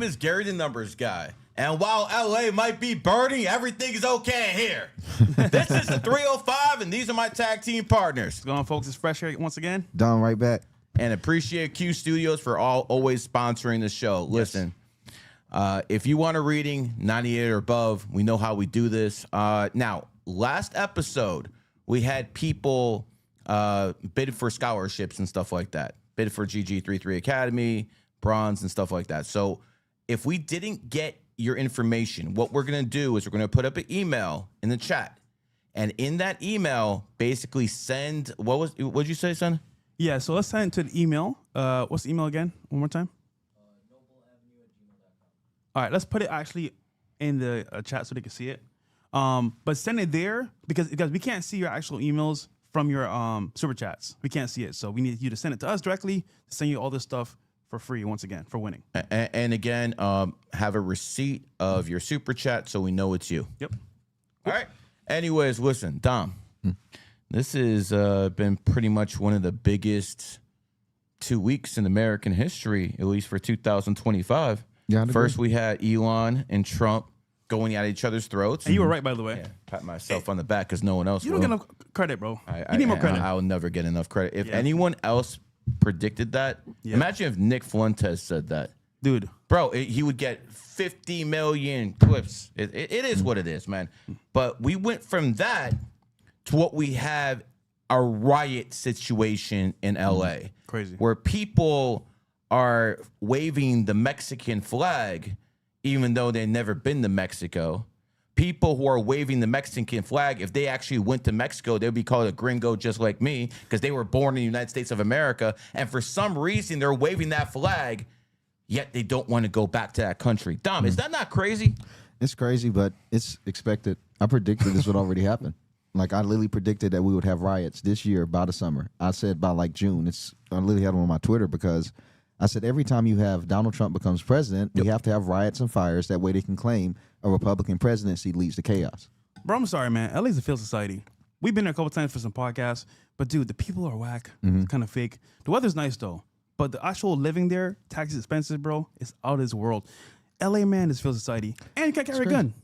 name is Gary the Numbers Guy. And while LA might be burning, everything is okay here. This is the 305, and these are my tag team partners. What's going on, folks? It's Fresh here once again. Don right back. And appreciate Q Studios for always sponsoring the show. Listen, if you want a reading, 98 or above, we know how we do this. Now, last episode, we had people bid for scholarships and stuff like that. Bid for GG33 Academy, bronze, and stuff like that. So if we didn't get your information, what we're going to do is we're going to put up an email in the chat. And in that email, basically send, what'd you say, son? Yeah, so let's send it to the email. What's the email again? One more time. All right, let's put it actually in the chat so they can see it. But send it there because we can't see your actual emails from your super chats. We can't see it. So we need you to send it to us directly to send you all this stuff for free once again for winning. And again, have a receipt of your super chat so we know it's you. Yep. All right. Anyways, listen, Dom, this has been pretty much one of the biggest 2 weeks in American history, at least for 2025. Yeah, First, we had Elon and Trump going at each other's throats. And you were right, by the way. Yeah, pat myself on the back because no one else You will. don't get enough credit, bro. You need more credit. I'll never get enough credit. If anyone else predicted that, imagine if Nick Fuentes said that. Dude. Bro, he would get 50 million clips. It is what it is, man. But we went from that to what we have, a riot situation in LA. Crazy. Where people are waving the Mexican flag, even though they've never been to Mexico. People who are waving the Mexican flag, if they actually went to Mexico, they'd be called a gringo just like me because they were born in the United States of America. And for some reason, they're waving that flag, yet they don't want to go back to that country. Dom, is that not crazy? It's crazy, but it's expected. I predicted this would already happen. Like, I literally predicted that we would have riots this year by the summer. I said by like June. I literally had them on my Twitter because I said every time you have Donald Trump becomes president, we have to have riots and fires. That way they can claim a Republican presidency leads to chaos. Bro, I'm sorry, man. LA's a field society. We've been there a couple times for some podcasts, but dude, the people are whack. It's kind of fake. The weather's nice though, but the actual living there, taxes, expenses, bro, is out of this world. LA, man, is field society, and you can't carry a gun.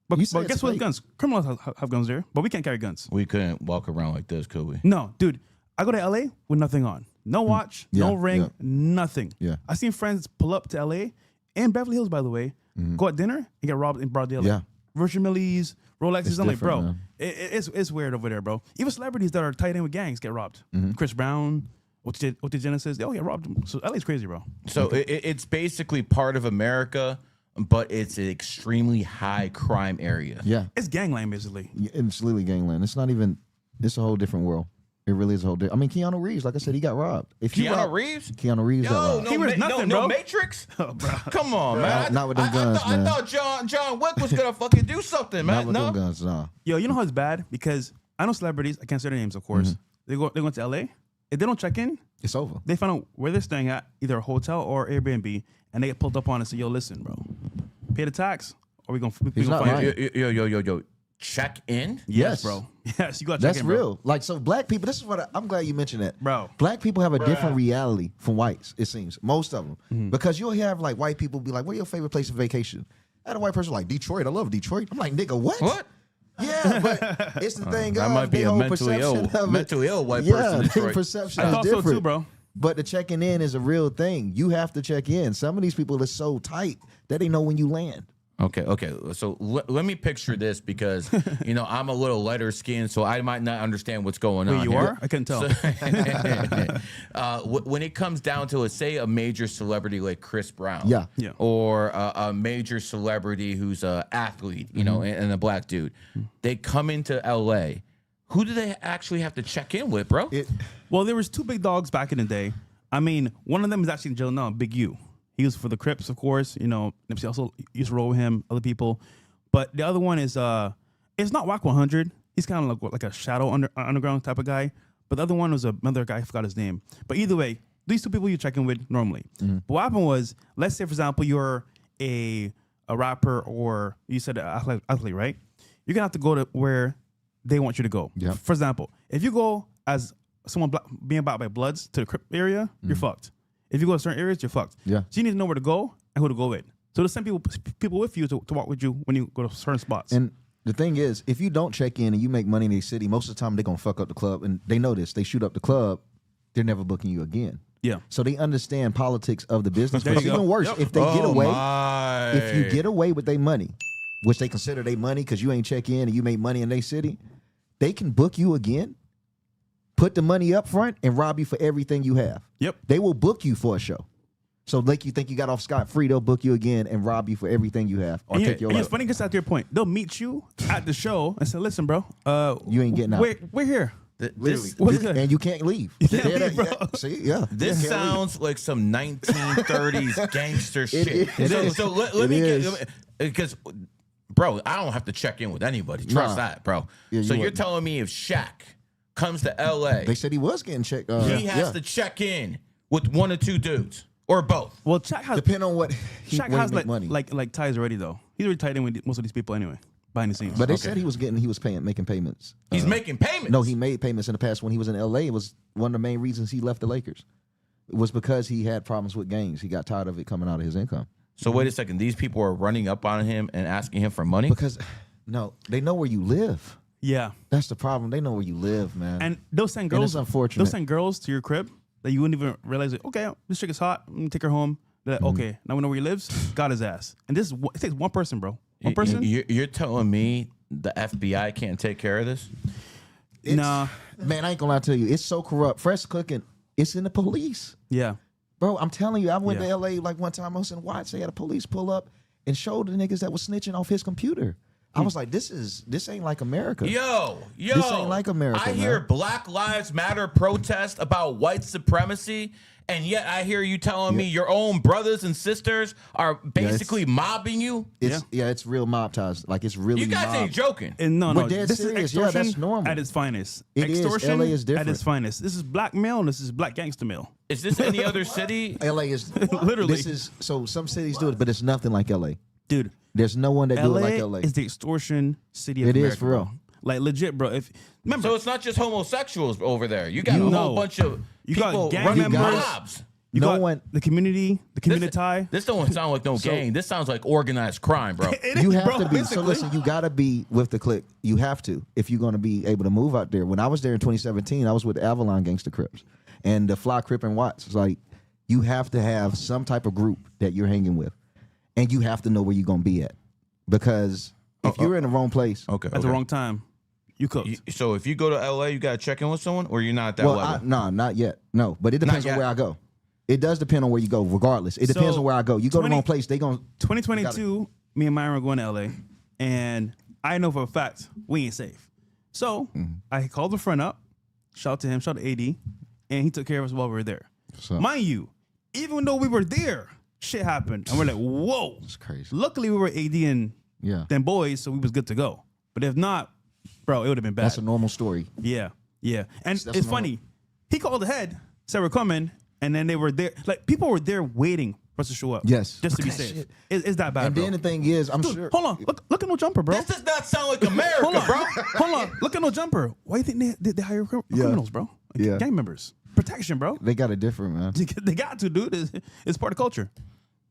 But guess what? Guns. Criminals have guns there, but we can't carry guns. We couldn't walk around like this, could we? No, dude. I go to LA with nothing on. No watch, no ring, nothing. Yeah. I seen friends pull up to LA and Beverly Hills, by the way, go at dinner and get robbed in broad daylight. Yeah. Virgin Millies, Rolexes. I'm like, bro, man. it's weird over there, bro. Even celebrities that are tied in with gangs get robbed. Chris Brown, OT Genesis, they all get robbed. So LA's crazy, bro. So it's basically part of America, but it's an extremely high crime area. Yeah. It's gangland, basically. It's literally gangland. It's not even, it's a whole different world. It really is a whole different. I mean, Keanu Reeves, like I said, he got robbed. Keanu Reeves? Keanu Reeves got robbed. He was nothing, no bro. Matrix? Oh, bro. Come on, man. Not with them guns, man. I thought John Wick was going to fucking do something, man. Not with them guns, no. Yo, you know how it's bad? Because I know celebrities, I can't say their names, of course. They go to LA. If they don't check in, It's over. they find out where they're staying at, either a hotel or Airbnb, and they get pulled up on and say, yo, listen, bro, pay the tax or we gonna He's not find lying. you. Yo. Check in? Yes, bro. Yes, you gotta check That's in, bro. real. Like, so black people, this is what I'm glad you mentioned that. Bro. Black people have a different reality from whites, it seems. Most of them. Mm-hmm. Because you'll have like white people be like, what's your favorite place of vacation? I had a white person like, Detroit. I love Detroit. I'm like, nigga, what? What? Yeah, but it's the thing. That might be a mentally ill white person in Yeah, Detroit. perception I is thought different. so too, bro. But the checking in is a real thing. You have to check in. Some of these people are so tight that they know when you land. Okay. So let me picture this because, I'm a little lighter skinned, so I might not understand what's going on. You here. are? I couldn't tell. When it comes down to it, say a major celebrity like Chris Brown, Yeah. or a major celebrity who's an athlete, and a black dude, they come into LA. Who do they actually have to check in with, bro? Well, there was two big dogs back in the day. I mean, one of them is actually in jail now, Big U. He was for the Crips, of course. Nipsey also used to roll with him, other people. But the other one is, it's not Wack 100. He's kind of like a shadow underground type of guy. But the other one was another guy, I forgot his name. But either way, these two people you check in with normally. But what happened was, let's say, for example, you're a rapper or you said an athlete, right? You're going to have to go to where they want you to go. Yeah. For example, if you go as someone being bought by Bloods to the Crip area, you're fucked. If you go to certain areas, you're fucked. Yeah. So you need to know where to go and who to go with. So they send people with you to walk with you when you go to certain spots. And the thing is, if you don't check in and you make money in the city, most of the time they're gonna fuck up the club, and they know this. They shoot up the club, they're never booking you again. Yeah. So they understand politics of the business. There But you go. even worse, Yep. if they get away, my. if you get away with their money, which they consider their money because you ain't check in and you make money in their city, they can book you again, put the money up front, and rob you for everything you have. Yep. They will book you for a show. So like you think you got off scot-free, they'll book you again and rob you for everything you have or take your and life. it's funny because at their point, they'll meet you at the show and say, "Listen, bro, You ain't getting out. We're here." Literally. What's good? And you can't leave. can't Yeah, leave, bro. See, yeah. This You can't leave. sounds like some 1930s gangster shit. is. So let It me is. get, because, bro, I don't have to check in with anybody. Trust Nah. that, bro. Yeah, you so you're wouldn't. telling me if Shaq comes to LA, They said he was getting checked. he has to check in with one or two dudes or both. Well, Shaq has Depending on what he, Shaq where he has make like money. ties already though. He's already tied in with most of these people anyway, behind the scenes. But they said he was making payments. He's making payments. No, he made payments in the past when he was in LA. It was one of the main reasons he left the Lakers. It was because he had problems with gangs. He got tired of it coming out of his income. So wait a second. These people are running up on him and asking him for money? Because no, they know where you live. yeah, That's the problem. They know where you live, man. and they'll send And girls. it's unfortunate. They'll send girls to your crib that you wouldn't even realize. Like, okay, this chick is hot. I'm gonna take her home. They're like, okay, now we know where he lives. Got his ass. And this is it takes one person, bro. One person. You're telling me the FBI can't take care of this? Nah. Man, I ain't gonna lie to you. It's so corrupt. Fresh cooking. It's in the police. Yeah. Bro, I'm telling you, I went Yeah. to LA like one time. I was in Watts. They had a police pull up and show the niggas that was snitching off his computer. I was like, this ain't like America. Yo, This ain't like America, I hear man. Black Lives Matter protest about white supremacy, and yet I hear you telling me your own brothers and sisters are basically mobbing you. It's real mob ties. Like it's really You guys mob. ain't joking. And no, We're no, dead this serious. is Yeah, extortion that's normal. at its finest. It is. Extortion LA is different. at its finest. This is blackmail and this is black gangster mail. Is this any other city? LA is Literally. This is so some cities do it, but it's nothing like LA. Dude, There's no one that do LA it like LA. is the extortion city of It is, America, for real. bro. Like legit, bro. If remember, So it's not just homosexuals over there. You got a No. whole bunch of You got people gang running members. mobs. you no got one- the community tie. This don't sound like no gang. This sounds like organized crime, bro. You have bro, to be. So basically. listen, you gotta be with the clique. You have to if you're gonna be able to move out there. When I was there in 2017, I was with Avalon Gangster Crips and the Fly Crip and Watts. It's like you have to have some type of group that you're hanging with, and you have to know where you're gonna be at because if you're in the wrong place, Okay. At the wrong time, you cooked. So if you go to LA, you got to check in with someone, or you're not at that well, level. no, not yet. No, but it depends Not on yet. where I go. It does depend on where you go, regardless. It depends So, on where I go. You go to the 20 wrong place, they gonna 2022, me and Myron are going to LA, and I know for a fact we ain't safe. So I called a friend up, shout to him, shout to AD, and he took care of us while we were there. So- Mind you, even though we were there, shit happened, and we're like, whoa. It's crazy. Luckily, we were AD and Yeah, them boys, so we was good to go. But if not, bro, it would have been bad. that's a normal story. Yeah, yeah. And That's it's normal. funny. He called ahead, said we're coming, and then they were there. Like people were there waiting for us to show up. Yes. just to be Look at that safe. shit. It's that bad, And bro. then the thing is, I'm Dude, sure. hold on. Look at no jumper, bro. This does not sound like America, Hold on, bro. Hold on. Look at no jumper. Why do you think they hire criminals, bro? Like, Yeah. gang members, protection, bro. They got it different, man. They got to, dude. It's part of culture.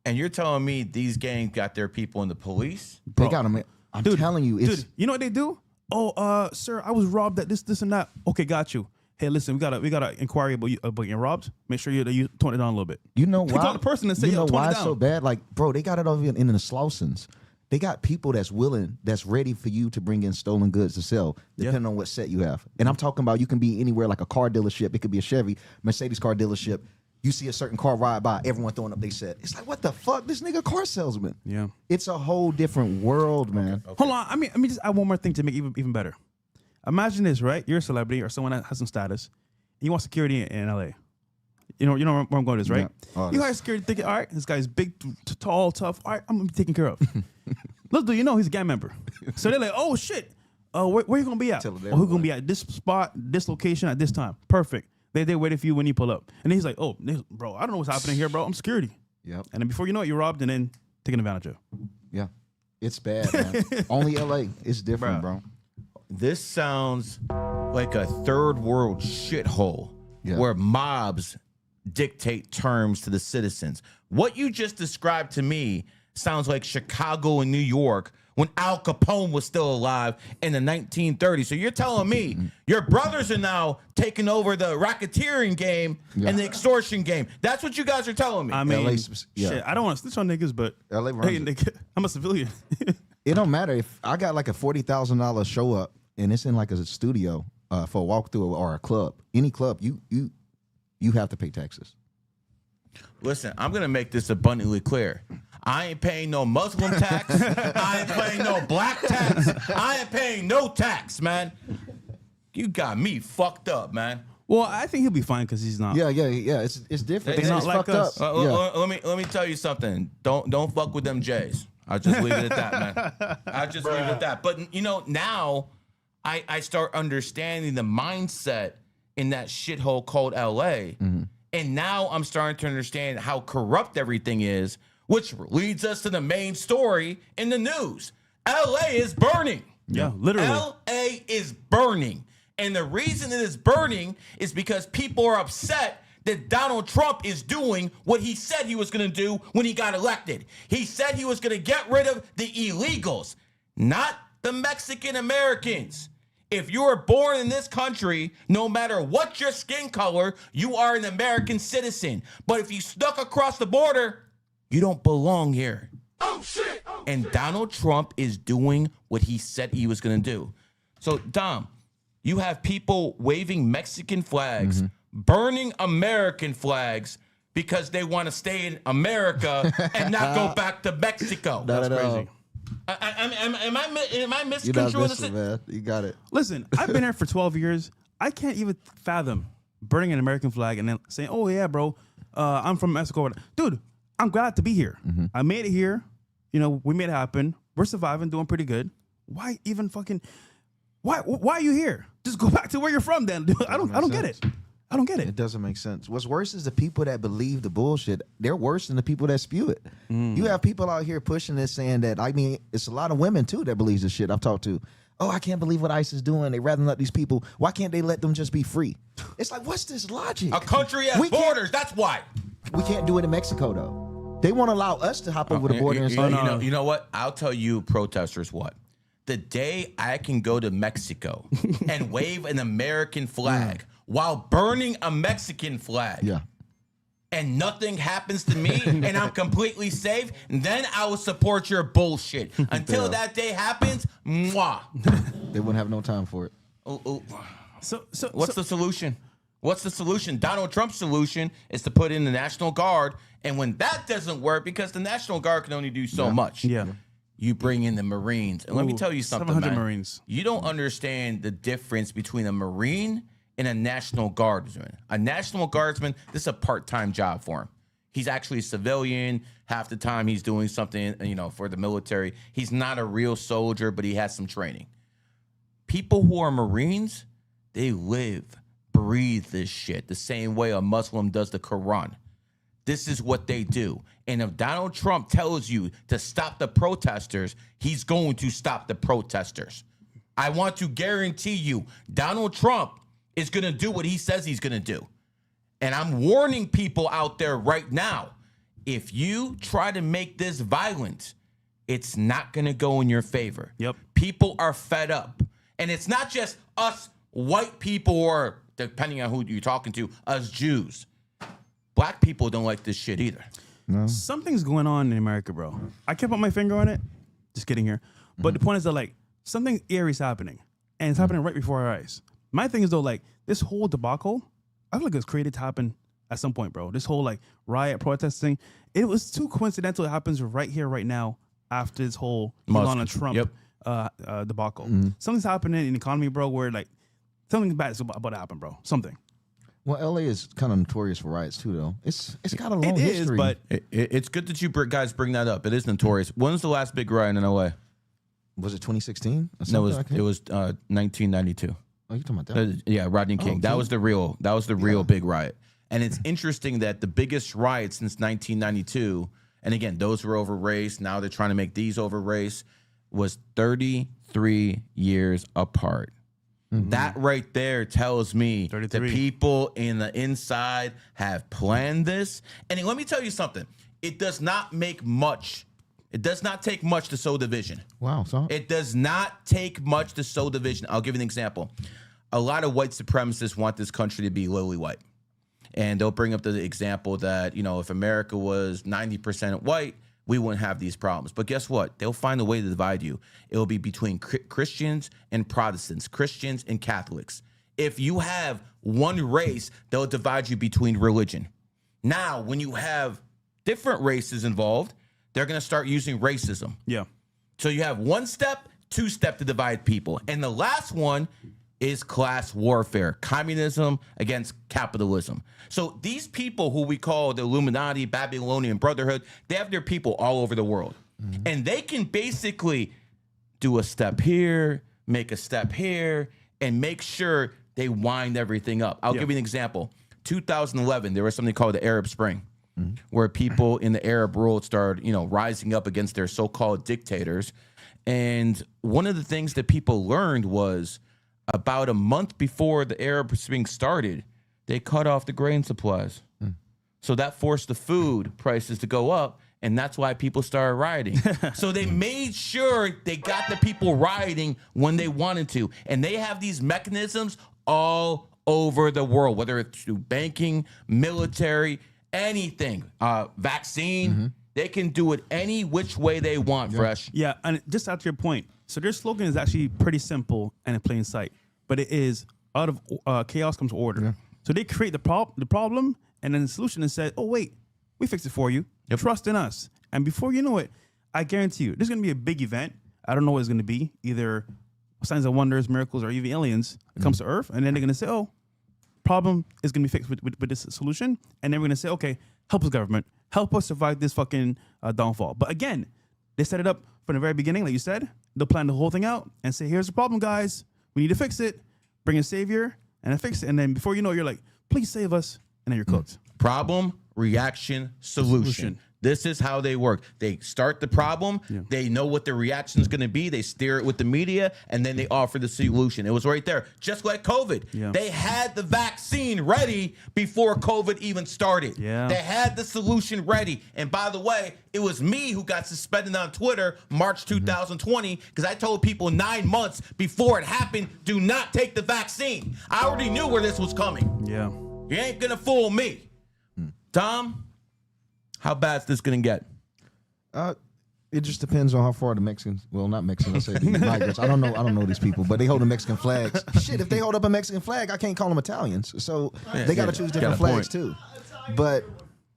And you're telling me these gangs got their people in the police? They got them. I'm telling you, it's Dude, you know what they do? Oh, sir, I was robbed at this, and that. Okay, got you. Hey, listen, we got a inquiry about you getting robbed. Make sure you tone it down a little bit. you know They why. call the person and say, you yo, know tone why it it's so down. bad? Like, bro, they got it over in the Slaussons. They got people that's willing, that's ready for you to bring in stolen goods to sell, depending on what set you have. And I'm talking about you can be anywhere, like a car dealership. It could be a Chevy, Mercedes car dealership. You see a certain car ride by, everyone throwing up their set. It's like, what the fuck? This nigga a car salesman. Yeah. It's a whole different world, man. Hold on. I mean, just add one more thing to make it even better. Imagine this, right? You're a celebrity or someone that has some status. And you want security in LA. You know where I'm going with this, right? Yeah. Oh, you this- hire security thinking, all right, this guy's big, tall, tough. All right, I'm gonna be taken care of. Little do you know, he's a gang member. So they're like, oh shit, where you gonna be at? Tell them Who's gonna be at this spot, this location at this time? Perfect. They waited for you when you pull up. And he's like, oh, bro, I don't know what's happening here, bro. I'm security. Yep. And then before you know it, you're robbed and then taken advantage of. Yeah. It's bad, man. Only LA. It's different, Bruh. bro. This sounds like a third world shithole Yeah. where mobs dictate terms to the citizens. What you just described to me sounds like Chicago and New York when Al Capone was still alive in the 1930s. So you're telling me your brothers are now taking over the racketeering game and the extortion game. That's what you guys are telling me. I mean, LA, shit, I don't want to snitch on niggas, but LA runs it. nigga, I'm a civilian. It don't matter if I got like a $40,000 show up and it's in like a studio for a walkthrough or a club. Any club, you have to pay taxes. Listen, I'm going to make this abundantly clear. I ain't paying no Muslim tax. I ain't paying no black tax. I ain't paying no tax, man. You got me fucked up, man. Well, I think he'll be fine because he's not. Yeah. It's different. They're It's not like fucked us. up. Let me tell you something. Don't fuck with them Jays. I'll just leave it at that, man. I'll just leave it at that. But now I start understanding the mindset in that shithole called LA. And now I'm starting to understand how corrupt everything is, which leads us to the main story in the news. LA is burning. Yeah, literally. LA is burning. And the reason it is burning is because people are upset that Donald Trump is doing what he said he was going to do when he got elected. He said he was going to get rid of the illegals, not the Mexican Americans. If you were born in this country, no matter what your skin color, you are an American citizen. But if you snuck across the border, you don't belong here. Oh, shit. And Donald Trump is doing what he said he was going to do. So, Dom, you have people waving Mexican flags, burning American flags because they want to stay in America and not go back to Mexico. That's crazy. Am I misconstruing You're not this? missing, man. You got it. Listen, I've been here for 12 years. I can't even fathom burning an American flag and then saying, "Oh yeah, bro, I'm from Mexico." Dude, I'm glad to be here. I made it here. We made it happen. We're surviving, doing pretty good. Why even fucking? Why are you here? Just go back to where you're from, then. I don't get it. I don't get it. It doesn't make sense. What's worse is the people that believe the bullshit. They're worse than the people that spew it. You have people out here pushing this, saying that, I mean, it's a lot of women, too, that believes this shit I've talked to. Oh, I can't believe what ICE is doing. They rather let these people. Why can't they let them just be free? It's like, what's this logic? A country has borders. That's why. We can't do it in Mexico, though. They won't allow us to hop over the border and say, you know what? I'll tell you protesters what. The day I can go to Mexico and wave an American flag while burning a Mexican flag, and nothing happens to me and I'm completely safe, then I will support your bullshit. Until that day happens, mwah. They wouldn't have no time for it. So What's the solution? What's the solution? Donald Trump's solution is to put in the National Guard, and when that doesn't work, because the National Guard can only do so much. Yeah. You bring in the Marines. And let me tell you something, 700 man. Marines. You don't understand the difference between a Marine and a National Guardsman. A National Guardsman, this is a part-time job for him. He's actually a civilian. Half the time he's doing something, for the military. He's not a real soldier, but he has some training. People who are Marines, they live, breathe this shit the same way a Muslim does the Quran. This is what they do. And if Donald Trump tells you to stop the protesters, he's going to stop the protesters. I want to guarantee you, Donald Trump is going to do what he says he's going to do. And I'm warning people out there right now, if you try to make this violent, it's not going to go in your favor. Yep. People are fed up. And it's not just us white people or, depending on who you're talking to, us Jews. Black people don't like this shit either. No. Something's going on in America, bro. I can't put my finger on it. Just kidding here. But the point is that, something eerie is happening. And it's happening right before our eyes. My thing is, though, this whole debacle, I feel like it was created to happen at some point, bro. This whole, riot protesting, it was too coincidental. It happens right here, right now, after this whole Elon and Trump debacle. Something's happening in the economy, bro, where, something bad is about to happen, bro. Something. Well, LA is kind of notorious for riots too, though. It's got a long history. It is, but It's good that you guys bring that up. It is notorious. When was the last big riot in LA? Was it 2016? No, it was 1992. Oh, you talking about that? Yeah, Rodney King. That was the real big riot. And it's interesting that the biggest riot since 1992, and again, those were over race. Now they're trying to make these over race, was 33 years apart. That right there tells me the people in the inside have planned this. And let me tell you something. It does not make much It does not take much to sow division. Wow. So It does not take much to sow division. I'll give you an example. A lot of white supremacists want this country to be lily white. And they'll bring up the example that, if America was 90% white, we wouldn't have these problems. But guess what? They'll find a way to divide you. It'll be between Christians and Protestants, Christians and Catholics. If you have one race, they'll divide you between religion. Now, when you have different races involved, they're going to start using racism. Yeah. So you have 1 step, 2 step to divide people. And the last one is class warfare, communism against capitalism. So these people who we call the Illuminati, Babylonian Brotherhood, they have their people all over the world. Mm-hmm. And they can basically do a step here, make a step here, and make sure they wind everything up. I'll give you an example. 2011, there was something called the Arab Spring, where people in the Arab world started, rising up against their so-called dictators. And one of the things that people learned was about a month before the Arab Spring started, they cut off the grain supplies. So that forced the food prices to go up, and that's why people started rioting. So they made sure they got the people rioting when they wanted to. And they have these mechanisms all over the world, whether it's through banking, military, anything, vaccine. They can do it any which way they want, Fresh. Yeah, and just out to your point, so their slogan is actually pretty simple and in plain sight, but it is out of chaos comes order. Yeah. So they create the problem, and then the solution is said, oh, wait, we fixed it for you. Trust in us. And before you know it, I guarantee you, there's going to be a big event. I don't know what it's going to be, either signs of wonders, miracles, or even aliens that comes to Earth, and then they're going to say, oh, problem is going to be fixed with this solution, and then we're going to say, okay, help us, government. Help us survive this fucking downfall. But again, they set it up from the very beginning, like you said. They'll plan the whole thing out and say, here's the problem, guys. We need to fix it. Bring a savior and then fix it. And then before you know it, you're like, please save us. And then you're cooked. Problem, reaction, solution. This is how they work. They start the problem. Yeah. They know what the reaction is going to be. They steer it with the media, and then they offer the solution. It was right there, just like COVID. Yeah. They had the vaccine ready before COVID even started. Yeah. They had the solution ready. And by the way, it was me who got suspended on Twitter March 2020 because I told people 9 months before it happened, do not take the vaccine. I already knew where this was coming. Yeah. You ain't going to fool me. Tom? How bad is this going to get? It just depends on how far the Mexicans, well, not Mexicans, I say the migrants. I don't know these people, but they hold the Mexican flags. Shit, if they hold up a Mexican flag, I can't call them Italians. So they got to choose different flags too. But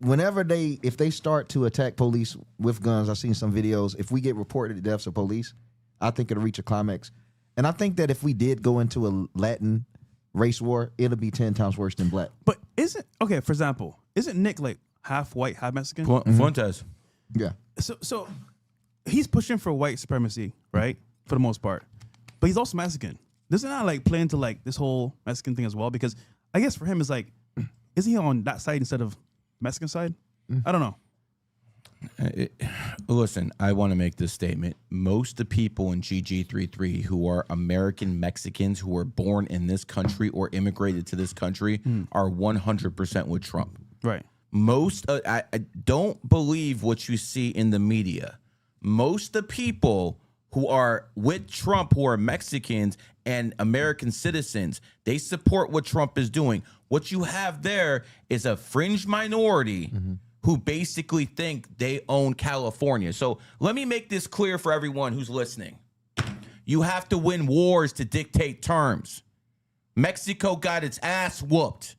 if they start to attack police with guns, I've seen some videos. If we get reported deaths of police, I think it'll reach a climax. And I think that if we did go into a Latin race war, it'll be 10 times worse than black. But for example, isn't Nick like half white, half Mexican? Fuentes. Yeah. So he's pushing for white supremacy, right? For the most part. But he's also Mexican. Doesn't that like play into like this whole Mexican thing as well? Because I guess for him it's like, isn't he on that side instead of Mexican side? I don't know. Listen, I want to make this statement. Most of the people in GG33 who are American Mexicans who were born in this country or immigrated to this country are 100% with Trump. Right. I don't believe what you see in the media. Most of the people who are with Trump, who are Mexicans and American citizens, they support what Trump is doing. What you have there is a fringe minority who basically think they own California. So let me make this clear for everyone who's listening. You have to win wars to dictate terms. Mexico got its ass whooped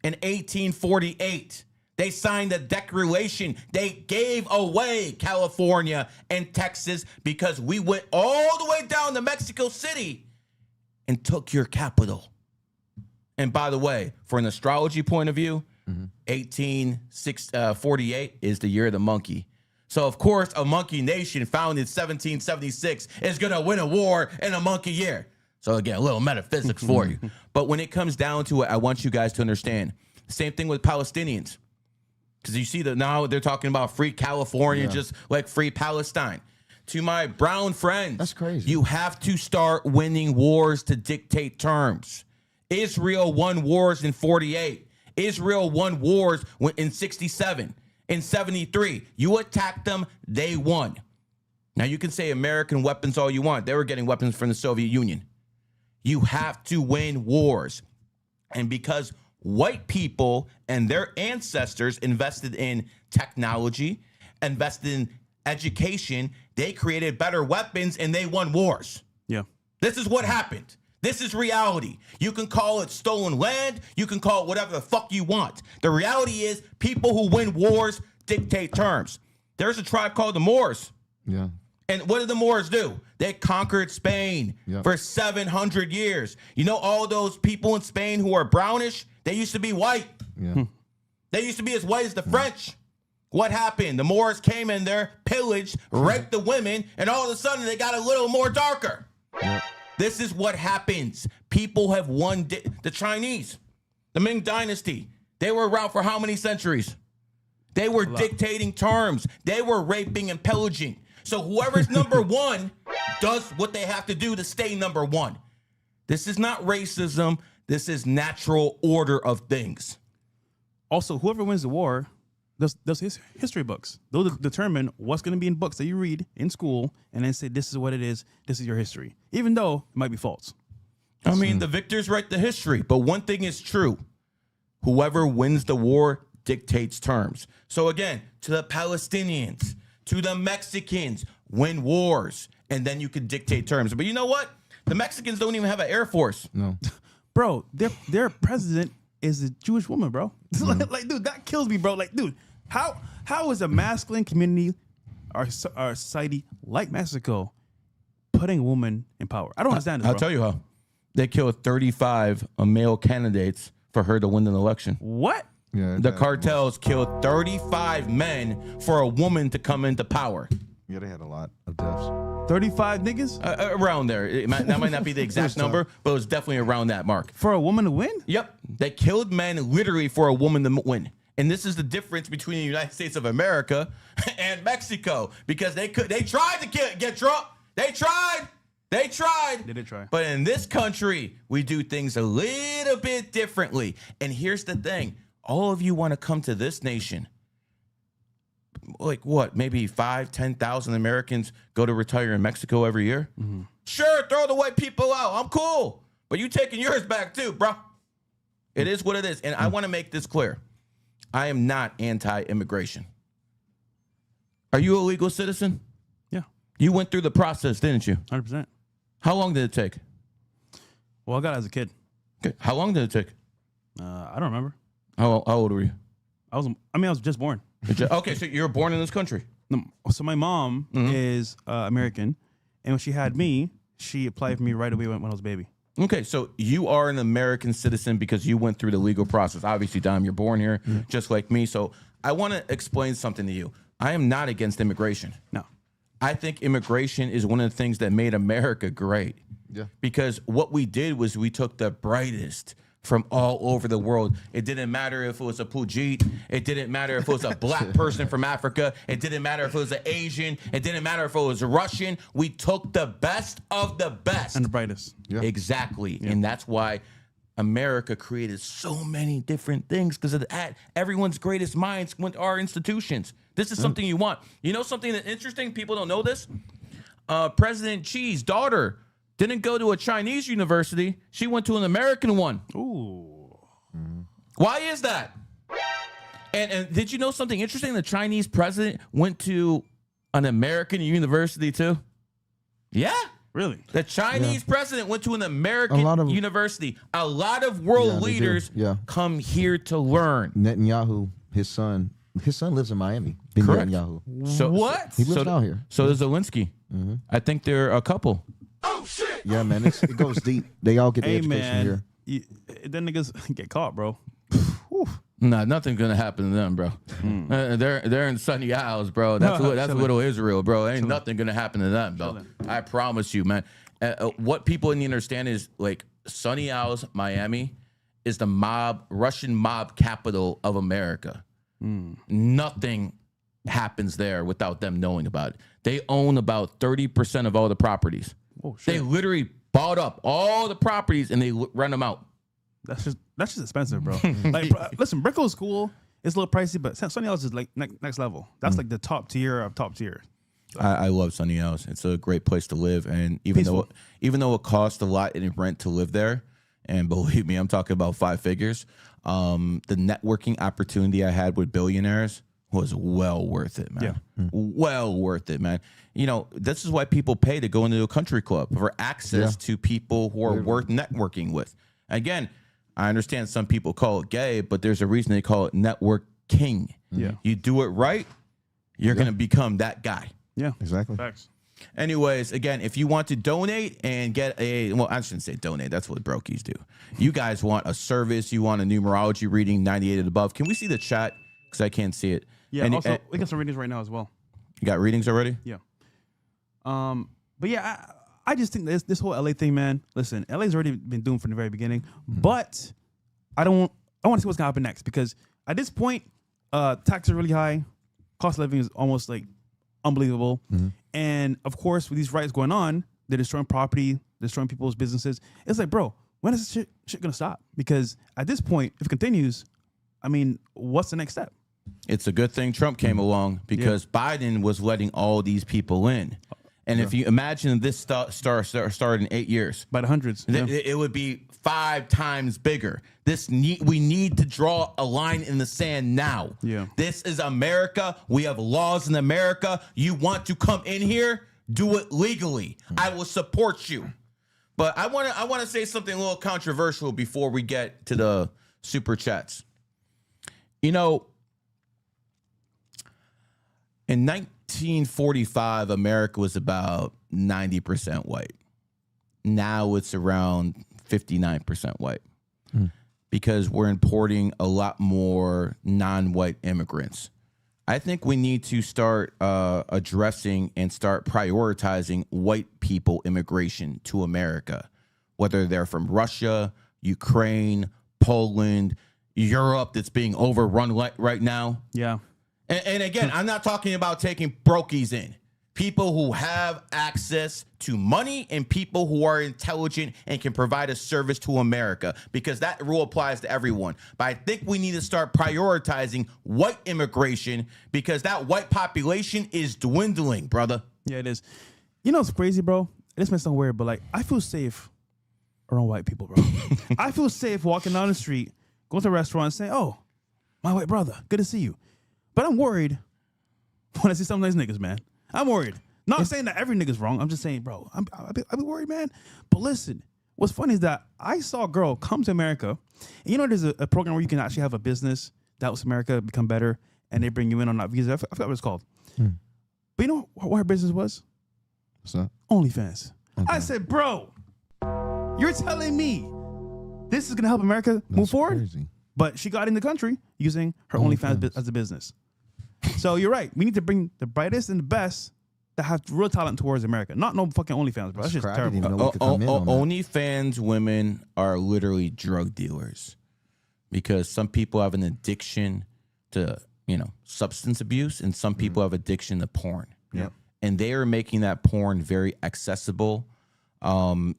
in 1848. They signed a declaration. They gave away California and Texas because we went all the way down to Mexico City and took your capital. And by the way, from an astrology point of view, 1848 is the year of the monkey. So, of course, a monkey nation founded in 1776 is going to win a war in a monkey year. So, again, a little metaphysics for you. But when it comes down to it, I want you guys to understand. Same thing with Palestinians. Because you see that now they're talking about free California, just like free Palestine. To my brown friends, that's crazy. You have to start winning wars to dictate terms. Israel won wars in 48. Israel won wars in 67. In 73. You attacked them, they won. Now, you can say American weapons all you want. They were getting weapons from the Soviet Union. You have to win wars. And because white people and their ancestors invested in technology, invested in education, they created better weapons and they won wars. Yeah. This is what happened. This is reality. You can call it stolen land. You can call it whatever the fuck you want. The reality is people who win wars dictate terms. There's a tribe called the Moors. Yeah. And what did the Moors do? They conquered Spain for 700 years. You know, all those people in Spain who are brownish, they used to be white. Yeah. They used to be as white as the French. What happened? The Moors came in there, pillaged, raped the women, and all of a sudden they got a little more darker. Yeah. This is what happens. People have won. The Chinese, the Ming Dynasty, they were around for how many centuries? They were dictating terms. They were raping and pillaging. So whoever's number one does what they have to do to stay number one. This is not racism. This is natural order of things. Also, whoever wins the war does his history books. They'll determine what's going to be in books that you read in school and then say, this is what it is. This is your history, even though it might be false. I mean, the victors write the history, but one thing is true. Whoever wins the war dictates terms. So again, to the Palestinians, to the Mexicans, win wars, and then you can dictate terms. But you know what? The Mexicans don't even have an air force. No. Bro, their president is a Jewish woman, bro. Like, dude, that kills me, bro. Like, dude, how is a masculine community, our society like Mexico, putting a woman in power? I don't understand this, I'll bro. tell you how. They killed 35 male candidates for her to win an election. What? Yeah. The cartels killed 35 men for a woman to come into power. Yeah, they had a lot of deaths. 35 niggas? Around there. That might not be the exact number, but it was definitely around that mark. For a woman to win? Yep. They killed men literally for a woman to win. And this is the difference between the United States of America and Mexico, because they tried to get Trump. They tried. They did try. But in this country, we do things a little bit differently. And here's the thing. All of you want to come to this nation. Like what? Maybe 5,000, 10,000 Americans go to retire in Mexico every year? Mm-hmm. Sure, throw the white people out. I'm cool. But you taking yours back too, bro. It is what it is. And I want to make this clear. I am not anti-immigration. Are you a legal citizen? Yeah. You went through the process, didn't you? 100%. How long did it take? Well, I got it as a kid. Okay. How long did it take? I don't remember. How old were you? I was just born. Okay, so you were born in this country. No, so my mom is American, and when she had me, she applied for me right away when I was a baby. Okay, so you are an American citizen because you went through the legal process. Obviously, Dom, you're born here, just like me. So I want to explain something to you. I am not against immigration. No. I think immigration is one of the things that made America great. Yeah. Because what we did was we took the brightest from all over the world. It didn't matter if it was a Pujit. It didn't matter if it was a black person from Africa. It didn't matter if it was an Asian. It didn't matter if it was a Russian. We took the best of the best. And the brightest. Yeah. Exactly. Yeah. And that's why America created so many different things, because of that. Everyone's greatest minds went to our institutions. This is something you want. You know something that's interesting? People don't know this. President Xi's daughter didn't go to a Chinese university. She went to an American one. Ooh. Why is that? And did you know something interesting? The Chinese president went to an American university too. Yeah. Really? The Chinese president went to an American university. A lot of world leaders come here to learn. Netanyahu, his son lives in Miami. Correct. Netanyahu. So, what? He lives out here. So does Zelensky. I think they're a couple. Oh shit! Yeah, man, it goes deep. They all get the education here. Then niggas get caught, bro. Nah, nothing's gonna happen to them, bro. They're in sunny Isles, bro. That's little Israel, bro. Ain't nothing gonna happen to them, bro. I promise you, man. What people need to understand is, like, sunny Isles, Miami, is the Russian mob capital of America. Nothing happens there without them knowing about it. They own about 30% of all the properties. Oh, shit. They literally bought up all the properties and they rent them out. That's just expensive, bro. Like, listen, Brickell is cool. It's a little pricey, but Sunny Isles is like next level. That's like the top tier of top tier. I love Sunny Isles. It's a great place to live, and even though it costs a lot in rent to live there, and believe me, I'm talking about 5 figures. The networking opportunity I had with billionaires was well worth it, man. Yeah. Well worth it, man. You know, this is why people pay to go into a country club, for access to people who are worth networking with. Again, I understand some people call it gay, but there's a reason they call it networking. Yeah. You do it right, you're going to become that guy. Yeah. Exactly. Facts. Anyways, again, if you want to donate and get well, I shouldn't say donate. That's what brokies do. You guys want a service. You want a numerology reading, 98 and above. Can we see the chat? Because I can't see it. Yeah. Also, we got some readings right now as well. You got readings already? Yeah. But yeah, I just think this whole LA thing, man. Listen, LA's already been doomed from the very beginning, but I want to see what's gonna happen next, because at this point, taxes are really high, cost of living is almost like unbelievable, and of course, with these riots going on, they're destroying property, destroying people's businesses. It's like, bro, when is this shit gonna stop? Because at this point, if it continues, I mean, what's the next step? It's a good thing Trump came along, because Biden was letting all these people in. And if you imagine this started in 8 years, By the hundreds. Yeah. it would be 5 times bigger. We need to draw a line in the sand now. Yeah. This is America. We have laws in America. You want to come in here, do it legally. I will support you. But I want to say something a little controversial before we get to the super chats. You know, in 1945, America was about 90% white. Now it's around 59% white, because we're importing a lot more non-white immigrants. I think we need to start addressing and start prioritizing white people immigration to America, whether they're from Russia, Ukraine, Poland, Europe that's being overrun right now. Yeah. And again, I'm not talking about taking brokies in. People who have access to money and people who are intelligent and can provide a service to America, because that rule applies to everyone. But I think we need to start prioritizing white immigration, because that white population is dwindling, brother. Yeah, it is. You know, it's crazy, bro. This may sound weird, but like, I feel safe around white people, bro. I feel safe walking down the street, going to a restaurant and saying, "Oh, my white brother, good to see you." But I'm worried when I see some of these niggas, man. I'm worried. Not saying that every nigga's wrong. I'm just saying, bro, I'll be worried, man. But listen, what's funny is that I saw a girl come to America. And you know, there's a program where you can actually have a business that helps America become better, and they bring you in on that visa. I forgot what it's called. But you know what her business was? What's that? OnlyFans. Okay. I said, bro, you're telling me this is going to help America move forward? Crazy. But she got in the country using her OnlyFans as a business. So you're right. We need to bring the brightest and the best that have real talent towards America. Not no fucking OnlyFans, bro. That's just I didn't terrible. even know we could come in on that. OnlyFans women are literally drug dealers, because some people have an addiction to, substance abuse, and some people have addiction to porn. Yep. And they are making that porn very accessible.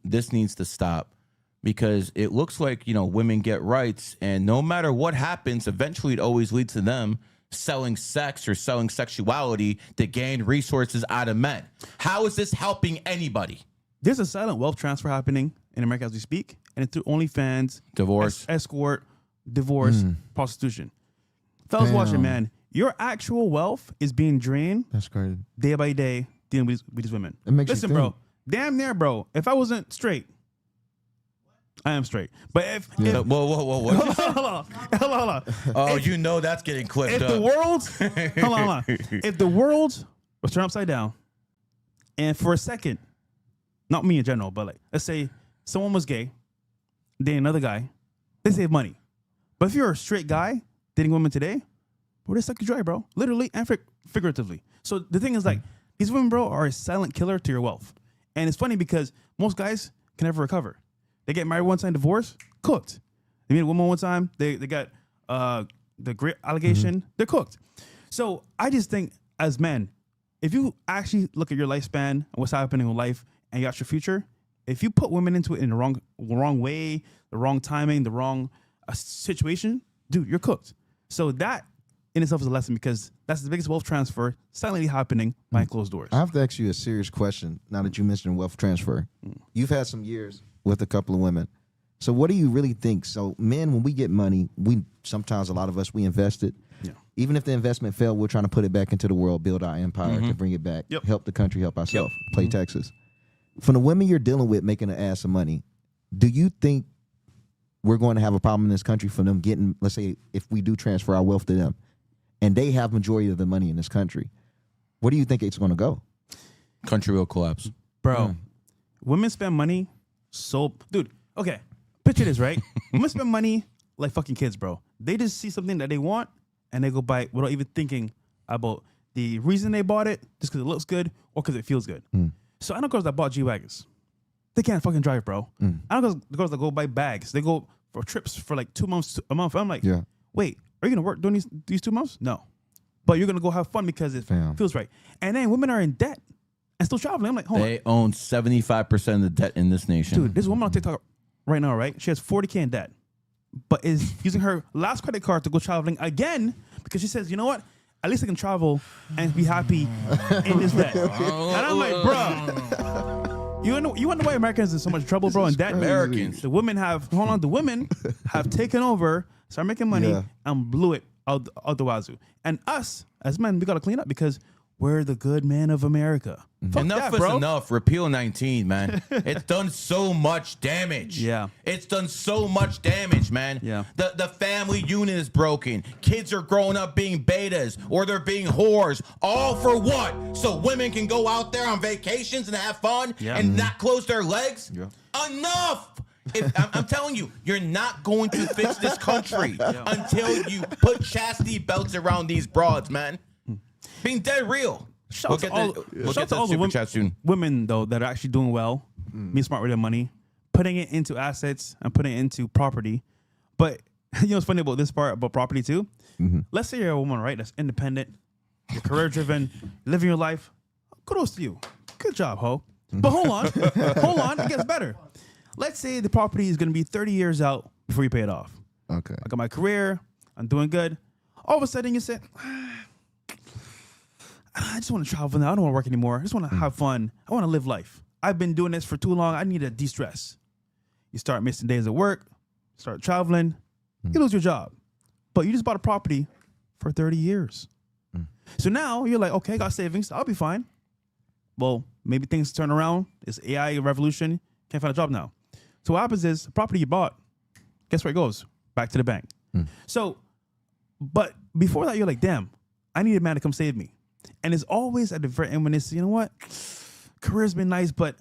This needs to stop, because it looks like, women get rights, and no matter what happens, eventually it always leads to them selling sex or selling sexuality to gain resources out of men. How is this helping anybody? There's a silent wealth transfer happening in America as we speak, and it's through OnlyFans, Divorce. escort, divorce, prostitution. Fellas Damn. watching, man, your actual wealth is being drained That's crazy. day by day dealing with these women. It makes you Listen, think. bro, damn near, bro. If I wasn't straight, I am straight. But if Whoa. hold on. Oh, that's getting clipped If up. the world, hold on. If the world was turned upside down, and for a second, not me in general, but like, let's say someone was gay, dating another guy, they save money. But if you're a straight guy dating women today, bro, they suck you dry, bro. Literally and figuratively. So the thing is, like, these women, bro, are a silent killer to your wealth. And it's funny because most guys can never recover. They get married one time, divorce, cooked. They meet a woman one time, they got the great allegation, they're cooked. So I just think, as men, if you actually look at your lifespan and what's happening in life and you got your future, if you put women into it in the wrong way, the wrong timing, the wrong situation, dude, you're cooked. So that in itself is a lesson because that's the biggest wealth transfer silently happening behind closed doors. I have to ask you a serious question now that you mentioned wealth transfer. You've had some years with a couple of women. So what do you really think? So men, when we get money, sometimes a lot of us, we invest it. Yeah. Even if the investment failed, we're trying to put it back into the world, build our empire to bring it back, help the country, help ourselves, play Texas. From the women you're dealing with making an ass of money, do you think we're going to have a problem in this country for them getting, let's say, if we do transfer our wealth to them, and they have majority of the money in this country, where do you think it's going to go? Country will collapse. Bro, women spend money dude, okay, picture this, right? Women spend money like fucking kids, bro. They just see something that they want, and they go buy it without even thinking about the reason they bought it, just because it looks good or because it feels good. So I know girls that bought G-Wagons. They can't fucking drive, bro. I know girls that go buy bags. They go for trips for like 2 months, a month. I'm like, wait, are you going to work during these 2 months? No. But you're going to go have fun because it feels right. And then women are in debt and still traveling. I'm like, hold on. They own 75% of the debt in this nation. Dude, this woman on TikTok right now, right? She has 40K in debt, but is using her last credit card to go traveling again because she says, you know what? At least I can travel and be happy in this debt. And I'm like, bro, you wonder why Americans in so much trouble, bro, in debt? Americans. The women have taken over, started making money, and blew it out the wazoo. And us, as men, we got to clean up because we're the good man of America. Fuck Enough that, is bro. enough. Repeal 19, man. It's done so much damage. Yeah. It's done so much damage, man. Yeah. The family unit is broken. Kids are growing up being betas or they're being whores. All for what? So women can go out there on vacations and have fun and not close their legs? Yeah. Enough. I'm telling you, you're not going to fix this country until you put chastity belts around these broads, man. Being dead real. Shout out to all the women, though, that are actually doing well, being smart with their money, putting it into assets and putting it into property. But you know what's funny about this part, about property too? Let's say you're a woman, right, that's independent, you're career-driven, living your life. Kudos to you. Good job, ho. But hold on. It gets better. Let's say the property is going to be 30 years out before you pay it off. Okay. I got my career. I'm doing good. All of a sudden, you say, I just want to travel now. I don't want to work anymore. I just want to have fun. I want to live life. I've been doing this for too long. I need to de-stress. You start missing days at work, start traveling, you lose your job. But you just bought a property for 30 years. So now you're like, okay, I got savings. I'll be fine. Well, maybe things turn around. It's AI revolution. Can't find a job now. So what happens is the property you bought, guess where it goes? Back to the bank. So, but before that, you're like, damn, I need a man to come save me. And it's always at the very end when they say, you know what? Career's been nice, but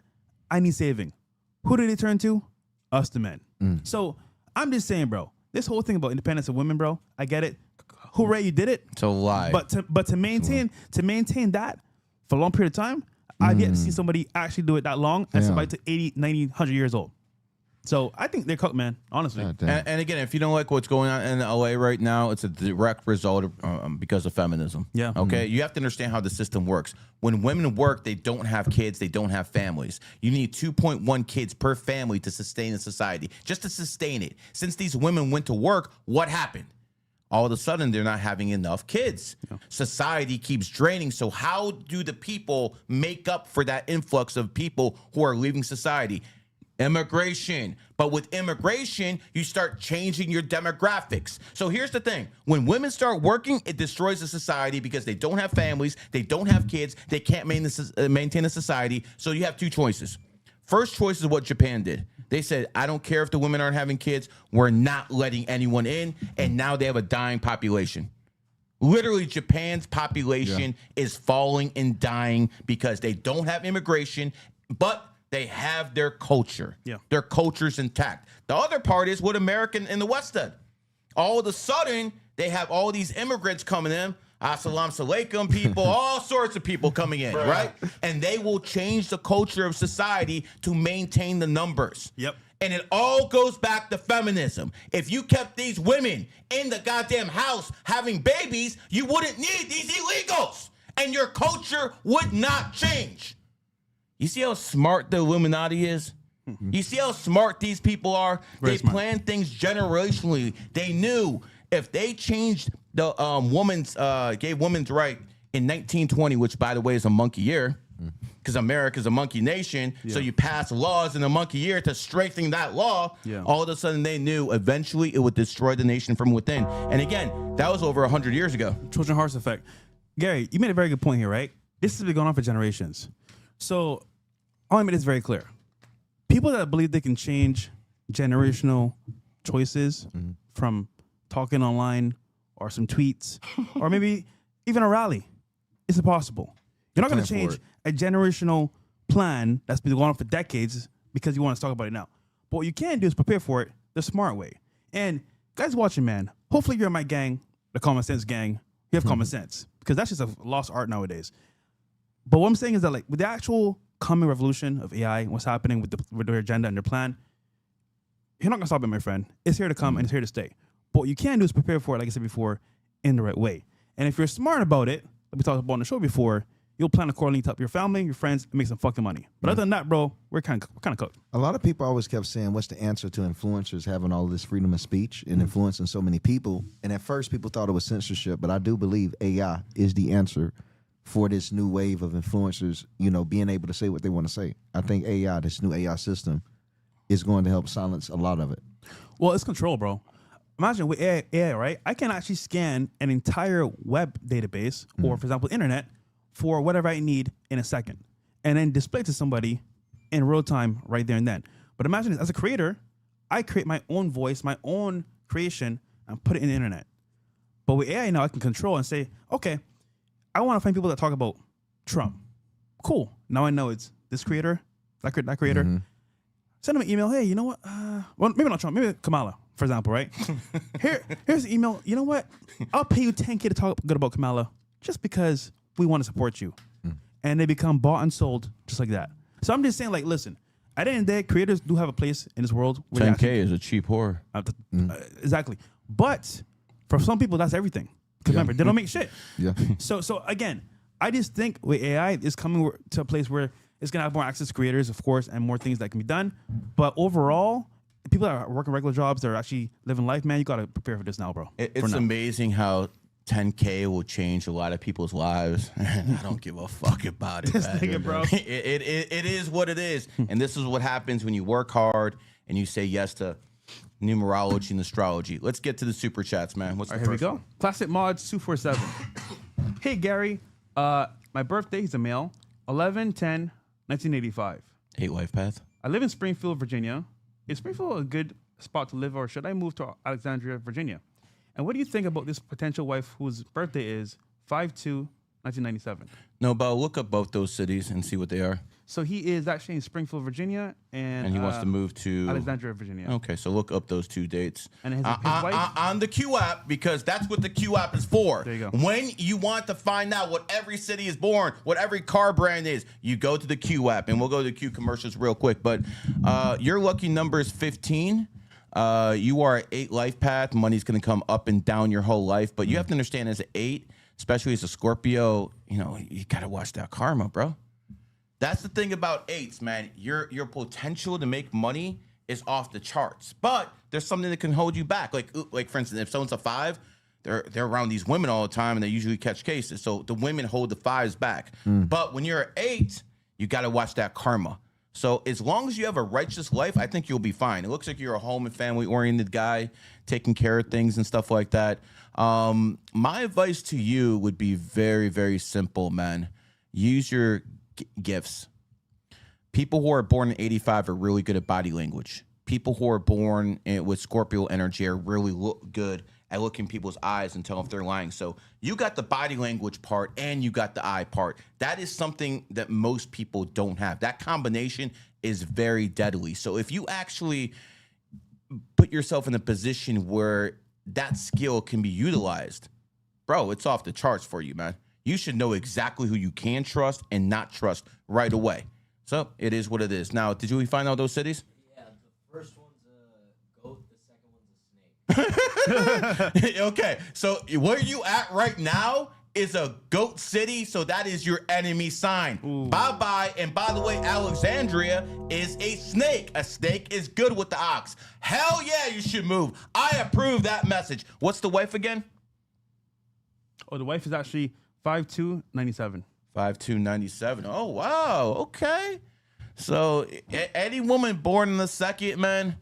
I need saving. Who do they turn to? Us, the men. So I'm just saying, bro, this whole thing about independence of women, bro, I get it. Hooray, you did it. It's a lie. But to maintain that for a long period of time, I've yet to see somebody actually do it that long and somebody to 80, 90, 100 years old. So I think they're cooked, man, honestly. And again, if you don't like what's going on in LA right now, it's a direct result of, because of feminism. Yeah. Okay? You have to understand how the system works. When women work, they don't have kids. They don't have families. You need 2.1 kids per family to sustain a society, just to sustain it. Since these women went to work, what happened? All of a sudden, they're not having enough kids. Yeah. Society keeps draining. So how do the people make up for that influx of people who are leaving society? Immigration. But with immigration, you start changing your demographics. So here's the thing. When women start working, it destroys the society because they don't have families, they don't have kids, they can't maintain a society. So you have two choices. First choice is what Japan did. They said, I don't care if the women aren't having kids. We're not letting anyone in. And now they have a dying population. Literally, Japan's population is falling and dying because they don't have immigration, but they have their culture. Yeah. Their culture's intact. The other part is what American in the West did. All of a sudden, they have all these immigrants coming in. Assalamu alaikum people, all sorts of people coming in, right? And they will change the culture of society to maintain the numbers. Yep. And it all goes back to feminism. If you kept these women in the goddamn house having babies, you wouldn't need these illegals. And your culture would not change. You see how smart the Illuminati is? You see how smart these people are? They plan things generationally. They knew if they changed the gave women's right in 1920, which by the way is a monkey year, because America's a monkey nation. So you pass laws in a monkey year to strengthen that law. All of a sudden they knew eventually it would destroy the nation from within. And again, that was over 100 years ago. Trojan horse effect. Gary, you made a very good point here, right? This has been going on for generations. So I want to make this very clear. People that believe they can change generational choices from talking online or some tweets or maybe even a rally, it's impossible. You're not going to change a generational plan that's been going on for decades because you want to talk about it now. But what you can do is prepare for it the smart way. And guys watching, man, hopefully you're in my gang, the Common Sense gang. You have common sense because that's just a lost art nowadays. But what I'm saying is that like with the actual coming revolution of AI and what's happening with their agenda and their plan, you're not going to stop it, my friend. It's here to come and it's here to stay. But what you can do is prepare for it, like I said before, in the right way. And if you're smart about it, like we talked about on the show before, you'll plan accordingly to help your family, your friends, and make some fucking money. But other than that, bro, we're kind of cooked. A lot of people always kept saying, what's the answer to influencers having all this freedom of speech and influencing so many people? And at first, people thought it was censorship, but I do believe AI is the answer for this new wave of influencers, you know, being able to say what they want to say. I think AI, this new AI system, is going to help silence a lot of it. Well, it's control, bro. Imagine with AI, right? I can actually scan an entire web database or, for example, internet for whatever I need in a second and then display it to somebody in real time right there and then. But imagine this, as a creator, I create my own voice, my own creation, and put it in the internet. But with AI now, I can control and say, okay, I want to find people that talk about Trump. Cool. Now I know it's this creator, that creator. Send them an email. Hey, you know what? Well, maybe not Trump. Maybe Kamala, for example, right? Here's the email. You know what? I'll pay you $10K to talk good about Kamala just because we want to support you. And they become bought and sold just like that. So I'm just saying, like, listen, at the end of the day, creators do have a place in this world. 10K is a cheap whore. Exactly. But for some people, that's everything. Because remember, they don't make shit. So again, I just think with AI, it's coming to a place where it's going to have more access to creators, of course, and more things that can be done. But overall, people that are working regular jobs, that are actually living life, man, you got to prepare for this now, bro. It's amazing how 10K will change a lot of people's lives. I don't give a fuck about it. This nigga, bro. It is what it is. And this is what happens when you work hard and you say yes to numerology and astrology. Let's get to the super chats, man. What's the Here we first go. one? Classic Mods 247. Hey, Gary. My birthday, he's a male, 11/10/1985. 8 Lifepath. I live in Springfield, Virginia. Is Springfield a good spot to live, or should I move to Alexandria, Virginia? And what do you think about this potential wife whose birthday is 5/2/1997? No, but look up both those cities and see what they are. So he is actually in Springfield, Virginia, and he wants to move to Alexandria, Virginia. Okay, so look up those two dates. And his wife on the Q app, because that's what the Q app is for. There you go. When you want to find out what every city is born, what every car brand is, you go to the Q app, and we'll go to the Q commercials real quick. But your lucky number is 15. You are at 8 life path. Money's going to come up and down your whole life. But you have to understand, as an 8, especially as a Scorpio, you know, you got to watch that karma, bro. That's the thing about 8s, man. Your potential to make money is off the charts. But there's something that can hold you back. Like for instance, if someone's a 5, they're around these women all the time, and they usually catch cases. So the women hold the 5s back. But when you're an 8, you got to watch that karma. So as long as you have a righteous life, I think you'll be fine. It looks like you're a home and family-oriented guy, taking care of things and stuff like that. My advice to you would be very, very simple, man. Use your gifts. People who are born in 85 are really good at body language. People who are born with Scorpio energy are really good at looking people's eyes and tell if they're lying. So you got the body language part and you got the eye part. That is something that most people don't have. That combination is very deadly. So if you actually put yourself in a position where that skill can be utilized, bro, it's off the charts for you, man. You should know exactly who you can trust and not trust right away. So it is what it is. Now, did you find out those cities? Yeah, the first one's a goat, the second one's a snake. Okay, so where you at right now is a goat city, so that is your enemy sign. Bye-bye. And by the way, Alexandria is a snake. A snake is good with the ox. Hell yeah, you should move. I approve that message. What's the wife again? Oh, the wife is actually 5'2", 5297. Oh, wow. Okay. So any woman born in the second, man,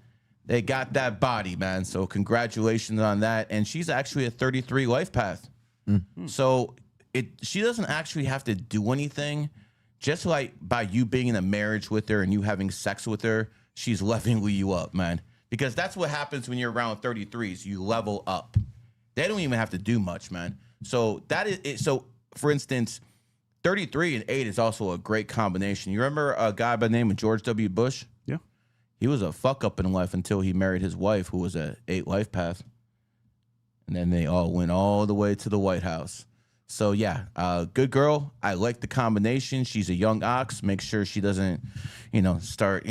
they got that body, man. So congratulations on that. And she's actually a 33 life path. So she doesn't actually have to do anything. Just like by you being in a marriage with her and you having sex with her, she's leveling you up, man. Because that's what happens when you're around 33s. You level up. They don't even have to do much, man. So that is it. So for instance, 33 and 8 is also a great combination. You remember a guy by the name of George W. Bush? Yeah. He was a fuck up in life until he married his wife, who was a 8 life path. And then they all went all the way to the White House. So yeah, good girl. I like the combination. She's a young ox. Make sure she doesn't, start,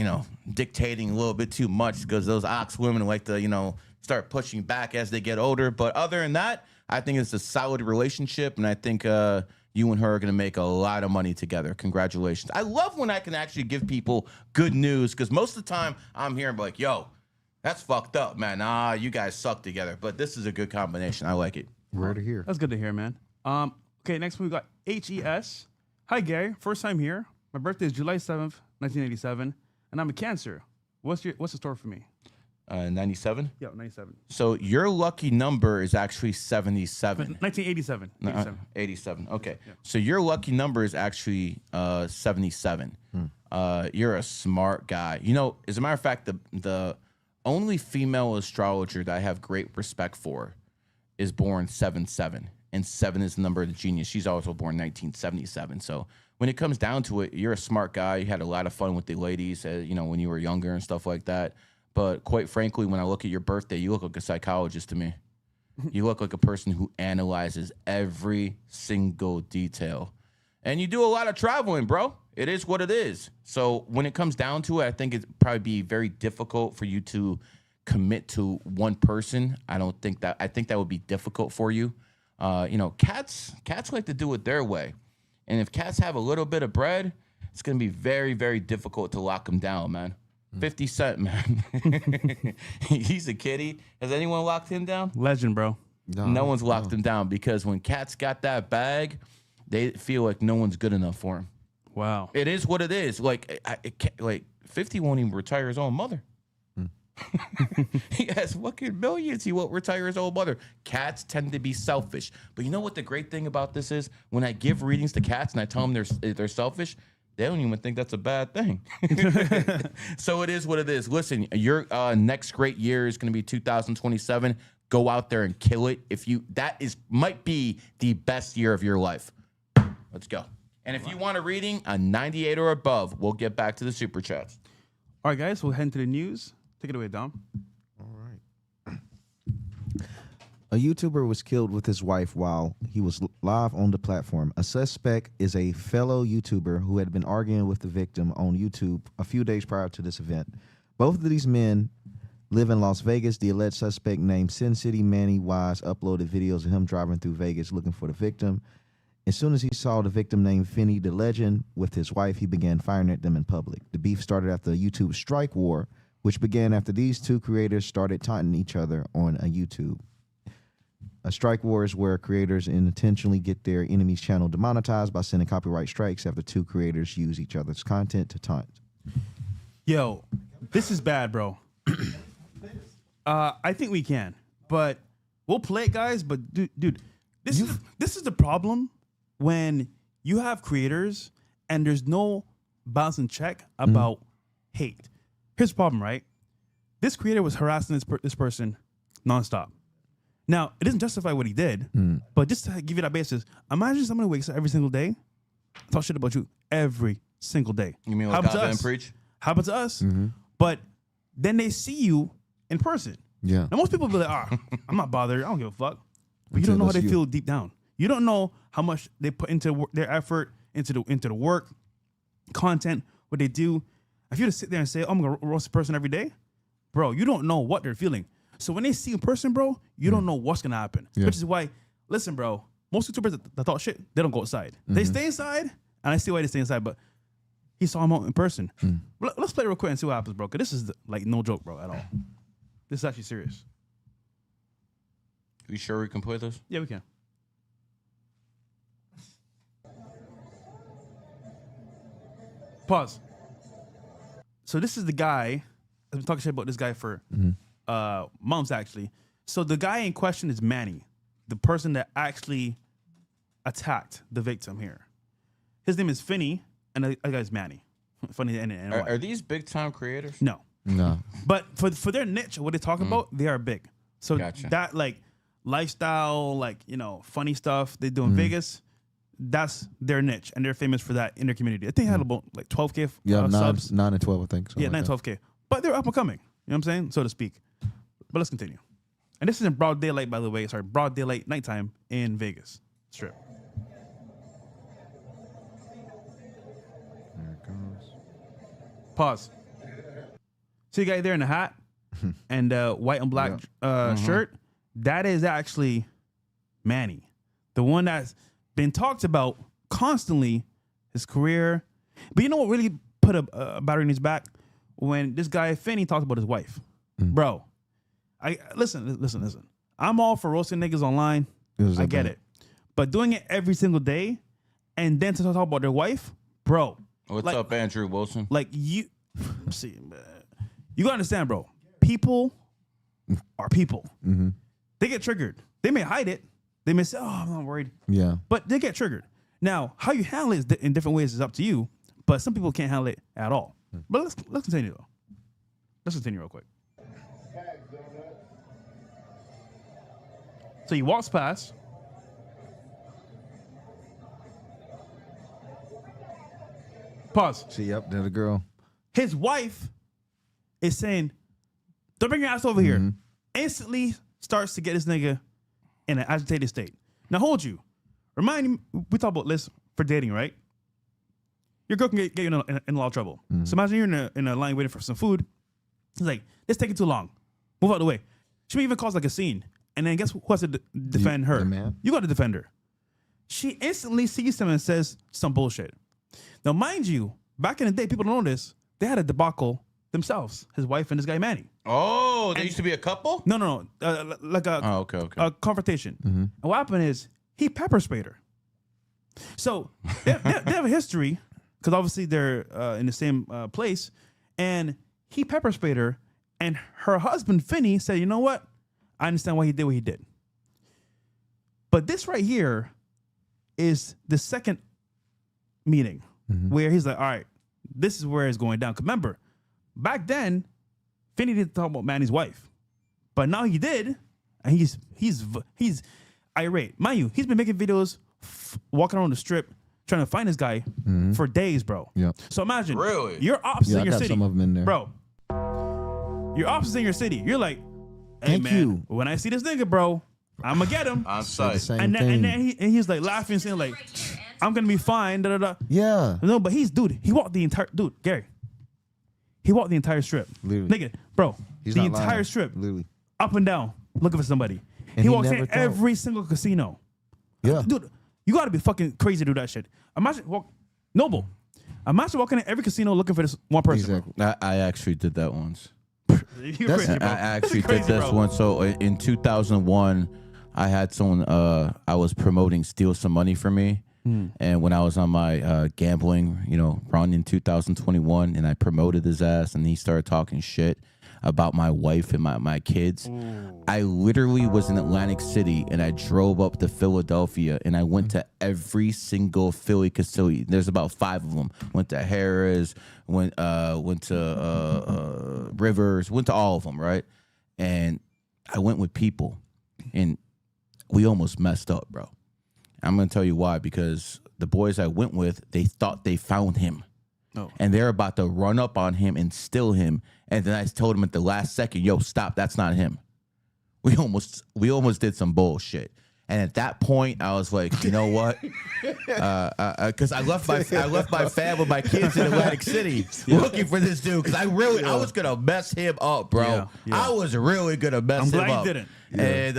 dictating a little bit too much, because those ox women like to, start pushing back as they get older. But other than that, I think it's a solid relationship, and I think you and her are going to make a lot of money together. Congratulations. I love when I can actually give people good news, because most of the time I'm hearing like, yo, that's fucked up, man. Nah, you guys suck together. But this is a good combination. I like it. Rare to hear. That's good to hear, man. Okay, next one we got HES. Hi, Gary. First time here. My birthday is July 7th, 1987, and I'm a Cancer. What's the store for me? 97? Yeah, 97. So your lucky number is actually 77. 1987. 87. 87. Okay. Yeah. So your lucky number is actually 77. You're a smart guy. As a matter of fact, the only female astrologer that I have great respect for is born 7/7. And 7 is the number of the genius. She's also born 1977. So when it comes down to it, you're a smart guy. You had a lot of fun with the ladies, when you were younger and stuff like that. But quite frankly, when I look at your birthday, you look like a psychologist to me. You look like a person who analyzes every single detail. And you do a lot of traveling, bro. It is what it is. So when it comes down to it, I think it'd probably be very difficult for you to commit to one person. I think that would be difficult for you. Cats like to do it their way. And if cats have a little bit of bread, it's going to be very, very difficult to lock them down, man. 50 Cent, man. He's a kitty. Has anyone locked him down? Legend, bro. No one's locked him down, because when cats got that bag, they feel like no one's good enough for him. Wow. It is what it is. Like 50 won't even retire his own mother. He has fucking millions. He won't retire his own mother. Cats tend to be selfish. But you know what the great thing about this is? When I give readings to cats and I tell them they're selfish, they don't even think that's a bad thing. So it is what it is. Listen, your next great year is going to be 2027. Go out there and kill it. Might be the best year of your life. Let's go. And if you want a reading, a 98 or above, we'll get back to the super chats. All right, guys, we'll head into the news. Take it away, Dom. All right. A YouTuber was killed with his wife while he was live on the platform. A suspect is a fellow YouTuber who had been arguing with the victim on YouTube a few days prior to this event. Both of these men live in Las Vegas. The alleged suspect, named Sin City Manny Wise, uploaded videos of him driving through Vegas looking for the victim. As soon as he saw the victim named Finney the Legend with his wife, he began firing at them in public. The beef started after a YouTube strike war, which began after these two creators started taunting each other on a YouTube. A strike war is where creators intentionally get their enemy's channel demonetized by sending copyright strikes after two creators use each other's content to taunt. Yo, this is bad, bro. I think we can, but we'll play it, guys. But dude, this is the problem when you have creators and there's no balance and check about hate. Here's the problem, right? This creator was harassing this person nonstop. Now, it doesn't justify what he did, but just to give you that basis, imagine someone who wakes up every single day, talk shit about you every single day. You mean like God and preach? Happens to us, but then they see you in person. Yeah. Now, most people be like, I'm not bothered. I don't give a fuck. But you don't know how they feel deep down. You don't know how much they put into their effort, into the work, content, what they do. If you just sit there and say, I'm going to roast a person every day, bro, you don't know what they're feeling. So when they see a person, bro, you don't know what's going to happen. Yeah. Which is why, listen, bro, most YouTubers that talk shit, they don't go outside. They stay inside, and I see why they stay inside, but he saw him out in person. Let's play it real quick and see what happens, bro, because this is like no joke, bro, at all. This is actually serious. You sure we can play this? Yeah, we can. Pause. So this is the guy. I've been talking shit about this guy for months, actually. So the guy in question is Manny, the person that actually attacked the victim here. His name is Finney, and the other guy's Manny. Funny and Are these big time creators? no. No. But for their niche, what they talk about, they are big. So Gotcha. that like lifestyle, like, you know, funny stuff they do in Vegas, that's their niche, and they're famous for that in their community. I think they had about like 12K Yeah, subs. 9 and 12, I think. Yeah, 9, 12K. But they're up and coming. You know what I'm saying? So to speak. But let's continue. And this is in broad daylight, by the way. Sorry, broad daylight nighttime in Vegas Strip. There it goes. Pause. See the guy there in the hat and white and black shirt? That is actually Manny. The one that's been talked about constantly, his career. But you know what really put a battery in his back? When this guy Finney talked about his wife. Bro, listen. I'm all for roasting niggas online. I get it. But doing it every single day and then to talk about their wife, bro. What's up, Andrew Wilson? Like you see, you gotta understand, bro. People are people. They get triggered. They may hide it. They may say, "Oh, I'm not worried." Yeah. But they get triggered. Now, how you handle it in different ways is up to you. But some people can't handle it at all. But let's continue though. Let's continue real quick. So he walks past. Pause. See, yep, there's a girl. His wife is saying, "Don't bring your ass over here." Instantly starts to get this nigga in an agitated state. Now hold you. Remind you, we talk about lists for dating, right? Your girl can get you in a lot of trouble. So imagine you're in a line waiting for some food. He's like, "It's taking too long. Move out the way." She may even cause like a scene. And then guess who has to defend her? the man? You got to defend her. She instantly sees him and says some bullshit. Now, mind you, back in the day, people don't know this. They had a debacle themselves, his wife and this guy Manny. Oh, they used to be a couple? No. Like a Okay. a confrontation. And what happened is he pepper sprayed her. So they have a history because obviously they're in the same place. And he pepper sprayed her. And her husband, Finney, said, "You know what? I understand why he did what he did." But this right here is the second meeting where he's like, "All right, this is where it's going down." Because remember, back then, Finney didn't talk about Manny's wife. But now he did. And he's irate. Mind you, he's been making videos walking around the strip trying to find this guy for days, bro. Yeah. So imagine, Really? you're opposite Yeah, in I your got city. some of them in there. Bro, you're opposite in your city. You're like, "Hey, Thank man, you. when I see this nigga, bro, I'm going to get him." On Say the site. same And thing. then he's like laughing, saying like, "I'm going to be fine, da-da-da." Yeah. No, but he walked the entire, Gary, he walked the entire strip. Literally. Nigga, bro, He's the not entire lying. strip, Literally. up and down, looking for somebody. And he he walks never in thought. every single casino. Yeah. Dude, you got to be fucking crazy to do that shit. Imagine, Noble, imagine walking in every casino looking for this one person. Exactly. I actually did that once. Bro. You're That's- crazy, bro. I actually Crazy, did this bro. one. So in 2001, I had someone I was promoting steal some money from me. And when I was on my gambling, run in 2021, and I promoted his ass, and he started talking shit about my wife and my kids. I literally was in Atlantic City, and I drove up to Philadelphia, and I went to every single Philly casino. There's about 5 of them. Went to Harrah's, went to Rivers, went to all of them, right? And I went with people, and we almost messed up, bro. I'm gonna tell you why, because the boys I went with, they thought they found him. Oh. And they're about to run up on him and steal him. And then I told him at the last second, "Yo, stop, that's not him." We almost did some bullshit. And at that point, I was like, you know what? Because I left my fam with my kids in Atlantic City looking for this dude. Because I was gonna mess him up, bro. Yeah. I was really gonna mess I'm him glad up. you didn't. And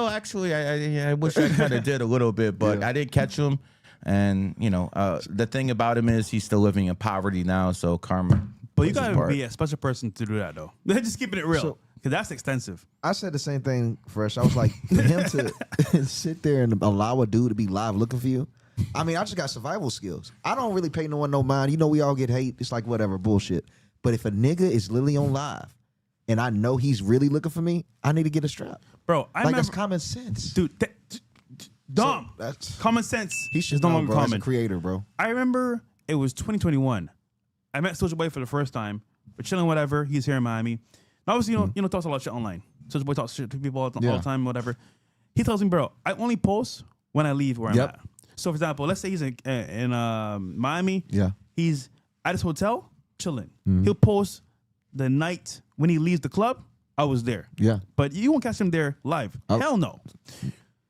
actually, I wish I kind of did a little bit, but I didn't catch him. And the thing about him is he's still living in poverty now, so karma. But you plays got his to part. be a special person to do that, though. Just keeping it real. Because that's extensive. I said the same thing, Fresh. I was like, for him to sit there and allow a dude to be live looking for you, I mean, I just got survival skills. I don't really pay no one no mind. You know, we all get hate. It's like whatever, bullshit. But if a nigga is literally on live and I know he's really looking for me, I need to get a strap. Bro, I Like, remember, that's common sense. dude. Dumb. So that's Common sense. he should is no know, longer bro. As a common. creator, bro. I remember it was 2021. I met Soulja Boy for the first time. We're chilling, whatever. He's here in Miami. And obviously, talks a lot of shit online. Soulja Boy talks shit to people all the time, whatever. He tells me, bro, I only post when I leave where I'm at. So, for example, let's say he's in Miami. Yeah. He's at his hotel chilling. He'll post the night when he leaves the club. I was there. Yeah. But you won't catch him there live. Hell no.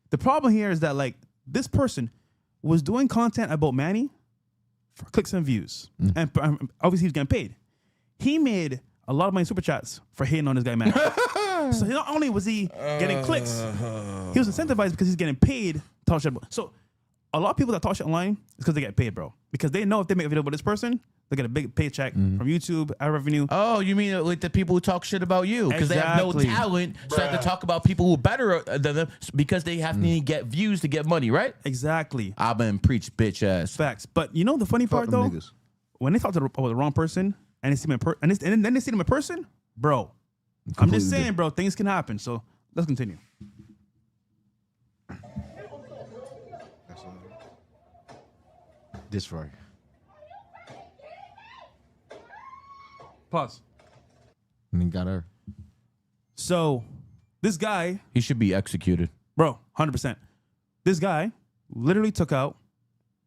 The problem here is that like this person was doing content about Manny for clicks and views, and obviously he's getting paid. He made a lot of money in super chats for hating on this guy Manny. So not only was he getting clicks, he was incentivized because he's getting paid to talk shit about. So a lot of people that talk shit online is because they get paid, bro. Because they know if they make a video about this person, they get a big paycheck from YouTube, ad revenue. Oh, you mean like the people who talk shit about you because they have no Exactly. talent, so they have to talk about people who are better than them because they have to get views to get money, right? Exactly. I've been preach bitch ass. Facts. But you know the funny part them though? niggas. When they talk to the wrong person and they see him and then they see them in person, bro. I'm just saying, bro, things can happen. So let's continue. This right. Pause. And he got her. So this guy, He should be executed. bro, 100%. This guy literally took out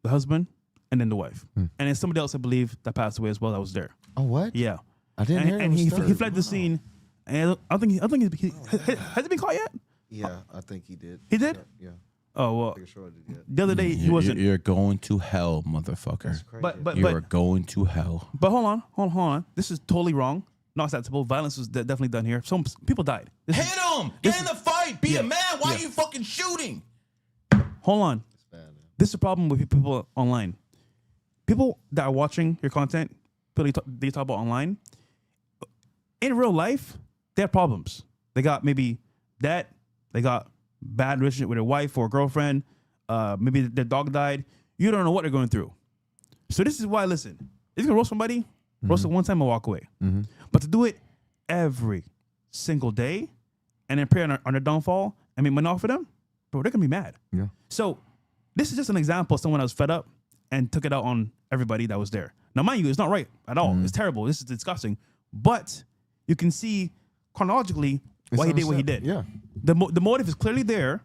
the husband and then the wife. And then somebody else, I believe, that passed away as well that was there. Oh, what? Yeah. I didn't hear And it was he third. fled the scene. And I don't think he has he been caught yet? Yeah, I think he did. He did? Yeah. Oh, well, Sure did, yeah. the other day he wasn't. You're going to hell, motherfucker. But You are going to hell. But hold on. This is totally wrong. Not acceptable. Violence was definitely done here. Some people died. This Hit is- him! Get in the fight! Be a man! Why Yeah. are you fucking shooting? Hold on. This is a problem with people online. People that are watching your content, people they talk about online, in real life, they have problems. They got maybe debt. They got bad relationship with their wife or girlfriend. Maybe their dog died. You don't know what they're going through. So this is why, listen, if you can roast somebody, roast it one time and walk away. But to do it every single day and then pray on their downfall and make money off of them, bro, they're going to be mad. Yeah. So this is just an example of someone that was fed up and took it out on everybody that was there. Now, mind you, it's not right at all. It's terrible. This is disgusting. But you can see chronologically why he did what he did. Yeah. The motive is clearly there,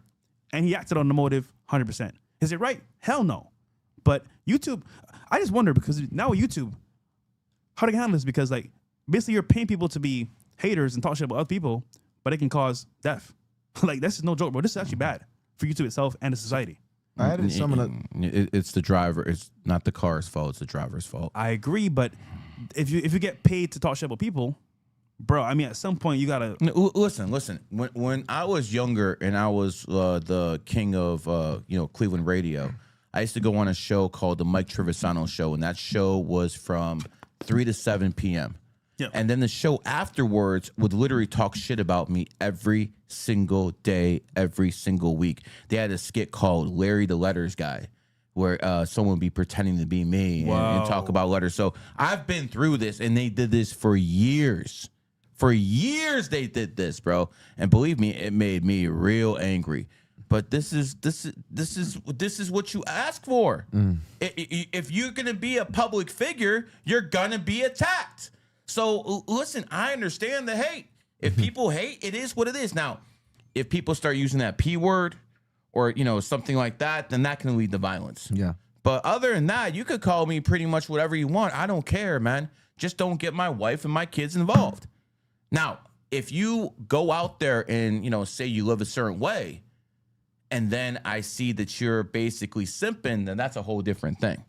and he acted on the motive 100%. Is it right? Hell no. But YouTube, I just wonder because now with YouTube, how they handle this? Because like basically you're paying people to be haters and talk shit about other people, but it can cause death. Like this is no joke, bro. This is actually bad for YouTube itself and the society. I added some of the. It's the driver. It's not the car's fault. It's the driver's fault. I agree, but if you get paid to talk shit about people, bro, I mean, at some point you gotta Listen. When I was younger and I was the king of Cleveland radio, I used to go on a show called the Mike Trevisano Show, and that show was from 3 to 7 p.m. Yeah. And then the show afterwards would literally talk shit about me every single day, every single week. They had a skit called Larry the Letters Guy, where someone would be pretending to be me and talk about letters. So I've been through this, and they did this for years. For years they did this, bro. And believe me, it made me real angry. But this is what you ask for. If you're gonna be a public figure, you're gonna be attacked. So listen, I understand the hate. If people hate, it is what it is. Now, if people start using that P word or something like that, then that can lead to violence. Yeah. But other than that, you could call me pretty much whatever you want. I don't care, man. Just don't get my wife and my kids involved. Now, if you go out there and say you live a certain way, and then I see that you're basically simping, then that's a whole different thing.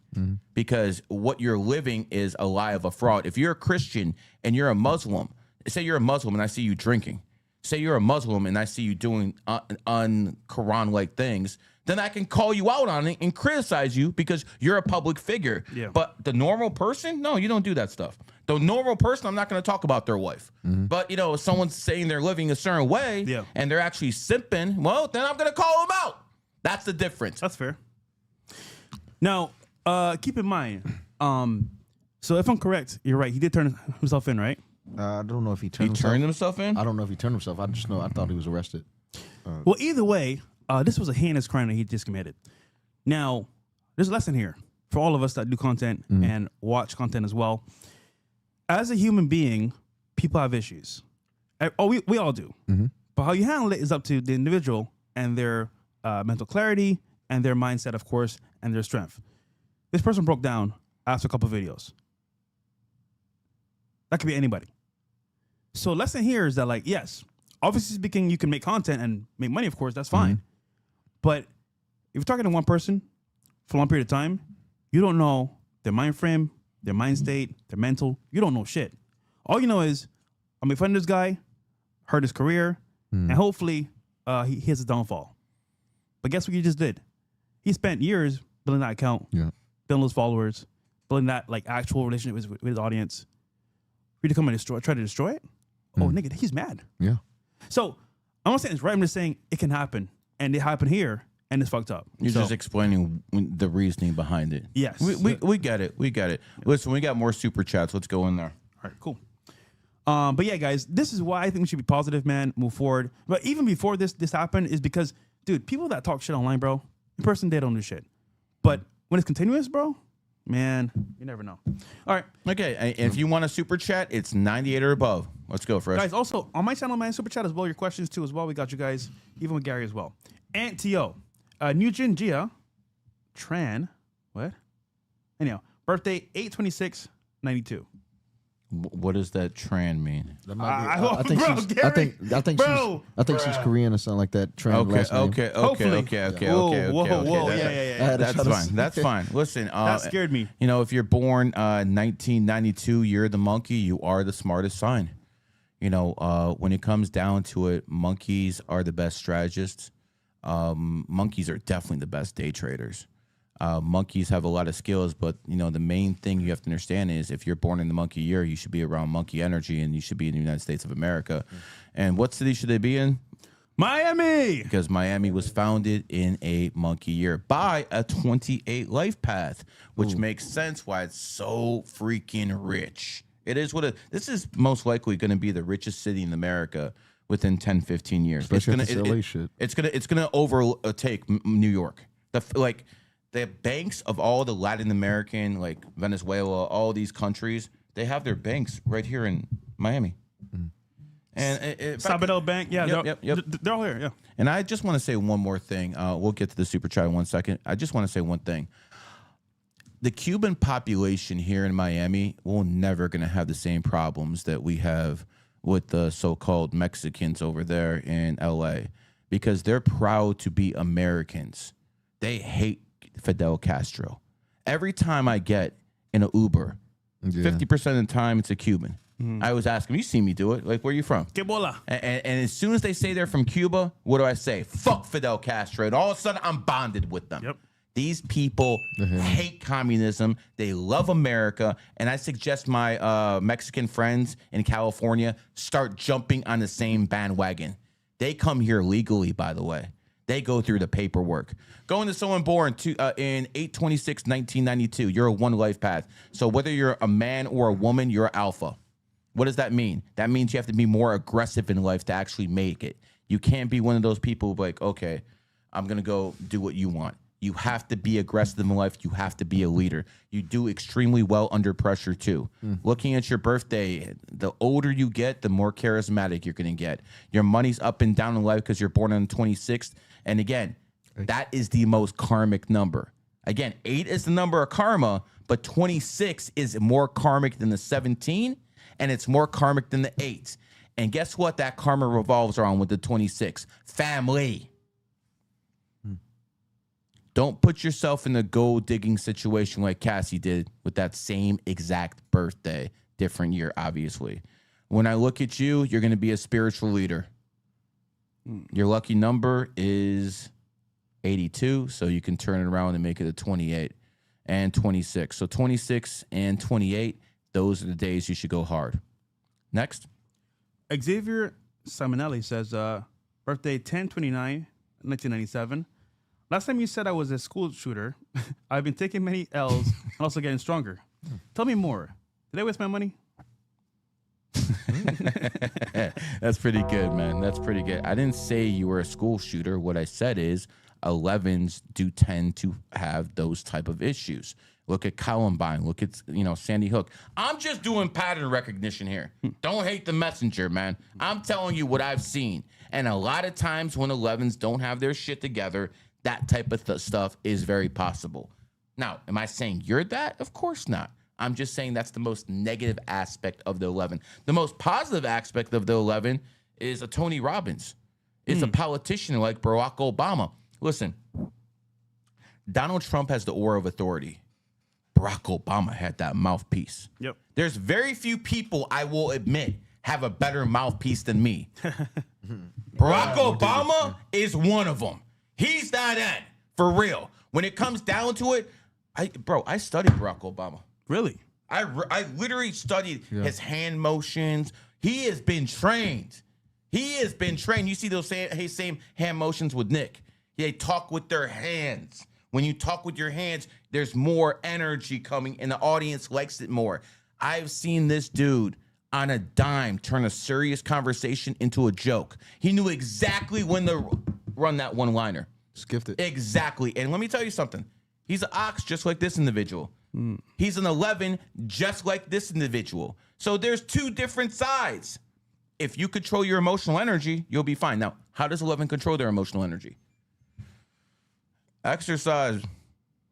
Because what you're living is a lie of a fraud. If you're a Christian and you're a Muslim, say you're a Muslim and I see you drinking, say you're a Muslim and I see you doing un-Quran-like things, then I can call you out on it and criticize you because you're a public figure. Yeah. But the normal person, no, you don't do that stuff. The normal person, I'm not going to talk about their wife. But, if someone's saying they're living a certain way and they're actually simping, well, then I'm going to call them out. That's the difference. That's fair. Now, keep in mind, so if I'm correct, you're right. He did turn himself in, right? I don't know if he He turned himself. turned himself in? I don't know if he turned himself. I just know I thought he was arrested. Well, either way, this was a heinous crime that he just committed. Now, there's a lesson here for all of us that do content and watch content as well. As a human being, people have issues. We all do. But how you handle it is up to the individual and their mental clarity and their mindset, of course, and their strength. This person broke down after a couple of videos. That could be anybody. So lesson here is that, like, yes, obviously speaking, you can make content and make money, of course, that's fine. But if you're talking to one person for a long period of time, you don't know their mind frame, their mind state, their mental. You don't know shit. All you know is, I'm befriending this guy, hurt his career, and hopefully he has a downfall. But guess what he just did? He spent years building that account, building those followers, building that like actual relationship with his audience. For you to come and try to destroy it? Oh, nigga, he's mad. Yeah. So I'm not saying it's right. I'm just saying it can happen, and it happened here, and it's fucked up. You're So, just explaining the reasoning behind it. Yes. We get it. We get it. Listen, we got more super chats. Let's go in there. All right, cool. But yeah, guys, this is why I think we should be positive, man. Move forward. But even before this happened, is because, dude, people that talk shit online, bro, in person they don't do shit. But when it's continuous, bro, man, you never know. All right, Okay, and if you want a super chat, it's 98 or above. Let's go, Fresh. guys. Also on my channel, man, super chat as well. Your questions too as well. We got you guys, even with Gary as well. Ant To, Nugent Gia, Tran, what? Anyhow, birthday 8/26/92. What does that Tran mean? That might be, I think bro, she's. Gary, I think bro, she's Korean or something like that. Okay, last name. okay, Hopefully. okay. Whoa, That- yeah. I had to That's try to fine. see. That's fine. Listen, That scared me. You know, if you're born 1992, you're the monkey. You are the smartest sign. You know, when it comes down to it, monkeys are the best strategists. Monkeys are definitely the best day traders. Monkeys have a lot of skills, but you know the main thing you have to understand is if you're born in the monkey year, you should be around monkey energy, and you should be in the United States of America. And what city should they be in? Miami. Because Miami was founded in a monkey year by a 28 Lifepath, which makes sense why it's so freaking rich. It is what it. This is most likely going to be the richest city in America within 10, 15 years. Especially it's if gonna, it's LA shit. It's gonna overtake New York. The banks of all the Latin American, like Venezuela, all these countries, they have their banks right here in Miami. And Sabadell Bank, yeah, Yep. they're all here, yeah. And I just want to say one more thing. We'll get to the super chat in 1 second. I just want to say one thing. The Cuban population here in Miami will never going to have the same problems that we have with the so-called Mexicans over there in LA because they're proud to be Americans. They hate Fidel Castro. Every time I get in an Uber, 50% of the time it's a Cuban. I always ask them, you see me do it. Like, where are you from? Que bola. And as soon as they say they're from Cuba, what do I say? Fuck Fidel Castro. And all of a sudden, I'm bonded with them. Yep. These people hate communism. They love America. And I suggest my Mexican friends in California start jumping on the same bandwagon. They come here legally, by the way. They go through the paperwork. Going to someone born in 8/26/1992, you're a one life path. So whether you're a man or a woman, you're alpha. What does that mean? That means you have to be more aggressive in life to actually make it. You can't be one of those people like, okay, I'm going to go do what you want. You have to be aggressive in life. You have to be a leader. You do extremely well under pressure, too. Looking at your birthday, the older you get, the more charismatic you're going to get. Your money's up and down in life because you're born on the 26th. And again, that is the most karmic number. Again, 8 is the number of karma, but 26 is more karmic than the 17, and it's more karmic than the 8. And guess what that karma revolves around with the 26? Family. Don't put yourself in a gold digging situation like Cassie did with that same exact birthday. Different year, obviously. When I look at you, you're going to be a spiritual leader. Your lucky number is 82, so you can turn it around and make it a 28 and 26. So 26 and 28, those are the days you should go hard. Next. Xavier Simonelli says, birthday 10/29/1997. Last time you said I was a school shooter. I've been taking many L's and also getting stronger. Tell me more. Did I waste my money? That's pretty good, man. That's pretty good. I didn't say you were a school shooter. What I said is 11s do tend to have those type of issues. Look at Columbine. Look at, Sandy Hook. I'm just doing pattern recognition here. Don't hate the messenger, man. I'm telling you what I've seen. And a lot of times when 11s don't have their shit together, that type of stuff is very possible. Now, am I saying you're that? Of course not. I'm just saying that's the most negative aspect of the 11. The most positive aspect of the 11 is a Tony Robbins. It's a politician like Barack Obama. Listen, Donald Trump has the aura of authority. Barack Obama had that mouthpiece. Yep. There's very few people, I will admit, have a better mouthpiece than me. Barack Obama is one of them. He's that end, for real. When it comes down to it, I studied Barack Obama. Really? I literally studied his hand motions. He has been trained. You see those same hand motions with Nick. They talk with their hands. When you talk with your hands, there's more energy coming, and the audience likes it more. I've seen this dude on a dime turn a serious conversation into a joke. He knew exactly when to run that one-liner. Just gifted. Exactly. And let me tell you something. He's an ox just like this individual. He's an 11 just like this individual. So there's two different sides. If you control your emotional energy, you'll be fine. Now, how does 11 control their emotional energy? Exercise.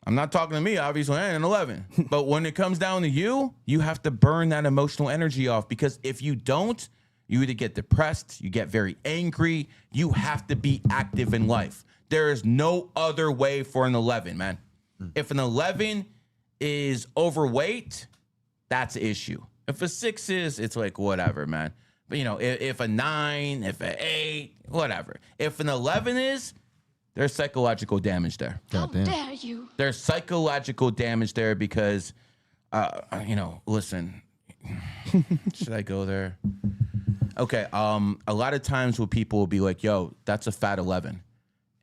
I'm not talking to me, obviously. I ain't an 11. But when it comes down to you, you have to burn that emotional energy off, because if you don't, you either get depressed, you get very angry. You have to be active in life. There is no other way for an 11, man. If an 11 is overweight, that's an issue. If a 6 is, it's like whatever, man. But if a 9, if an 8, whatever. If an 11 is, there's psychological damage there. How dare you? There's psychological damage there because, listen, should I go there? Okay. A lot of times when people will be like, yo, that's a fat 11.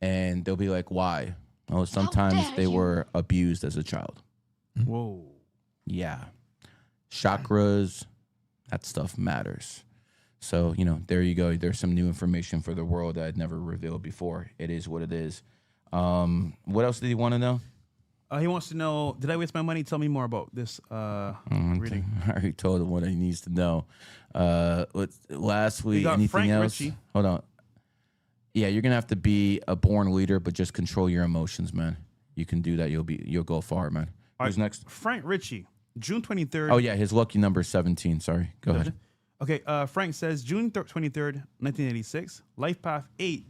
And they'll be like, why? Oh, sometimes they were abused as a child. Whoa. Yeah. Chakras, that stuff matters. So, there you go. There's some new information for the world that I'd never revealed before. It is what it is. What else did he want to know? He wants to know, did I waste my money? Tell me more about this reading. I already told him what he needs to know. Last week, got anything Frank else? Ritchie. Hold on. Yeah, you're going to have to be a born leader, but just control your emotions, man. You can do that. You'll go far, man. Who's next? Frank Ritchie, June 23rd. Oh, yeah, his lucky number is 17. Sorry. Go ahead. Okay, Frank says, June 23rd, 1986, Lifepath 8.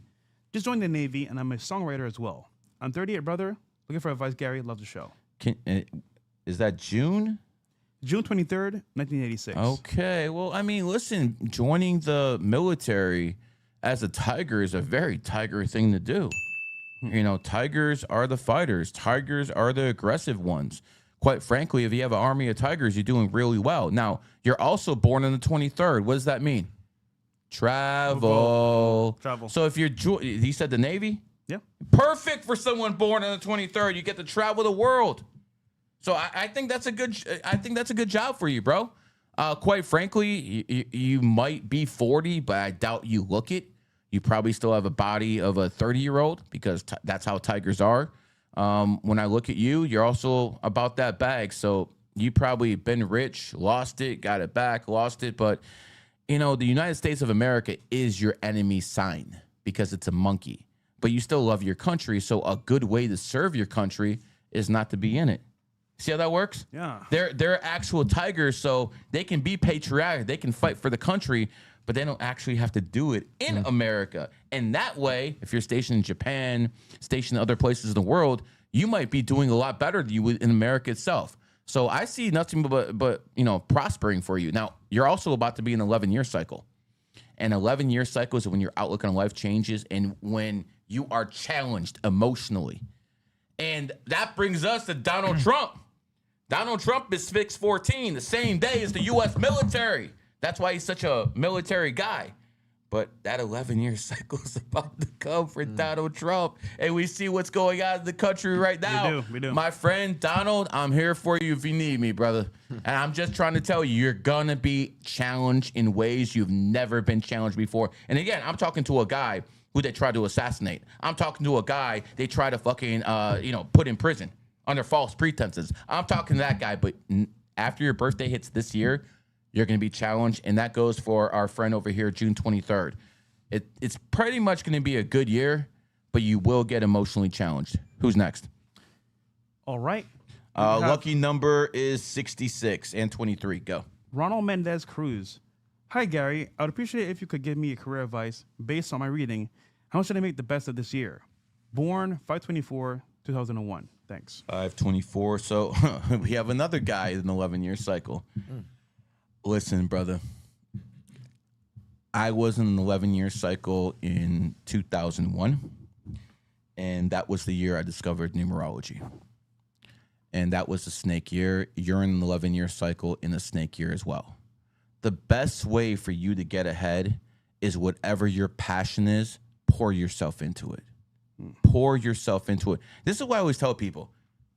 Just joined the Navy, and I'm a songwriter as well. I'm 38, brother. Looking for advice, Gary. Love the show. Is that June? June 23rd, 1986. Okay. Well, I mean, listen, joining the military as a tiger is a very tiger thing to do. Tigers are the fighters. Tigers are the aggressive ones. Quite frankly, if you have an army of tigers, you're doing really well. Now, you're also born on the 23rd. What does that mean? Travel. So if he said the Navy? Yeah. Perfect for someone born on the 23rd. You get to travel the world. So I think that's a good job for you, bro. Quite frankly, you might be 40, but I doubt you look it. You probably still have a body of a 30-year-old because that's how tigers are. When I look at you, you're also about that bag. So you probably been rich, lost it, got it back, lost it. But, the United States of America is your enemy sign because it's a monkey. But you still love your country. So a good way to serve your country is not to be in it. See how that works? Yeah. They're actual tigers, so they can be patriotic. They can fight for the country, but they don't actually have to do it in America. And that way, if you're stationed in Japan, stationed in other places in the world, you might be doing a lot better than you would in America itself. So I see nothing but prospering for you. Now, you're also about to be an 11-year cycle. An 11-year cycle is when your outlook on life changes and when you are challenged emotionally. And that brings us to Donald Trump. Donald Trump is 6'14", the same day as the U.S. military. That's why he's such a military guy. But that 11-year cycle is about to come for Donald Trump. And we see what's going on in the country right now. We do. My friend Donald, I'm here for you if you need me, brother. And I'm just trying to tell you, you're going to be challenged in ways you've never been challenged before. And again, I'm talking to a guy who they tried to assassinate. I'm talking to a guy they tried to fucking, put in prison under false pretenses. I'm talking to that guy. But after your birthday hits this year, you're going to be challenged, and that goes for our friend over here, June 23rd. It's pretty much going to be a good year, but you will get emotionally challenged. Who's next? All right. Lucky number is 66 and 23. Go. Ronald Mendez Cruz. Hi, Gary. I would appreciate it if you could give me a career advice based on my reading. How should I make the best of this year? Born 5/24, 2001. Thanks. 5/24. So we have another guy in an 11-year cycle. Listen, brother. I was in an 11-year cycle in 2001, and that was the year I discovered numerology. And that was a snake year. You're in an 11-year cycle in a snake year as well. The best way for you to get ahead is whatever your passion is, pour yourself into it. Pour yourself into it. This is why I always tell people,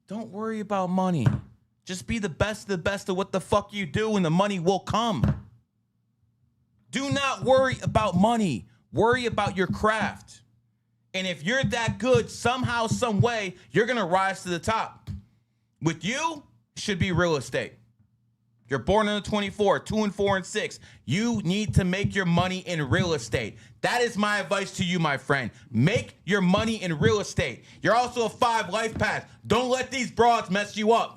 don't worry about money. Just be the best of what the fuck you do, and the money will come. Do not worry about money. Worry about your craft. And if you're that good, somehow, some way, you're going to rise to the top. With you, it should be real estate. You're born on the 24, 2 and 4 and 6. You need to make your money in real estate. That is my advice to you, my friend. Make your money in real estate. You're also a 5 Lifepath. Don't let these broads mess you up.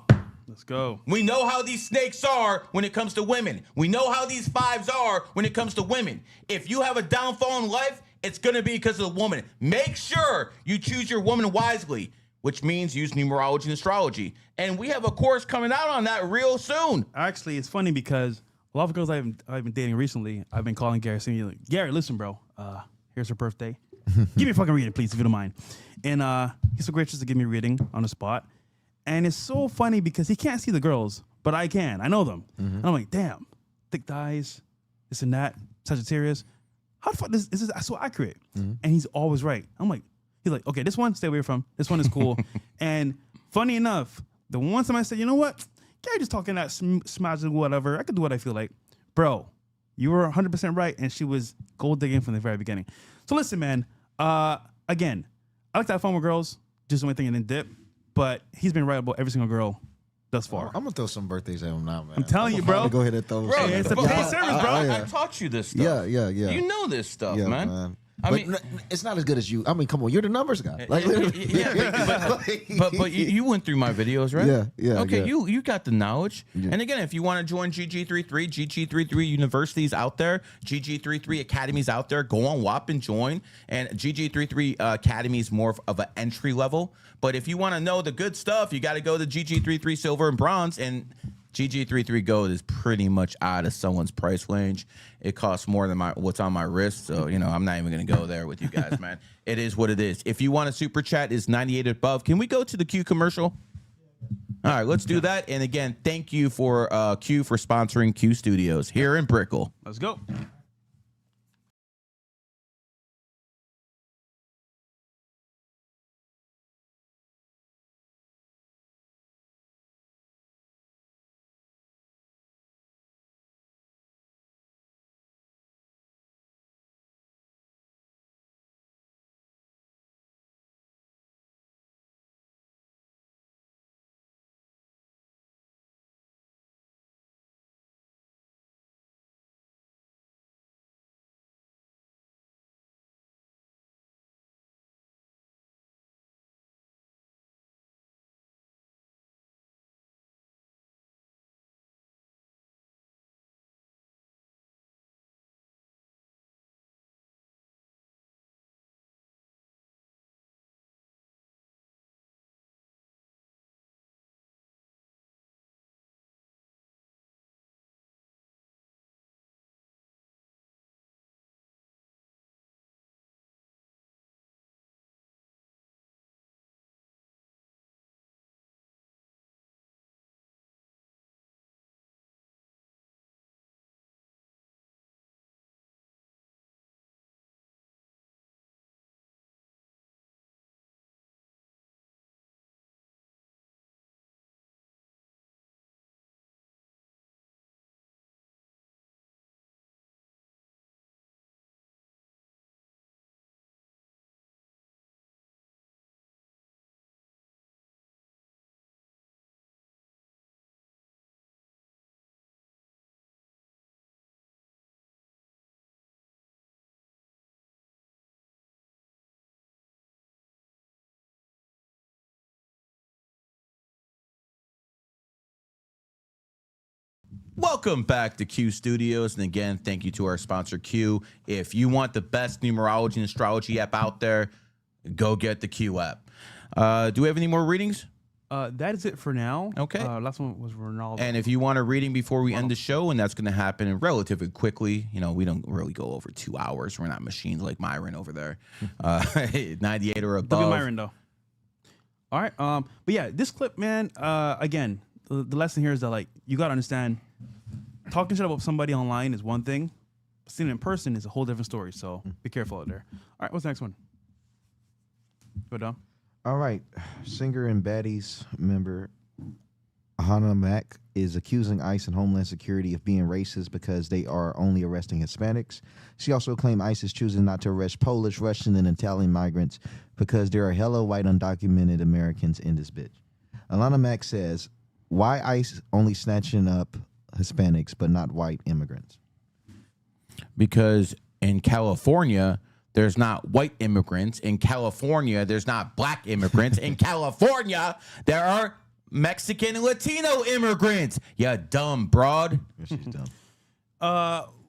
Let's go. We know how these snakes are when it comes to women. We know how these 5s are when it comes to women. If you have a downfall in life, it's going to be because of the woman. Make sure you choose your woman wisely, which means use numerology and astrology. And we have a course coming out on that real soon. Actually, it's funny because a lot of girls I've been dating recently, I've been calling Gary saying, like, Gary, listen, bro, here's her birthday. Give me a fucking reading, please, if you don't mind. And he's so gracious to give me a reading on the spot. And it's so funny because he can't see the girls, but I can. I know them. And I'm like, damn, thick thighs, this and that, Sagittarius. How the fuck is this so accurate? And he's always right. I'm like, he's like, okay, this one, stay away from. This one is cool. And funny enough, the one time I said, you know what? Gary just talking that smudge and whatever. I could do what I feel like. Bro, you were 100% right. And she was gold digging from the very beginning. So listen, man, again, I like to have fun with girls, just do my thing and then dip. But he's been right about every single girl thus far. I'm gonna throw some birthdays at him now, man. I'm telling you, bro. Go ahead and throw. Bro, it's a paid service, bro. I taught you this stuff. Yeah. You know this stuff, Yeah, man. I But mean, it's not as good as you. I mean, come on, you're the numbers guy. Like, but you went through my videos, right? Yeah. Okay, you got the knowledge. Yeah. And again, if you want to join GG33 universities out there, GG33 academies out there, go on WAP and join. And GG33 Academy is more of an entry level. But if you want to know the good stuff, you got to go to GG33 Silver and Bronze. And GG33 Gold is pretty much out of someone's price range. It costs more than what's on my wrist. So, I'm not even going to go there with you guys, man. It is what it is. If you want a super chat, is 98 above. Can we go to the Q commercial? All right, let's do that. And again, thank you for Q for sponsoring Q Studios here in Brickell. Let's go. Welcome back to Q Studios. And again, thank you to our sponsor, Q. If you want the best numerology and astrology app out there, go get the Q app. Do we have any more readings? That is it for now. Okay. Last one was Ronaldo. And if you want a reading before we end the show, and that's going to happen relatively quickly, you know, we don't really go over 2 hours. We're not machines like Myron over there. 98 or above. Don't be Myron, though. All right. But yeah, this clip, man, again, the lesson here is that, like, you got to understand, talking shit about somebody online is one thing. Seeing it in person is a whole different story. So be careful out there. All right. What's the next one? Go down. All right. Singer and Baddies member Hannah Mack is accusing ICE and Homeland Security of being racist because they are only arresting Hispanics. She also claimed ICE is choosing not to arrest Polish, Russian, and Italian migrants because there are hella white undocumented Americans in this bitch. Alana Mack says, why ICE only snatching up Hispanics but not white immigrants? Because in California, there's not white immigrants. In California, there's not black immigrants. In California, there are Mexican and Latino immigrants. You dumb broad. She's dumb.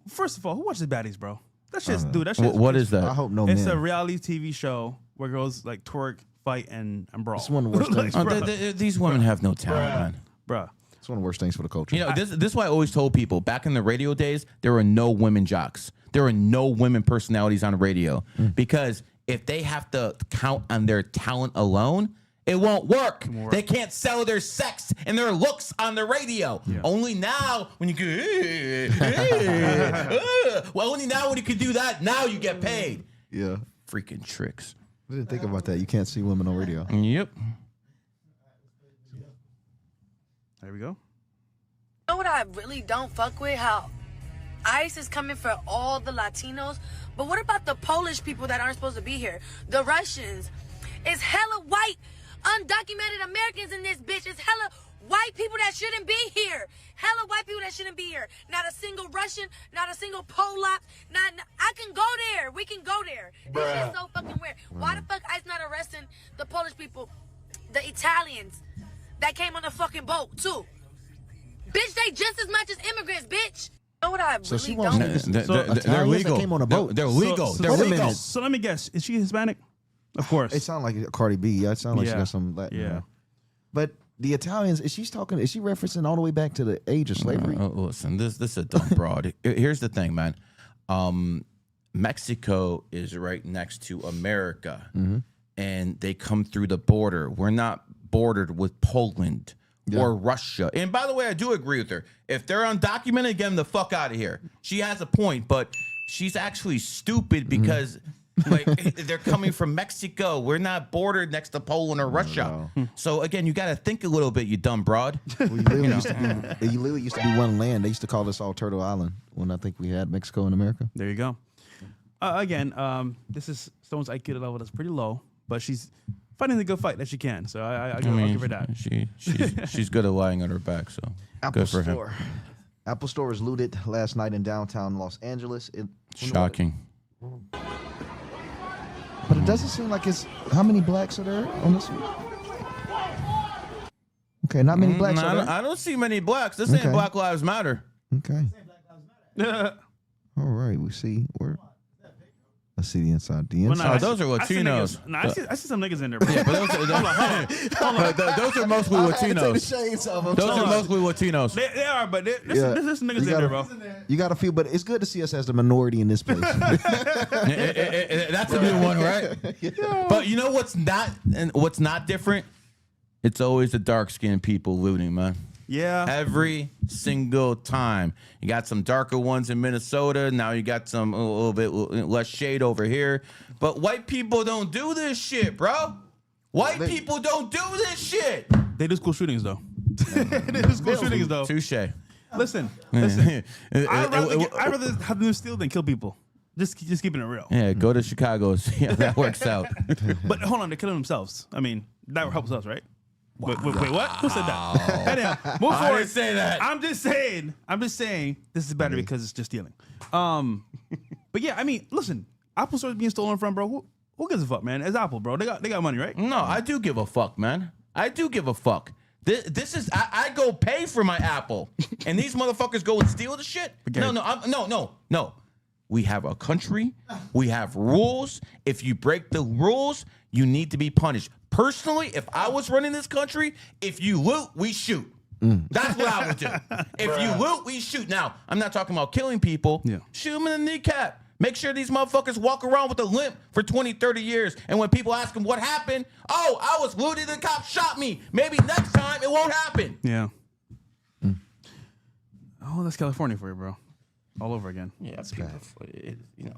First of all, who watches Baddies, bro? That shit's, dude, that shit's... What is that? I hope no It's men. a reality TV show where girls, like, twerk, fight, and brawl. It's one of the worst things. Bruh. These women have no talent, man. Bruh. It's one of the worst things for the culture. You know, this is why I always told people back in the radio days, there were no women jocks. There were no women personalities on radio because if they have to count on their talent alone, it won't work. They can't sell their sex and their looks on the radio. Yeah. Only now when you can, well, only now when you can do that, now you get paid. Yeah. Freaking tricks. I didn't think about that. You can't see women on radio. Yep. There we go. You know what I really don't fuck with? How ICE is coming for all the Latinos, but what about the Polish people that aren't supposed to be here? The Russians. It's hella white, undocumented Americans in this bitch. It's hella white people that shouldn't be here. Hella white people that shouldn't be here. Not a single Russian, not a single Polak. I can go there. We can go there. This is so fucking weird. Why the fuck ICE not arresting the Polish people, the Italians that came on the fucking boat too? Bitch, they just as much as immigrants, bitch. You know what I So she really wants don't? to- They're Italians legal. that came on a boat. They're legal. So They're wait a legal. minute. So let me guess. Is she Hispanic? Of course. It sounds like Cardi B. Yeah, it sounds like she Yeah. got some Latin. Yeah. in her. But the Italians, is she referencing all the way back to the age of slavery? Listen, this is a dumb broad. Here's the thing, man. Mexico is right next to America, and they come through the border. We're not bordered with Poland or Russia. And by the way, I do agree with her. If they're undocumented, get them the fuck out of here. She has a point, but she's actually stupid because like they're coming from Mexico. We're not bordered next to Poland or Russia. So again, you got to think a little bit, you dumb broad. Well, you literally used to be one land. They used to call us all Turtle Island when I think we had Mexico and America. There you go. Again, this is Stone's IQ level that's pretty low, but she's fighting the good fight that she can. So I'll give her that. She's good at lying on her back. So good for him. Apple Store was looted last night in downtown Los Angeles. Shocking. But it doesn't seem like it's. How many blacks are there on this one? Okay, not many blacks are there. I don't see many blacks. This ain't Okay. Black Lives Matter. Okay. All right, we see where. Let's see the inside. The Well, inside. no, Oh, those are I see Latinos. niggas. Nah, I see some niggas in there, bro. Yeah, but those are mostly Latinos. Those are mostly Latinos. They are, but there's some niggas in You there, gotta- bro. You got to feel, but it's good to see us as the minority in this place. That's a new one, right? But you know what's not different? It's always the dark skinned people looting, man. Yeah. Every single time. You got some darker ones in Minnesota. Now you got some a little bit less shade over here. But white people don't do this shit, bro. White people don't do this shit. They do school shootings, though. They do school shootings, though. Touche. Listen. I'd rather have them steal than kill people. Just keeping it real. Yeah, go to Chicago. See how that works out. But hold on, they're killing themselves. I mean, that helps us, right? Wait, what? Who said that? Anyhow, move I forward. didn't say that. I'm just saying this is better because it's just stealing. But yeah, I mean, listen, Apple Store's being stolen from, bro. Who gives a fuck, man? It's Apple, bro. They got money, right? No, I do give a fuck, man. I do give a fuck. This is I go pay for my Apple, and these motherfuckers go and steal the shit. No. We have a country. We have rules. If you break the rules, you need to be punished. Personally, if I was running this country, if you loot, we shoot. That's what I would do. If you loot, we shoot. Now, I'm not talking about killing people. Yeah. Shoot them in the kneecap. Make sure these motherfuckers walk around with a limp for 20, 30 years. And when people ask them what happened, oh, I was looted and the cop shot me. Maybe next time it won't happen. Yeah. Oh, that's California for you, bro. All over again. Yeah, people, you know,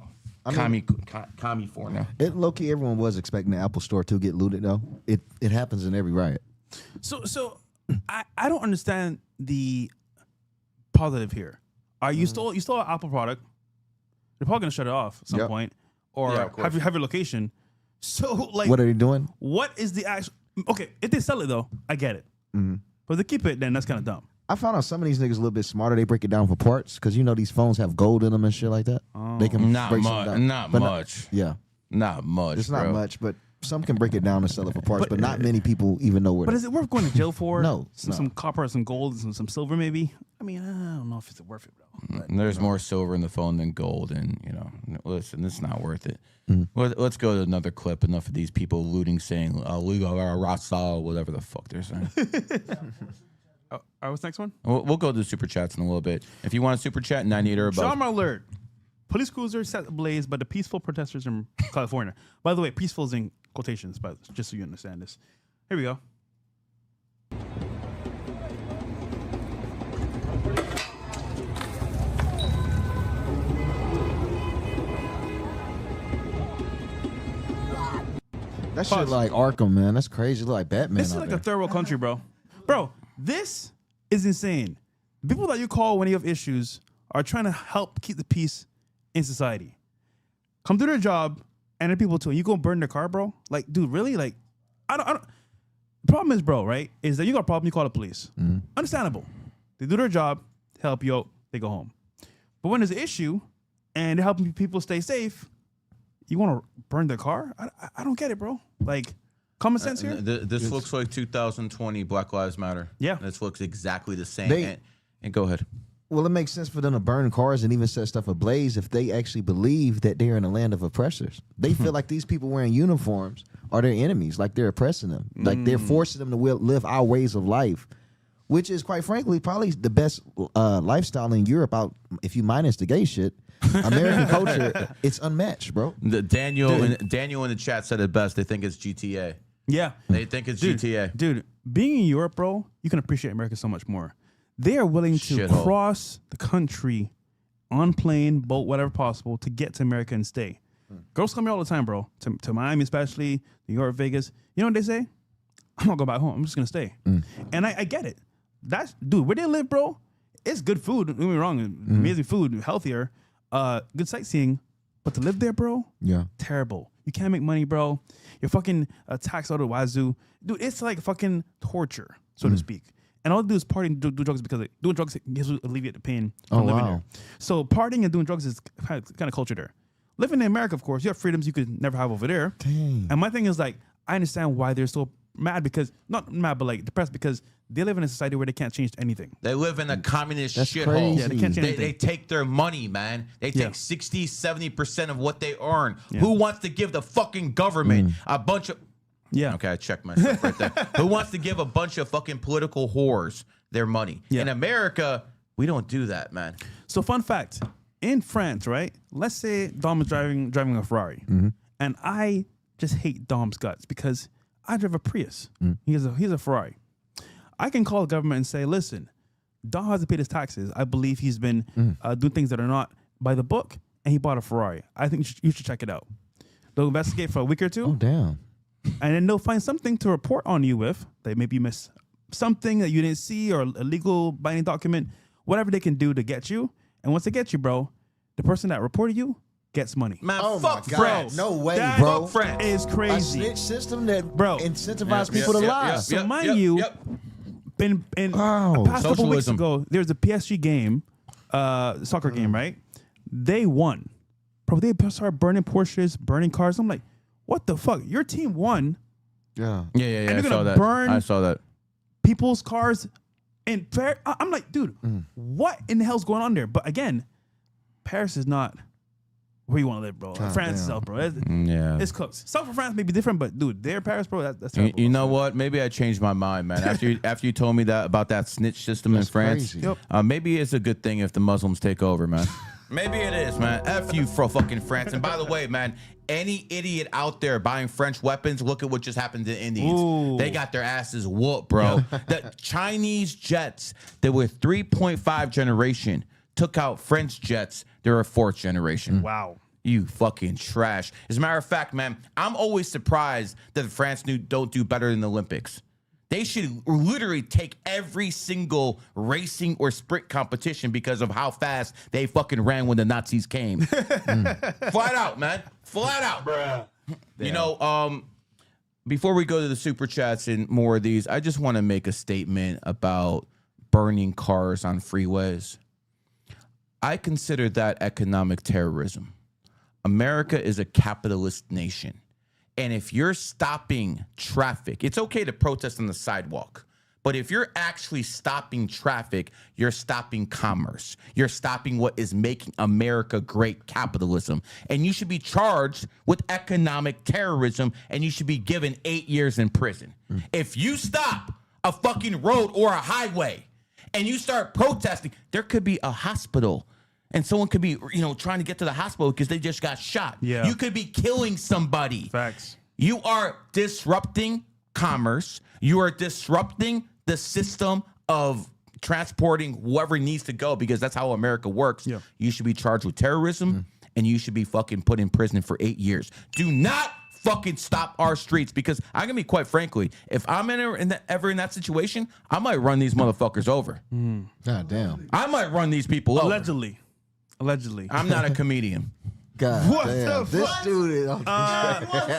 commie for now. It low-key, everyone was expecting the Apple Store to get looted, though. It happens in every riot. So I don't understand the positive here. Are you stole an Apple product? They're probably gonna shut it off at some point, or have your location. So like, what are they doing? What is the actual? Okay, if they sell it though, I get it. But if they keep it, then that's kind of dumb. I found out some of these niggas a little bit smarter. They break it down for parts because you know these phones have gold in them and shit like that. They can Not break much. something down. Not But much. Not much. It's bro. not much, but some can break it down and sell it for parts. But not many people even know where. But is it worth going to jail for? No, Some copper, some gold, some silver, maybe. I mean, I don't know if it's worth it, bro. But, There's more silver in the phone than gold, and you know, listen, it's not worth it. Let's go to another clip. Enough of these people looting, saying "rasa," whatever the fuck they're saying. all right, what's the next one? We'll go to the super chats in a little bit. If you want a super chat, 98 or above. Trauma alert. Police cruiser set ablaze by the peaceful protesters in California. By the way, peaceful is in quotations, but just so you understand this. Here we go. That shit like Arkham, man. That's crazy. Look like Batman. This is like a third world country, bro. Bro, this is insane. The people that you call when you have issues are trying to help keep the peace in society. Come do their job, and the people too. And you go burn their car, bro? Like, dude, really? Like, I don't. The problem is, bro, right? Is that you got a problem, you call the police. Understandable. They do their job, help you out, they go home. But when there's an issue and they're helping people stay safe, you want to burn their car? I don't get it, bro. Like, common sense here? This looks like 2020 Black Lives Matter. Yeah. This looks exactly the same. And go ahead. Well, it makes sense for them to burn cars and even set stuff ablaze if they actually believe that they're in a land of oppressors. They feel like these people wearing uniforms are their enemies, like they're oppressing them, like they're forcing them to live our ways of life, which is, quite frankly, probably the best lifestyle in Europe. Out if you minus the gay shit, American culture, it's unmatched, bro. Daniel in the chat said it best. They think it's GTA. Yeah. They think it's GTA. Dude, being in Europe, bro, you can appreciate America so much more. They are willing to Shithole. cross the country on plane, boat, whatever possible to get to America and stay. Girls come here all the time, bro. To Miami especially, New York, Vegas. You know what they say? I'm not going back home. I'm just going to stay. And I get it. Dude, where they live, bro, it's good food. Don't get me wrong. Amazing food, healthier, good sightseeing. But to live there, bro, terrible. You can't make money, bro. You're fucking taxed out of wazoo. Dude, it's like fucking torture, so to speak. And all they do is party and do drugs because doing drugs gives you alleviate the pain from living there. So partying and doing drugs is kind of culture there. Living in America, of course, you have freedoms you could never have over there. Dang. And my thing is like, I understand why they're so mad because, not mad, but like depressed because they live in a society where they can't change anything. They live in a communist That's shithole. crazy. Yeah, they can't change anything. They take their money, man. They take 60, 70% of what they earn. Who wants to give the fucking government a bunch of... Yeah. Okay, I checked myself right there. Who wants to give a bunch of fucking political whores their money? Yeah. In America, we don't do that, man. So fun fact, in France, right? Let's say Dom is driving a Ferrari, and I just hate Dom's guts because I drive a Prius. He's a Ferrari. I can call the government and say, listen, Dom hasn't paid his taxes. I believe he's been doing things that are not by the book, and he bought a Ferrari. I think you should check it out. They'll investigate for a week or two. Oh, damn. And then they'll find something to report on you with. They maybe miss something that you didn't see or a legal binding document, whatever they can do to get you. And once they get you, bro, the person that reported you gets money. Man, Oh, fuck my God. France. No way, That bro. France. is A crazy. snitch system that Bro. incentivizes people to lie. So mind you, in a Oh. past couple weeks Socialism. ago, there was a PSG game, soccer game, right? They won. Bro, they started burning Porsches, burning cars. I'm like, what the fuck? Your team won. Yeah. Yeah. you're I gonna saw that. burn- I saw that. people's cars in Paris. I'm like, dude, what in the hell's going on there? But again, Paris is not where you want to live, bro. France itself, bro. It's cooked. Stuff for France may be different, but dude, there, Paris, bro, that's terrible. You know what? Maybe I changed my mind, man. After you told me that about that snitch system in France, crazy. maybe it's a good thing if the Muslims take over, man. Maybe it is, man. F you for fucking France. And by the way, man, any idiot out there buying French weapons, look at what just happened to the Indians. Ooh. They got their asses whooped, bro. The Chinese jets that were 3.5 generation took out French jets. They're a 4th generation. Wow. You fucking trash. As a matter of fact, man, I'm always surprised that France don't do better in the Olympics. They should literally take every single racing or sprint competition because of how fast they fucking ran when the Nazis came. Flat out, man. Flat out. Bruh. You know, before we go to the super chats and more of these, I just want to make a statement about burning cars on freeways. I consider that economic terrorism. America is a capitalist nation. And if you're stopping traffic, it's okay to protest on the sidewalk. But if you're actually stopping traffic, you're stopping commerce. You're stopping what is making America great, capitalism. And you should be charged with economic terrorism, and you should be given 8 years in prison. If you stop a fucking road or a highway and you start protesting, there could be a hospital. And someone could be, trying to get to the hospital because they just got shot. Yeah. You could be killing somebody. Facts. You are disrupting commerce. You are disrupting the system of transporting whoever needs to go because that's how America works. Yeah. You should be charged with terrorism and you should be fucking put in prison for 8 years. Do not fucking stop our streets because I'm going to be quite frankly, if I'm ever in that situation, I might run these motherfuckers over. God damn. I might run these people over. Allegedly. I'm not a comedian. God What damn. the This fuck? dude is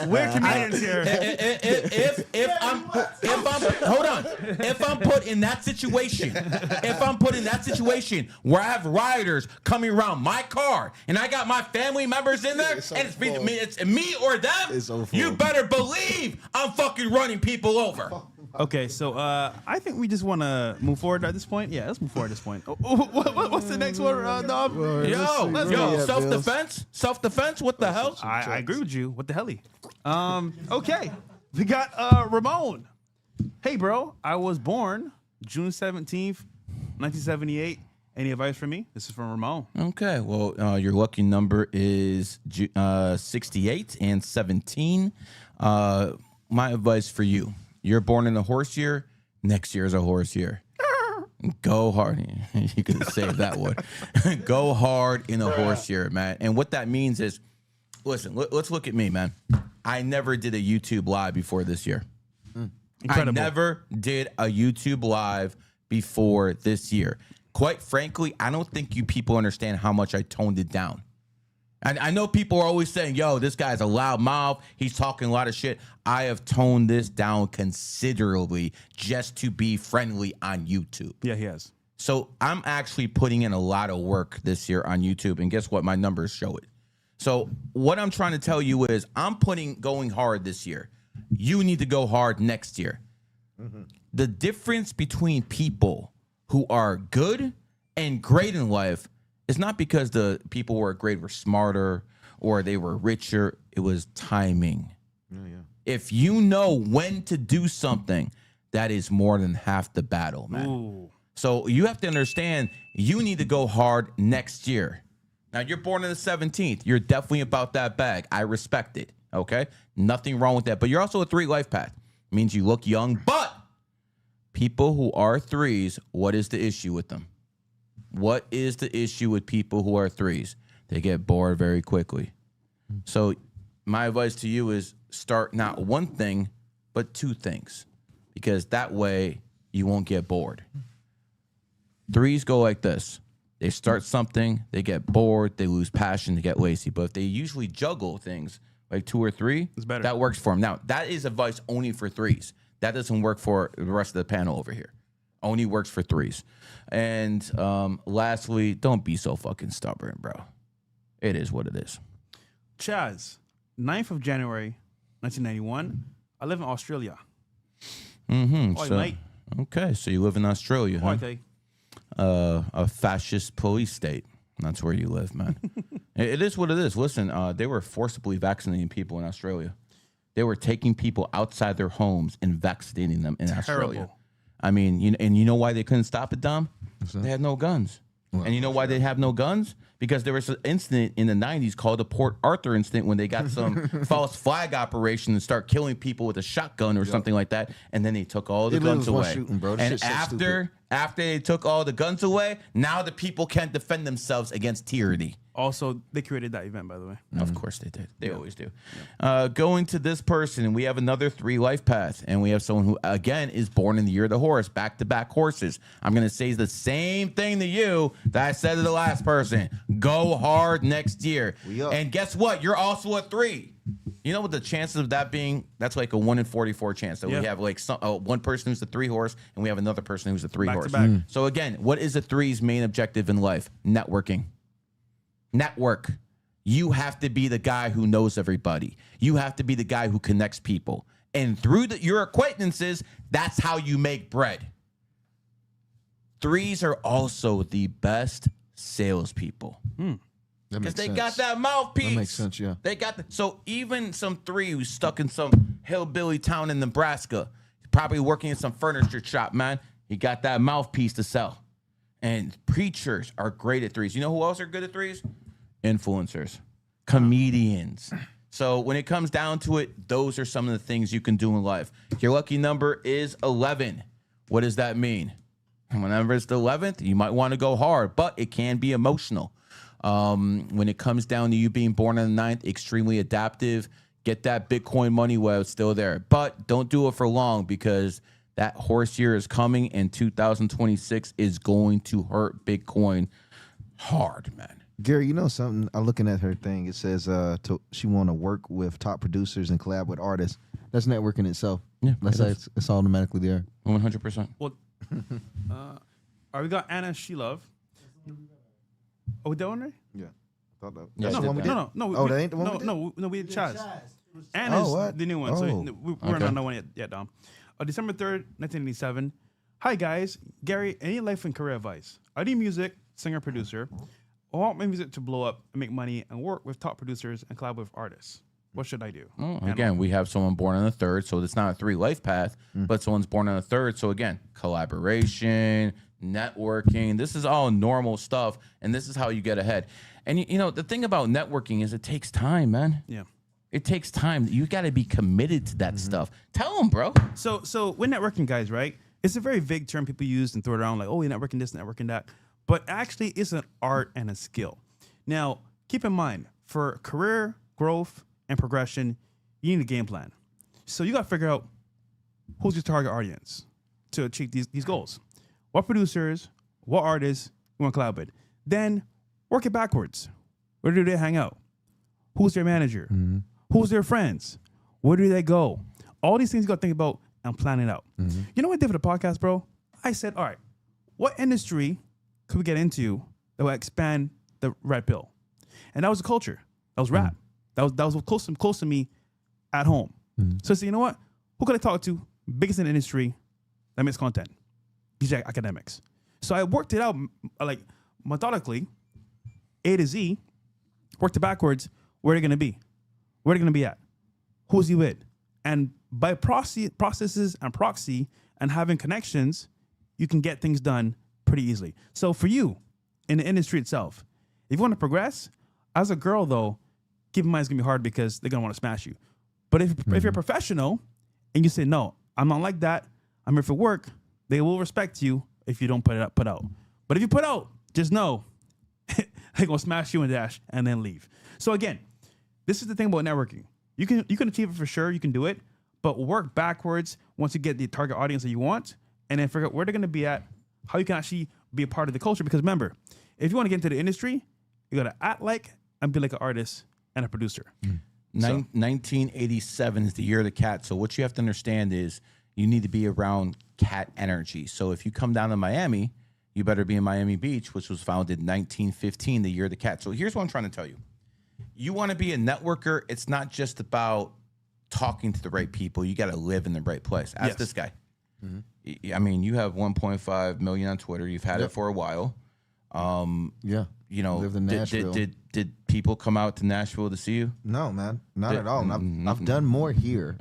We're comedians here. If I'm put in that situation where I have rioters coming around my car and I got my family members in there and it's me or them, you better believe I'm fucking running people over. Okay, so I think we just want to move forward at this point. Yeah, let's move forward at this point. What's the next one, Dom? Self-defense. What the hell? I agree with you. What the helly? Okay, we got Ramon. Hey, bro, I was born June 17th, 1978. Any advice for me? This is from Ramon. Okay, well, your lucky number is 68 and 17. My advice for you. You're born in a horse year. Next year is a horse year. Go hard. You could have saved that one. Go hard in a horse year, man. And what that means is, listen, let's look at me, man. I never did a YouTube live before this year. Incredible. I never did a YouTube live before this year. Quite frankly, I don't think you people understand how much I toned it down. And I know people are always saying, yo, this guy's a loud mouth. He's talking a lot of shit. I have toned this down considerably just to be friendly on YouTube. Yeah, he has. So I'm actually putting in a lot of work this year on YouTube. And guess what? My numbers show it. So what I'm trying to tell you is I'm going hard this year. You need to go hard next year. The difference between people who are good and great in life is not because the people who are great were smarter or they were richer. It was timing. If you know when to do something, that is more than half the battle, man. Ooh. So you have to understand you need to go hard next year. Now, you're born on the 17th. You're definitely about that bag. I respect it, okay? Nothing wrong with that. But you're also a 3 life path. Means you look young. But people who are 3s, what is the issue with them? What is the issue with people who are 3s? They get bored very quickly. So my advice to you is start not one thing, but 2 things. Because that way you won't get bored. 3s go like this. They start something, they get bored, they lose passion, they get lazy. But if they usually juggle things like 2 or 3, It's better. that works for them. Now, that is advice only for 3s. That doesn't work for the rest of the panel over here. Only works for 3s. And lastly, don't be so fucking stubborn, bro. It is what it is. Chaz, 9th of January, 1991. I live in Australia. Mm-hmm. Oi, So, mate. Okay, so you live in Australia, huh? Okay. A fascist police state. That's where you live, man. It is what it is. Listen, they were forcibly vaccinating people in Australia. They were taking people outside their homes and vaccinating them in Australia. I mean, you know why they couldn't stop it, Dom? They had no guns. And you know why they have no guns? Because there was an incident in the 90s called the Port Arthur incident when they got some false flag operation and start killing people with a shotgun or something like that. And then they took all the guns away. Shooting, bro. And after they took all the guns away, now the people can't defend themselves against tyranny. Also, they created that event, by the way. Of course they did. They always do. Going to this person, and we have another 3 life path, and we have someone who, again, is born in the year of the horse, back-to-back horses. I'm going to say the same thing to you that I said to the last person. Go hard next year. And guess what? You're also a 3. You know what the chances of that being? That's like a 1 in 44 chance. So we have like one person who's a 3 horse, and we have another person who's a 3 horse. Back-to-back. So again, what is a 3's main objective in life? Networking. Network. You have to be the guy who knows everybody. You have to be the guy who connects people. And through your acquaintances, that's how you make bread. 3s are also the best salespeople. Because they got that mouthpiece. That makes sense, yeah. They got so even some 3 who's stuck in some hillbilly town in Nebraska, probably working in some furniture shop, man. He got that mouthpiece to sell. And preachers are great at 3s. You know who else are good at 3s? Influencers, comedians. So when it comes down to it, those are some of the things you can do in life. Your lucky number is 11. What does that mean? Whenever it's the 11th, you might want to go hard, but it can be emotional. When it comes down to you being born on the 9th, extremely adaptive. Get that Bitcoin money while it's still there. But don't do it for long because that horse year is coming and 2026 is going to hurt Bitcoin hard, man. Gary, you know something? I'm looking at her thing. It says she want to work with top producers and collab with artists. That's networking itself. Yeah, it's automatically there. 100%. Well, we got Anna Shilov. Oh, that one right? Yeah. Thought that. Yeah, That's I the did one we that. did? No. Oh, that ain't the one we did? No, we did Chaz. Anna's what? the new one. Oh. So we're not on one yet, Dom. December 3rd, 1987. Hi, guys. Gary, any life and career advice? I do music, singer, producer. I want my music to blow up and make money and work with top producers and collab with artists. What should I do? Again, we have someone born on the 3rd, so it's not a 3 life path, but someone's born on the 3rd. So again, collaboration, networking. This is all normal stuff, and this is how you get ahead. And you know, the thing about networking is it takes time, man. Yeah. It takes time. You got to be committed to that stuff. Tell them, bro. So with networking, guys, right? It's a very vague term people use and throw it around like, oh, you're networking this, networking that. But actually, it's an art and a skill. Now, keep in mind, for career growth and progression, you need a game plan. So you got to figure out who's your target audience to achieve these goals. What producers, what artists you want to collab with. Then work it backwards. Where do they hang out? Who's their manager? Who's their friends? Where do they go? All these things you got to think about and plan it out. You know what I did for the podcast, bro? I said, all right, what industry could we get into that will expand the red pill? And that was the culture. That was rap. That was close to me at home. So I said, you know what? Who could I talk to? Biggest in the industry that makes content. DJ Academics. So I worked it out like methodically, A to Z, worked it backwards. Where are they going to be? Where are they going to be at? Who's he with? And by processes and proxy and having connections, you can get things done pretty easily. So for you, in the industry itself, if you want to progress, as a girl though, keep in mind it's going to be hard because they're going to want to smash you. But if you're a professional and you say, no, I'm not like that, I'm here for work, they will respect you if you don't put out. But if you put out, just know they're going to smash you and dash and then leave. So again, this is the thing about networking. You can achieve it for sure. You can do it, but work backwards once you get the target audience that you want, and then figure out where they're going to be at, how you can actually be a part of the culture. Because remember, if you want to get into the industry, you got to act like and be like an artist and a producer. 1987 is the year of the cat. So what you have to understand is you need to be around cat energy. So if you come down to Miami, you better be in Miami Beach, which was founded in 1915, the year of the cat. So here's what I'm trying to tell you. You want to be a networker. It's not just about talking to the right people. You got to live in the right place. Ask this guy. I mean, you have 1.5 million on Twitter. You've had it for a while. Yeah. You know, Lived in Nashville. did people come out to Nashville to see you? No, man, not at all. And I've done more here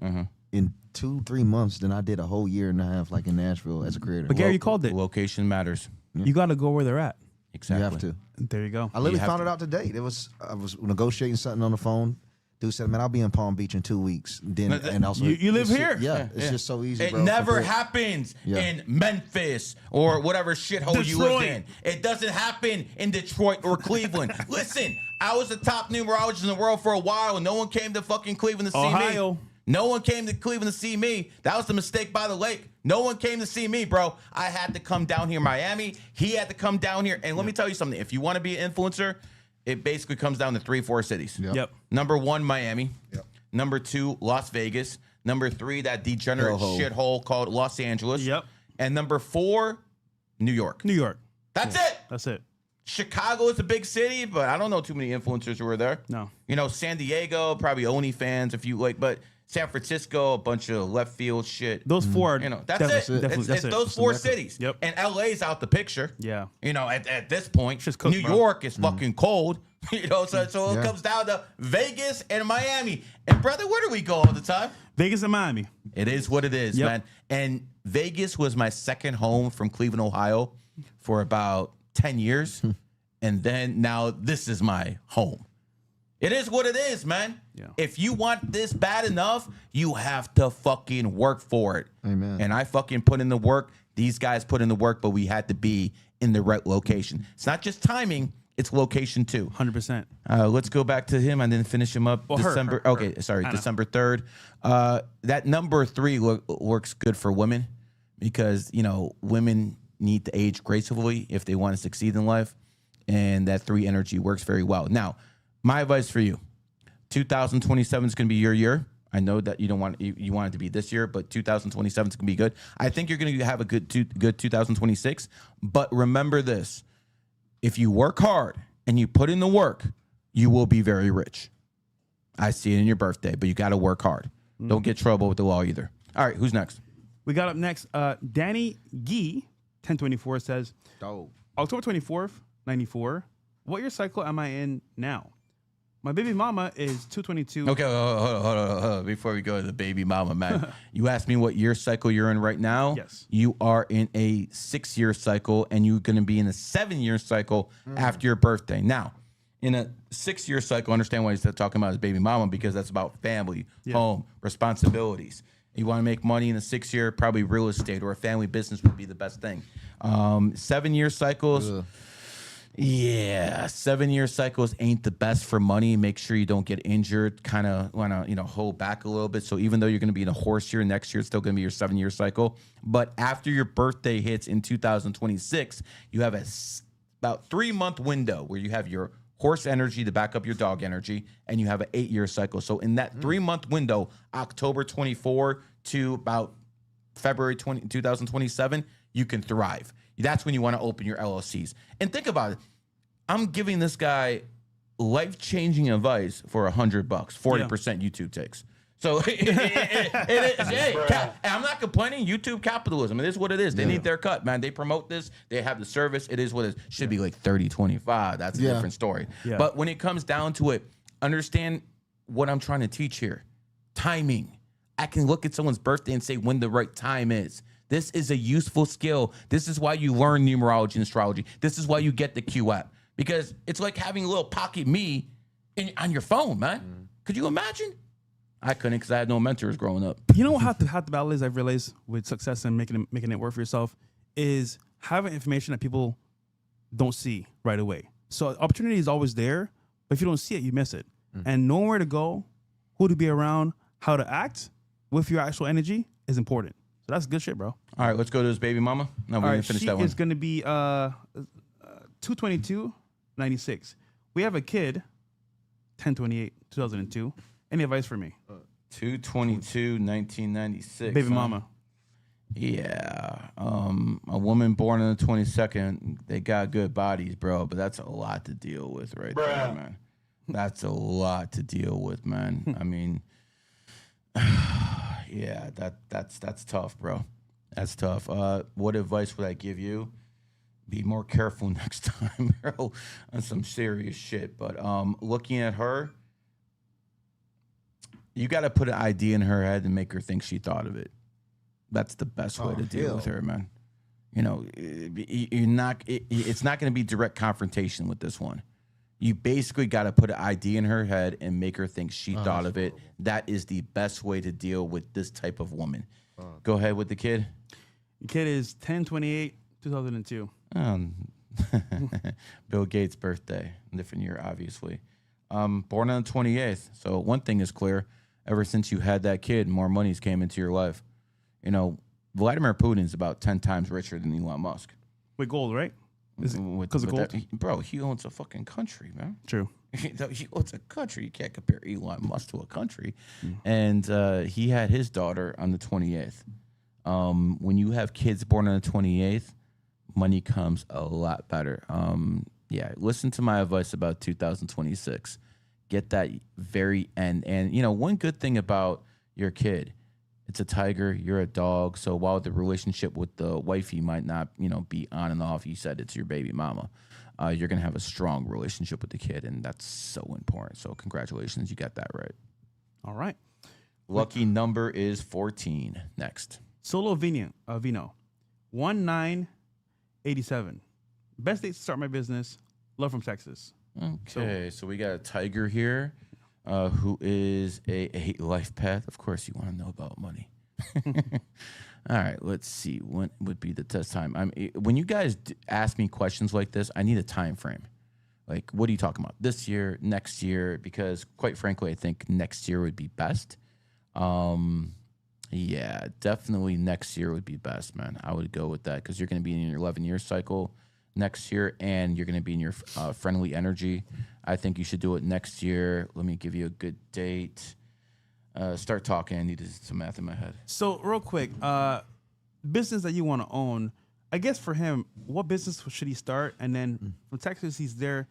in 2-3 months than I did a whole year and a half, like in Nashville as a creator. But Gary, you called it. Location matters. You got to go where they're at. Exactly. You have to. There you go. I literally have found to. it out today. I was negotiating something on the phone. Dude said, "Man, I'll be in Palm Beach in 2 weeks." Then and also You live here? Yeah, it's just so easy. It bro, never compared- happens Yeah. in Memphis or whatever shithole you lived Detroit. in. It doesn't happen in Detroit or Cleveland. Listen, I was the top numerologist in the world for a while, and no one came to fucking Cleveland to see Ohio. me. No one came to Cleveland to see me. That was the mistake by the lake. No one came to see me, bro. I had to come down here, Miami. He had to come down here. And let me tell you something. If you want to be an influencer, it basically comes down to 3-4 cities. Yep. Number 1, Miami. Yep. Number 2, Las Vegas. Number 3, that degenerate Hellhole. shithole called Los Angeles. Yep. And number 4, New York. New York. That's it. That's it. Chicago is a big city, but I don't know too many influencers who are there. No. You know, San Diego, probably OnlyFans if you like, but San Francisco, a bunch of left field shit. Those four. You know, that's definitely- it. Definitely, It's that's it. those 4 cities. Yep. And LA's out the picture. Yeah. You know, at this point, Just cooked, New bro. York is fucking cold. You know, so it comes down to Vegas and Miami. And brother, where do we go all the time? Vegas and Miami. It is what it is, Yep. man. And Vegas was my second home from Cleveland, Ohio for about 10 years. And then now this is my home. It is what it is, man. Yeah. If you want this bad enough, you have to fucking work for it. Amen. And I fucking put in the work. These guys put in the work, but we had to be in the right location. It's not just timing, it's location too. 100%. Let's go back to him and then finish him up. Well, her, December. her. Okay, sorry, I know. December 3rd. That number 3 works good for women because you know women need to age gracefully if they want to succeed in life, and that 3 energy works very well. Now, my advice for you: 2027 is going to be your year. I know that you don't want you want it to be this year, but 2027 is going to be good. I think you're going to have a good 2026. But remember this: if you work hard and you put in the work, you will be very rich. I see it in your birthday, but you got to work hard. Don't get trouble with the law either. All right, who's next? We got up next. Danny Gee, 1024 says, Dope. October 24th, 94. What year cycle am I in now? My baby mama is 222. Okay, hold on. Before we go to the baby mama, man, you asked me what year cycle you're in right now. Yes. You are in a 6-year cycle, and you're going to be in a 7-year cycle after your birthday. Now, in a 6-year cycle, understand why he's talking about his baby mama, because that's about family, home, responsibilities. You want to make money in a 6-year, probably real estate or a family business would be the best thing. 7-year cycles. Ugh. Yeah, 7-year cycles ain't the best for money. Make sure you don't get injured. Kind of want to, hold back a little bit. So even though you're going to be in a horse year next year, it's still going to be your 7-year cycle. But after your birthday hits in 2026, you have about 3-month window where you have your horse energy to back up your dog energy, and you have an 8-year cycle. So in that 3-month window, October 24 to about February 2027, you can thrive. That's when you want to open your LLCs. And think about it. I'm giving this guy life-changing advice for $100, 40% YouTube takes. So it is. Hey, I'm not complaining. YouTube capitalism. It is what it is. They need their cut, man. They promote this. They have the service. It is what it is. Should be like 30-25. That's a different story. Yeah. But when it comes down to it, understand what I'm trying to teach here. Timing. I can look at someone's birthday and say when the right time is. This is a useful skill. This is why you learn numerology and astrology. This is why you get the Q app. Because it's like having a little pocket me on your phone, man. Could you imagine? I couldn't because I had no mentors growing up. You know what half the battle is, I've realized, with success and making it work for yourself, is having information that people don't see right away. So opportunity is always there, but if you don't see it, you miss it. And knowing where to go, who to be around, how to act with your actual energy is important. So that's good shit, bro. All right, let's go to his baby mama. No, we didn't finish she that one. is going to be 222-96. We have a kid, 10/28/2002. Any advice for me? 2/22/1996. Baby huh? mama. Yeah. A woman born on the 22nd, they got good bodies, bro, but that's a lot to deal with right there, man. That's a lot to deal with, man. I mean, yeah, that's tough, bro. That's tough. What advice would I give you? Be more careful next time, bro, on some serious shit. But looking at her, you got to put an idea in her head and make her think she thought of it. That's the best way to deal with her, man. You know, you're not. It's not going to be direct confrontation with this one. You basically got to put an idea in her head and make her think she thought of it. That is the best way to deal with this type of woman. Go ahead with the kid. The kid is 10/28/2002. Bill Gates' birthday, different year, obviously. Born on the 28th. So one thing is clear: ever since you had that kid, more money's came into your life. You know, Vladimir Putin's about 10 times richer than Elon Musk. With gold, right? Because of gold? Bro, he owns a fucking country, man. True. He owns a country. You can't compare Elon Musk to a country. And he had his daughter on the 28th. When you have kids born on the 28th, money comes a lot better. Yeah, listen to my advice about 2026. Get that very end. And, you know, one good thing about your kid, it's a tiger, you're a dog. So while the relationship with the wifey might not, you know, be on and off, you said it's your baby mama, you're going to have a strong relationship with the kid. And that's so important. So congratulations, you got that right. All right. Lucky number is 14. Next. Solo Vino. 1987. Best date to start my business. Love from Texas. Okay, so we got a tiger here who is a Lifepath. Of course, you want to know about money. All right, let's see. When would be the test time? When you guys ask me questions like this, I need a time frame. Like, what are you talking about? This year, next year? Because, quite frankly, I think next year would be best. Yeah, definitely next year would be best, man. I would go with that because you're going to be in your 11-year cycle next year, and you're going to be in your friendly energy. I think you should do it next year. Let me give you a good date. Start talking. I need some math in my head. So, real quick, business that you want to own, I guess for him, what business should he start? And then from Texas, he's there.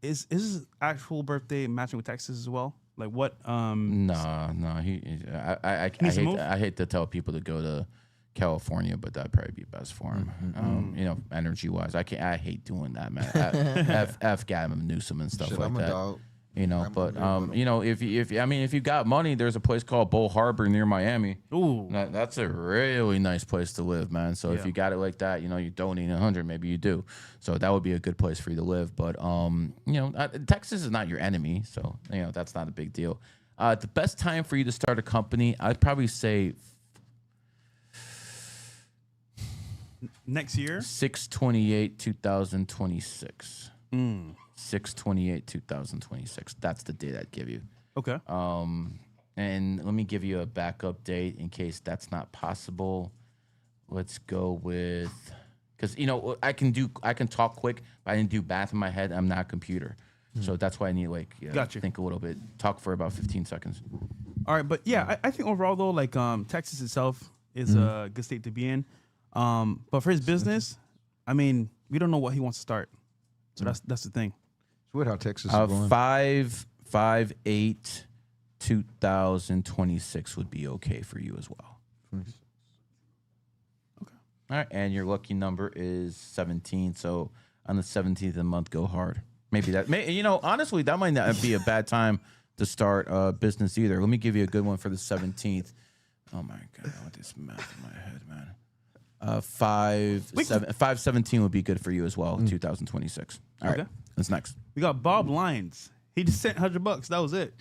Is his actual birthday matching with Texas as well? Like what? No. I hate to tell people to go to California, but that'd probably be best for him. You know, energy wise, I hate doing that, man. F Gavin Newsom and stuff like that. Dog. You know, but you know, if you got money, there's a place called Bull Harbor near Miami. Ooh, that's a really nice place to live, man. So if you got it like that, you know, you don't need 100, maybe you do. So that would be a good place for you to live. But you know, Texas is not your enemy, so you know that's not a big deal. The best time for you to start a company, I'd probably say next year, 6/28/2026. 6/28/2026. That's the date I'd give you. Okay. And let me give you a backup date in case that's not possible. Let's go with, because you know I can talk quick, but I didn't do math in my head. I'm not a computer, so that's why I need think a little bit. Talk for about 15 seconds. All right, but yeah, I think overall though, like Texas itself is a good state to be in. But for his business, I mean, we don't know what he wants to start, so that's the thing. It's weird how Texas is going. 5/8/2026 would be okay for you as well. 26. Okay. All right, and your lucky number is 17. So on the 17th of the month, go hard. Maybe that. You know, honestly, that might not be a bad time to start a business either. Let me give you a good one for the 17th. Oh my God, I want this math in my head, man. 5/17 would be good for you as well. 2026. All right, what's next? We got Bob Lyons. He just sent $100. That was it.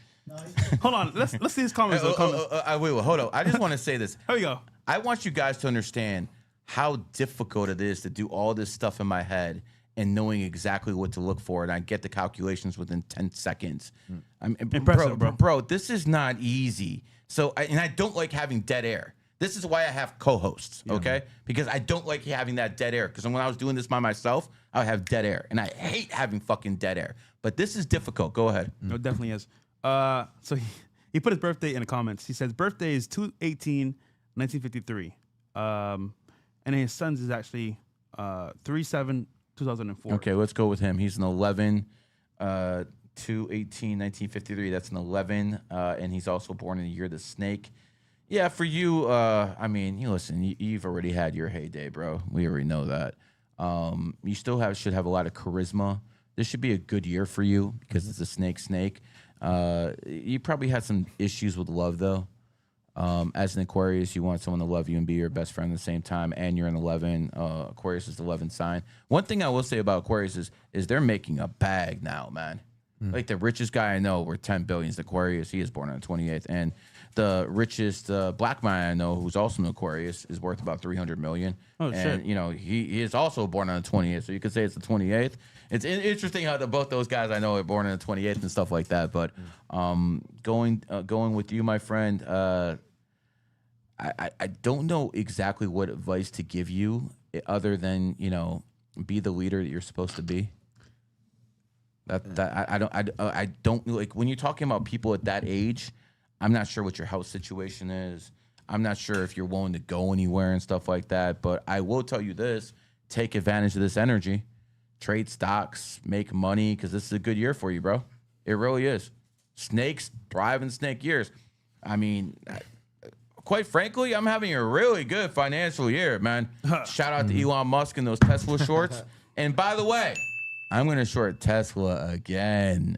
Hold on. Let's see his comments. Wait, hold on. I just want to say this. Here we go. I want you guys to understand how difficult it is to do all this stuff in my head and knowing exactly what to look for, and I get the calculations within 10 seconds. Impressive, bro. This is not easy. So, I don't like having dead air. This is why I have co-hosts, okay? Because I don't like having that dead air. Because when I was doing this by myself, I would have dead air. And I hate having fucking dead air. But this is difficult. Go ahead. No, it definitely is. So he put his birthday in the comments. He says birthday is 2/18/1953. And his son's is actually 3/7/2004. Okay, let's go with him. He's an 11, 2/18/1953. That's an 11. And he's also born in the year of the snake. Yeah, for you, I mean, you listen, you've already had your heyday, bro. We already know that. You still should have a lot of charisma. This should be a good year for you because it's a snake. You probably had some issues with love, though. As an Aquarius, you want someone to love you and be your best friend at the same time, and you're an 11. Aquarius is the 11th sign. One thing I will say about Aquarius is they're making a bag now, man. Like the richest guy I know worth 10 billion is Aquarius. He is born on the 28th. And the richest black man I know who's also an Aquarius is worth about 300 million. Oh, and, shit. you know, he is also born on the 28th. So you could say it's the 28th. It's interesting how both those guys I know are born on the 28th and stuff like that. But going with you, my friend, I don't know exactly what advice to give you other than, you know, be the leader that you're supposed to be. I don't like when you're talking about people at that age. I'm not sure what your health situation is. I'm not sure if you're willing to go anywhere and stuff like that. But I will tell you this: take advantage of this energy, trade stocks, make money, because this is a good year for you, bro. It really is. Snakes thrive in snake years. I mean, quite frankly, I'm having a really good financial year, man. Shout out to Elon Musk and those Tesla shorts. And by the way, I'm going to short Tesla again.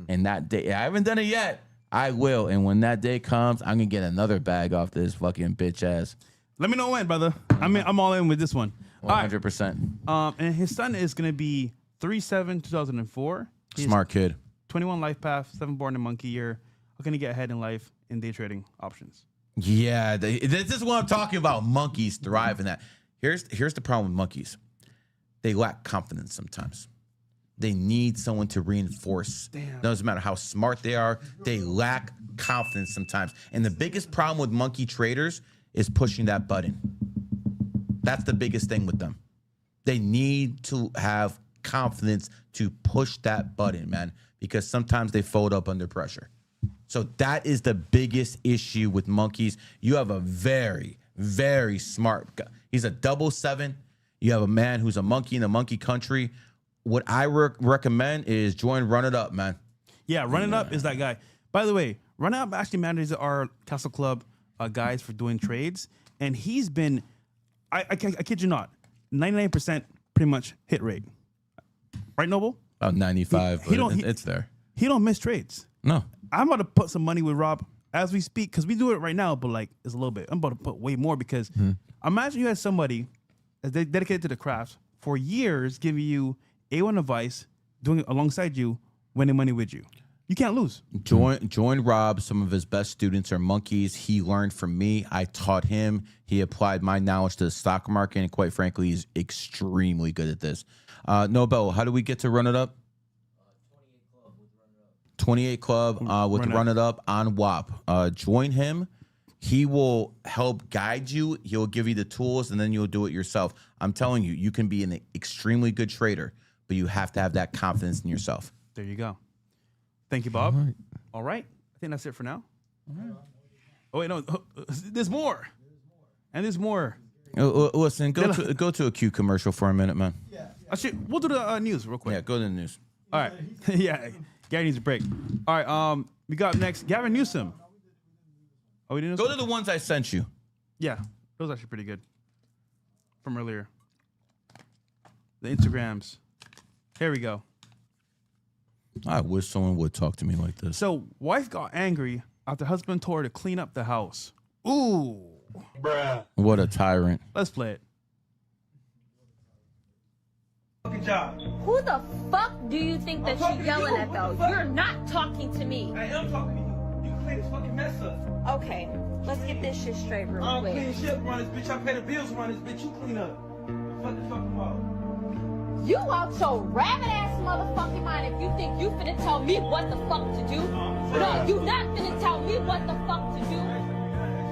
And that day, I haven't done it yet. I will. And when that day comes, I'm going to get another bag off this fucking bitch ass. Let me know when, brother. I'm all in with this one. 100%. And his son is going to be 3/7/2004. He's Smart kid. 21 life path, 7 born in monkey year. Going to get ahead in life in day trading options. Yeah, this is what I'm talking about. Monkeys thrive in that. Here's the problem with monkeys. They lack confidence sometimes. They need someone to reinforce. Damn. Doesn't matter how smart they are. They lack confidence sometimes. And the biggest problem with monkey traders is pushing that button. That's the biggest thing with them. They need to have confidence to push that button, man, because sometimes they fold up under pressure. So that is the biggest issue with monkeys. You have a very, very smart guy. He's a 7. You have a man who's a monkey in the monkey country. What I recommend is join Run It Up, man. Yeah, Run It Up is that guy. By the way, Run It Up actually manages our Castle Club guys for doing trades. And he's been, I kid you not, 99% pretty much hit rate. Right, Noble? About 95, it's there. He don't miss trades. No. I'm about to put some money with Rob as we speak, because we do it right now, but like it's a little bit. I'm about to put way more because imagine you had somebody that's dedicated to the craft for years giving you A1 advice, doing it alongside you, winning money with you. You can't lose. Join Rob. Some of his best students are monkeys. He learned from me. I taught him. He applied my knowledge to the stock market, and quite frankly, he's extremely good at this. Nobel, how do we get to Run It Up? 28 Club with Run It Up on WAP. Join him. He will help guide you. He'll give you the tools, and then you'll do it yourself. I'm telling you, you can be an extremely good trader, but you have to have that confidence in yourself. There you go. Thank you, Bob. All right. I think that's it for now. Oh, wait, no. There's more. And there's more. Listen, go to a Q commercial for a minute, man. Actually, we'll do the news real quick. Yeah, go to the news. All right. Yeah. Gary needs a break. All right. We got next Gavin Newsom. Oh, we didn't Go to the ones I sent you. Yeah. Those are actually pretty good. From earlier. The Instagrams. Here we go. I wish someone would talk to me like this. So, wife got angry after husband told her to clean up the house. Ooh. What a tyrant. Let's play it. Who the fuck do you think that you're yelling at though? You're not talking to me. I am talking to you. You clean this fucking mess up. Okay, let's get this shit straight real I don't quick. clean shit around this bitch. I pay the bills around this bitch. You clean up. Fuck the fucking mouth. You out your rabbit ass motherfucking mind if you think you finna tell me what the fuck to do. No, you not finna tell me what the fuck to do.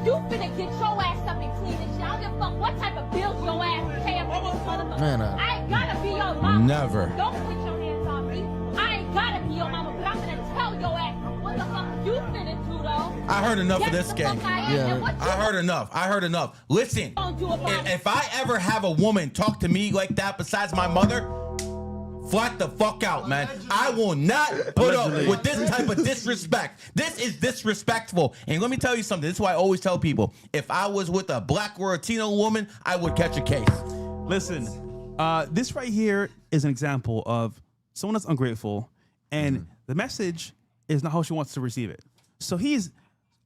You finna get your ass up and clean this shit. I don't give a fuck what type of bills your ass pay up for this motherfucker. Man, I ain't gotta be your mama. Never. Don't put your hands on me. I ain't gotta be your mama, but I'm gonna tell your ass what the fuck you finna do though. I heard enough of Yes, this the fuck game. I am. Yeah. And what you I heard enough. Listen, gonna do about it? if I ever have a woman talk to me like that besides my mother, flat the fuck out, man. I will not put up with this type of disrespect. This is disrespectful. And let me tell you something. This is why I always tell people, if I was with a black or Latino woman, I would catch a case. Listen, this right here is an example of someone that's ungrateful, and the message is not how she wants to receive it. So he's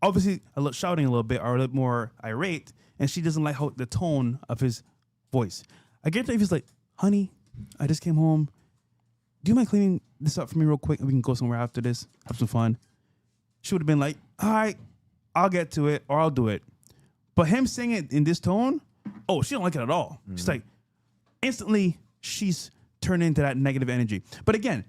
obviously shouting a little bit or a little more irate, and she doesn't like the tone of his voice. I guarantee if he's like, honey, I just came home. Do you mind cleaning this up for me real quick and we can go somewhere after this, have some fun? She would have been like, all right, I'll get to it or I'll do it. But him saying it in this tone, oh, she don't like it at all. She's like, instantly, she's turned into that negative energy. But again,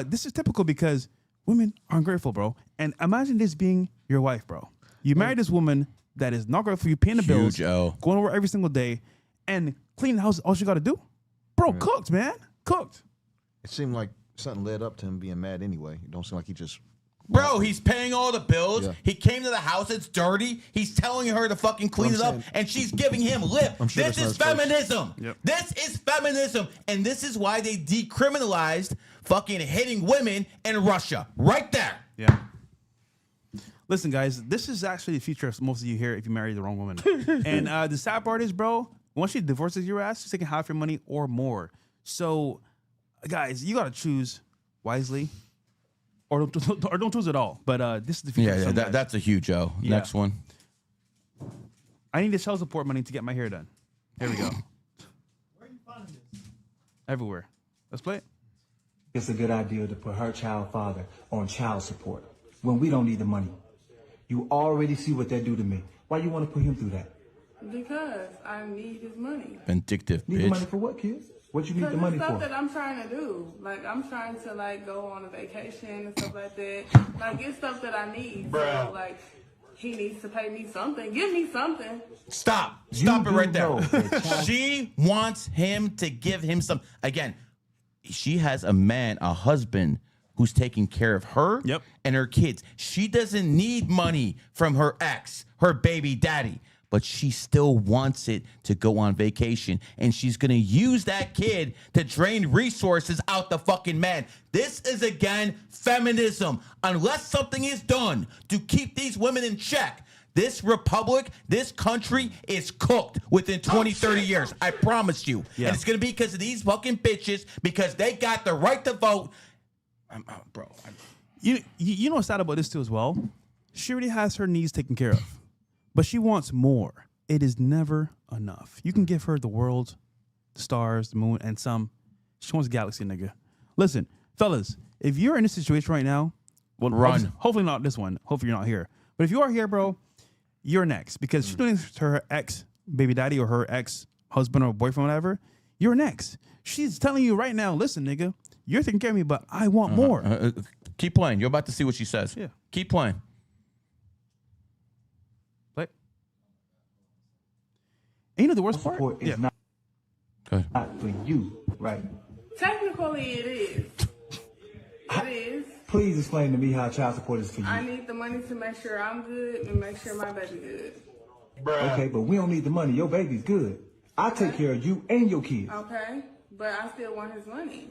this is typical because women are ungrateful, bro. And imagine this being your wife, bro. You married this woman that is not grateful for you, paying the bills, going over every single day, and cleaning the house. All she got to do, bro, cooked, man, cooked. It seemed like something led up to him being mad anyway. It don't seem like he just. Bro, he's paying all the bills. Yeah. He came to the house. It's dirty. He's telling her to fucking clean it up, and she's giving him lip. Sure this is feminism. Yep. This is feminism. And this is why they decriminalized fucking hitting women in Russia. Right there. Yeah. Listen, guys, this is actually the future of most of you here if you marry the wrong woman. And the sad part is, bro, once she divorces your ass, she's taking half your money or more. So, guys, you got to choose wisely. Or don't choose at all. But this is the future. Yeah, that's a huge O. Yeah. Next one. I need the child support money to get my hair done. Here we go. Where are you finding this? Everywhere. Let's play it. It's a good idea to put her child father on child support when we don't need the money. You already see what that do to me. Why you want to put him through that? Because I need his money. Vindictive Need the money bitch. for what, kids? What you need the money stuff for? that I'm trying to do. Like, I'm trying to, like, go on a vacation and stuff like that. Like, it's stuff that I need. So, like, he needs to pay me something. Give me something. Stop it right there. She wants him to give him some. Again, she has a man, a husband, who's taking care of her and her kids. She doesn't need money from her ex, her baby daddy, but she still wants it to go on vacation. And she's going to use that kid to drain resources out the fucking man. This is, again, feminism. Unless something is done to keep these women in check, this republic, this country is cooked within 20, 30 years. I promise you. Yeah. And it's going to be because of these fucking bitches, because they got the right to vote. You know what's sad about this too as well? She already has her needs taken care of, but she wants more. It is never enough. You can give her the world, the stars, the moon, and some. She wants a galaxy, nigga. Listen, fellas, if you're in this situation right now, well, run. Hopefully not this one. Hopefully you're not here. But if you are here, bro, you're next because she's doing this to her ex baby daddy or her ex husband or boyfriend, whatever. You're next. She's telling you right now, listen, nigga, you're taking care of me, but I want more. Keep playing. You're about to see what she says. Yeah. Keep playing. Play. And you know the worst part? Support is not for you, right? Technically, it is. It is. Please explain to me how child support is for you. I need the money to make sure I'm good and make sure my baby good. Okay, but we don't need the money. Your baby's good. I take care of you and your kids. Okay? But I still want his money.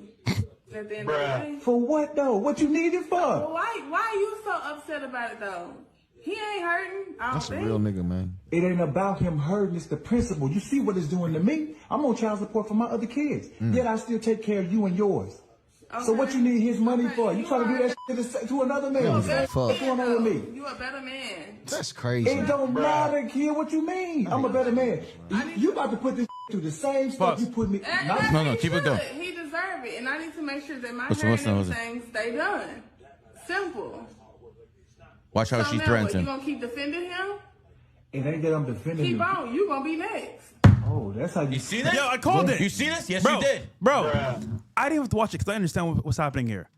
At the end of the day. For what though? What you need it for? Well, why are you so upset about it though? He ain't hurting. I don't That's a think. real nigga, man. It ain't about him hurting. It's the principle. You see what it's doing to me? I'm on child support for my other kids. Yet I still take care of you and yours. Okay. So what you need his money for? You trying to do that shit to another man? What's going on with me? You a better man. That's crazy. It don't matter, kid. What you mean? I'm a better man. You about to put this through the same stuff you put me. No, keep it going. He deserve it, and I need to make sure that my What's hair the- and what's the- everything stay done. Simple. Watch how So she now threatens what, you him. gonna keep defending him? It ain't that I'm defending Keep you. on. You gonna be next. Oh, that's how You see this? Yo, I called it. You see this? Yes, Bro, you did. Bro, I didn't have to watch it because I understand what's happening here.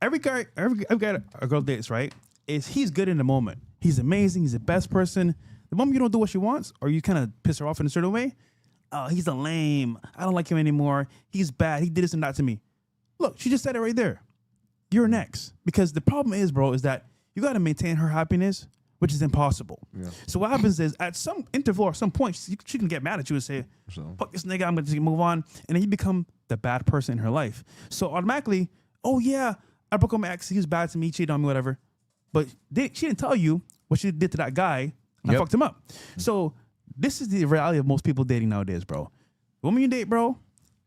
Every guy a girl dates, right, he's good in the moment. He's amazing. He's the best person. The moment you don't do what she wants or you kind of piss her off in a certain way, oh, he's a lame. I don't like him anymore. He's bad. He did this and that to me. Look, she just said it right there. You're next. Because the problem is, bro, is that you got to maintain her happiness, which is impossible. Yeah. So what happens is at some interval or some point, she can get mad at you and say, fuck this nigga, I'm going to move on. And then you become the bad person in her life. So automatically, oh yeah, I broke up with my ex. He was bad to me, cheated on me, whatever. But she didn't tell you what she did to that guy. I fucked him up. So this is the reality of most people dating nowadays, bro. The woman you date, bro,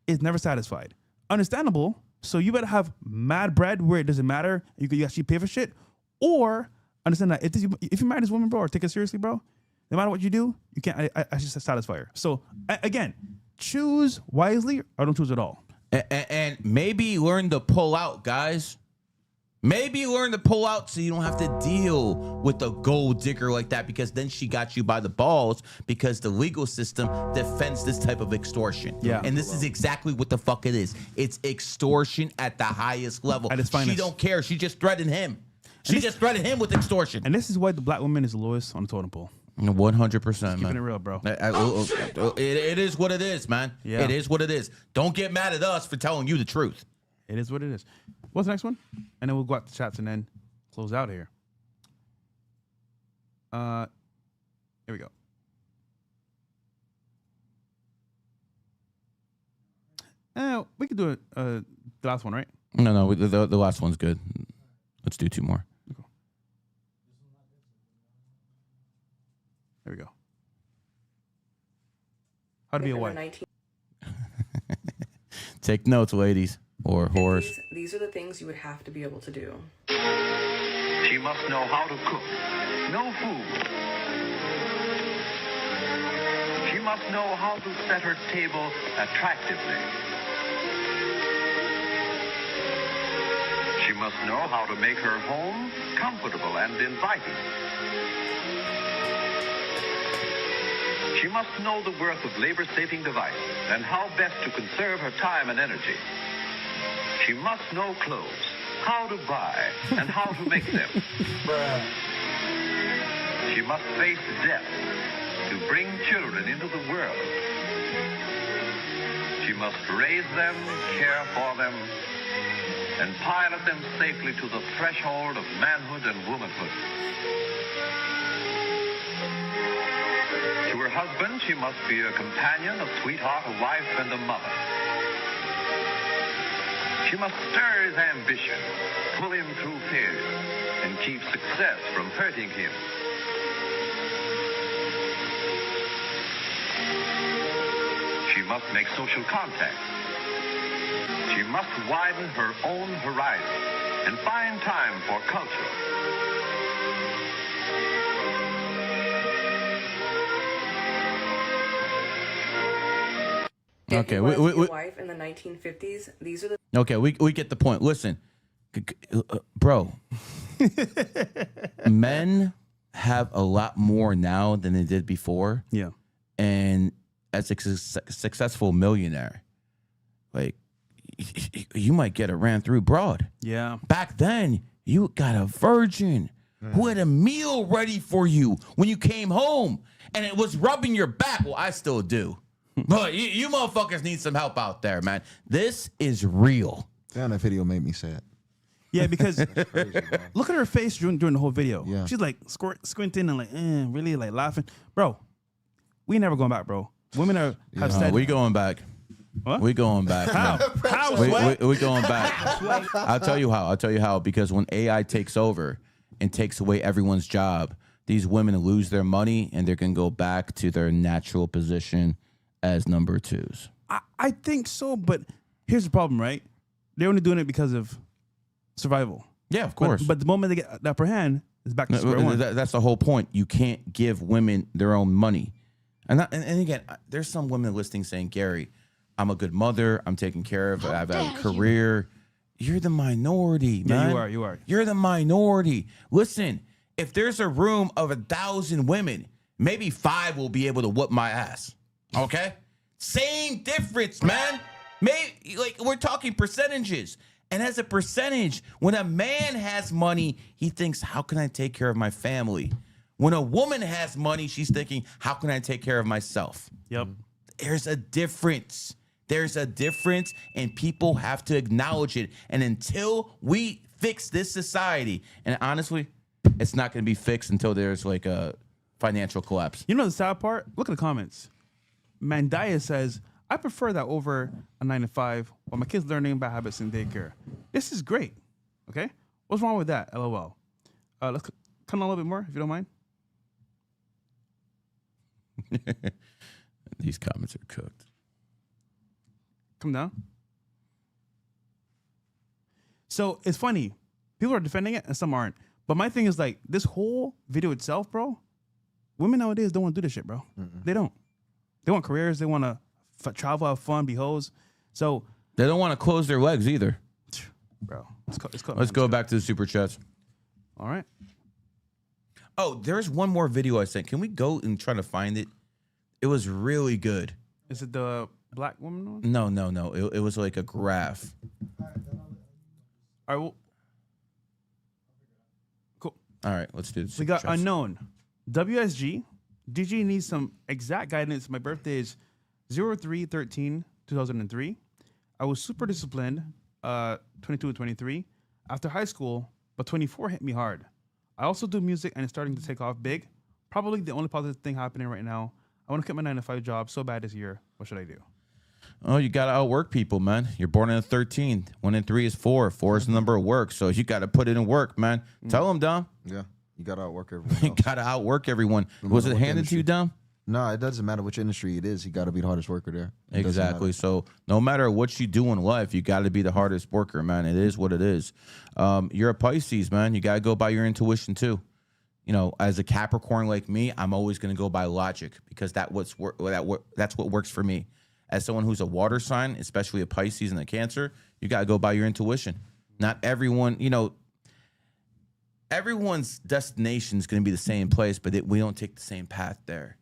is never satisfied. Understandable. So you better have mad bread where it doesn't matter. You actually pay for shit. Or understand that if you marry this woman, bro, or take it seriously, bro, no matter what you do, you can't I just satisfy her. So again, choose wisely or don't choose at all. And maybe learn to pull out, guys. Maybe learn to pull out so you don't have to deal with a gold digger like that, because then she got you by the balls, because the legal system defends this type of extortion. Yeah. And this is exactly what the fuck it is. It's extortion at the highest level. At its finest. She don't care. She just threatened him. She just threatened him with extortion. And this is why the black woman is the lowest on the totem pole. 100%, man. Keeping it real, bro. It is what it is, man. Yeah. It is what it is. Don't get mad at us for telling you the truth. It is what it is. What's the next one? And then we'll go out to chats and then close out here. Here we go. We could do it, the last one, right? No, the last one's good. Let's do two more. Okay. There we go. How to be a wife. Take notes, ladies, or whores. These are the things you would have to be able to do. She must know how to cook, know food. She must know how to set her table attractively. She must know how to make her home comfortable and inviting. She must know the worth of labor-saving devices and how best to conserve her time and energy. She must know clothes, how to buy, and how to make them. She must face death to bring children into the world. She must raise them, care for them, and pilot them safely to the threshold of manhood and womanhood. To her husband, she must be a companion, a sweetheart, a wife, and a mother. She must stir his ambition, pull him through failure, and keep success from hurting him. She must make social contact. She must widen her own horizon and find time for culture. Okay, wife in the 1950s. These are the okay, we get the point. Listen, bro, men have a lot more now than they did before. Yeah, and as a successful millionaire, like you might get a ran through broad. Yeah, back then you got a virgin who had a meal ready for you when you came home, and it was rubbing your back. Well, I still do. But you motherfuckers need some help out there, man. This is real. Damn, that video made me sad. Yeah, because look at her face during the whole video. Yeah. She's like squinting and like, really like laughing. Bro, we never going back, bro. Women have said. We going back. What? We going back. How? How? We going back. I'll tell you how. Because when AI takes over and takes away everyone's job, these women lose their money and they're going to go back to their natural position as number twos. I think so, but here's the problem, right? They're only doing it because of survival. Yeah, of course. But the moment they get the upper hand, it's back to square one. That's the whole point. You can't give women their own money. And again, there's some women listening saying, Gary, I'm a good mother. I'm taking care of. I have a career. You're the minority, man. Yeah, you are. You're the minority. Listen, if there's a room of 1,000 women, maybe 5 will be able to whoop my ass. Okay? Same difference, man. Maybe, like, we're talking percentages. And as a percentage, when a man has money, he thinks, how can I take care of my family? When a woman has money, she's thinking, how can I take care of myself? Yep. There's a difference. There's a difference, and people have to acknowledge it. And until we fix this society, and honestly, it's not going to be fixed until there's like a financial collapse. You know the sad part? Look at the comments. Mandaya says, I prefer that over a 9 to 5 while my kids learning bad habits in daycare. This is great. Okay? What's wrong with that? LOL. Let's come on a little bit more, if you don't mind. These comments are cooked. Come down. So it's funny. People are defending it and some aren't. But my thing is like this whole video itself, bro. Women nowadays don't want to do this shit, bro. They don't. They want careers. They want to travel, have fun, be hoes. So they don't want to close their legs either, bro. Let's go back to the super chats. All right. Oh, there's one more video I sent. Can we go and try to find it? It was really good. Is it the black woman one? No. It was like a graph. All right. Well, cool. All right, let's do this. We got unknown. WSG. DG needs some exact guidance. My birthday is 03/13/2003. I was super disciplined, 22 and 23, after high school, but 24 hit me hard. I also do music and it's starting to take off big. Probably the only positive thing happening right now. I want to quit my 9 to 5 job so bad this year. What should I do? Oh, you got to outwork people, man. You're born in a 13. 1 in 3 is 4. 4 is the number of work. So you got to put it in work, man. Tell them, Dom. Yeah, you got to outwork everyone. You got to outwork everyone. Was it handed to you, Dom? No, it doesn't matter which industry it is. You got to be the hardest worker there. Exactly. So no matter what you do in life, you got to be the hardest worker, man. It is what it is. You're a Pisces, man. You got to go by your intuition too. You know, as a Capricorn like me, I'm always going to go by logic because that's what works for me. As someone who's a water sign, especially a Pisces and a Cancer, you got to go by your intuition. Not everyone, everyone's destination is going to be the same place, but we don't take the same path there.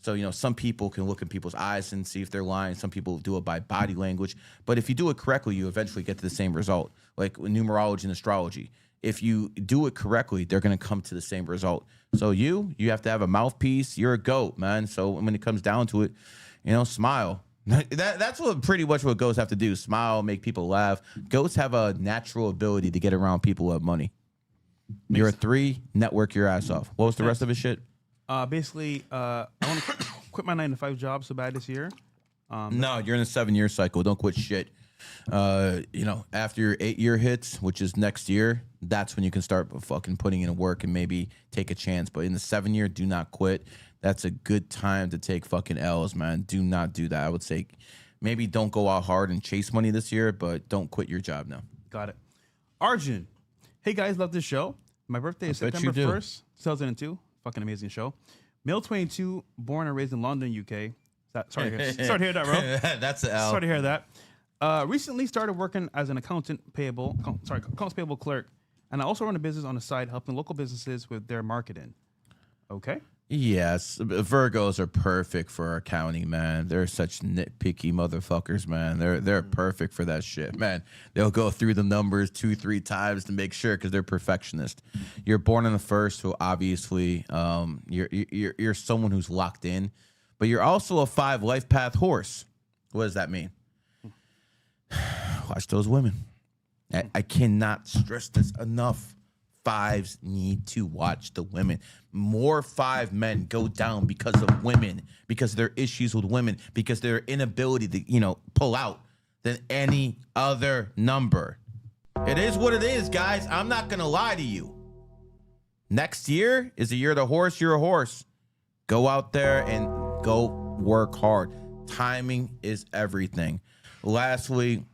So, some people can look in people's eyes and see if they're lying. Some people do it by body language. But if you do it correctly, you eventually get to the same result. Like with numerology and astrology. If you do it correctly, they're going to come to the same result. So you have to have a mouthpiece. You're a goat, man. So when it comes down to it, smile. That's pretty much what goats have to do. Smile, make people laugh. Goats have a natural ability to get around people who have money. You're a 3, network your ass off. What was the rest of his shit? Basically, I want to quit my 9 to 5 job so bad this year. No, you're in a 7-year cycle. Don't quit shit. After your 8-year hits, which is next year, that's when you can start fucking putting in work and maybe take a chance. But in the 7-year, do not quit. That's a good time to take fucking L's, man. Do not do that. I would say maybe don't go out hard and chase money this year, but don't quit your job now. Got it. Arjun. Hey, guys, love this show. My birthday is September 1st, 2002. Fucking amazing show. Male 22, born and raised in London, UK. Sorry to hear that, bro. That's the L. Sorry to hear that. Recently started working as an accounts payable clerk, and I also run a business on the side helping local businesses with their marketing. Okay. Yes, Virgos are perfect for accounting, man. They're such nitpicky motherfuckers, man. They're perfect for that shit, man. They'll go through the numbers 2-3 times to make sure because they're perfectionists. You're born in the 1st, so obviously you're someone who's locked in, but you're also a 5 life path horse. What does that mean? Watch those women. I cannot stress this enough. 5s need to watch the women. More 5 men go down because of women, because of their issues with women, because their inability to, pull out than any other number. It is what it is, guys. I'm not going to lie to you. Next year is the year of the horse. You're a horse. Go out there and go work hard. Timing is everything. Lastly,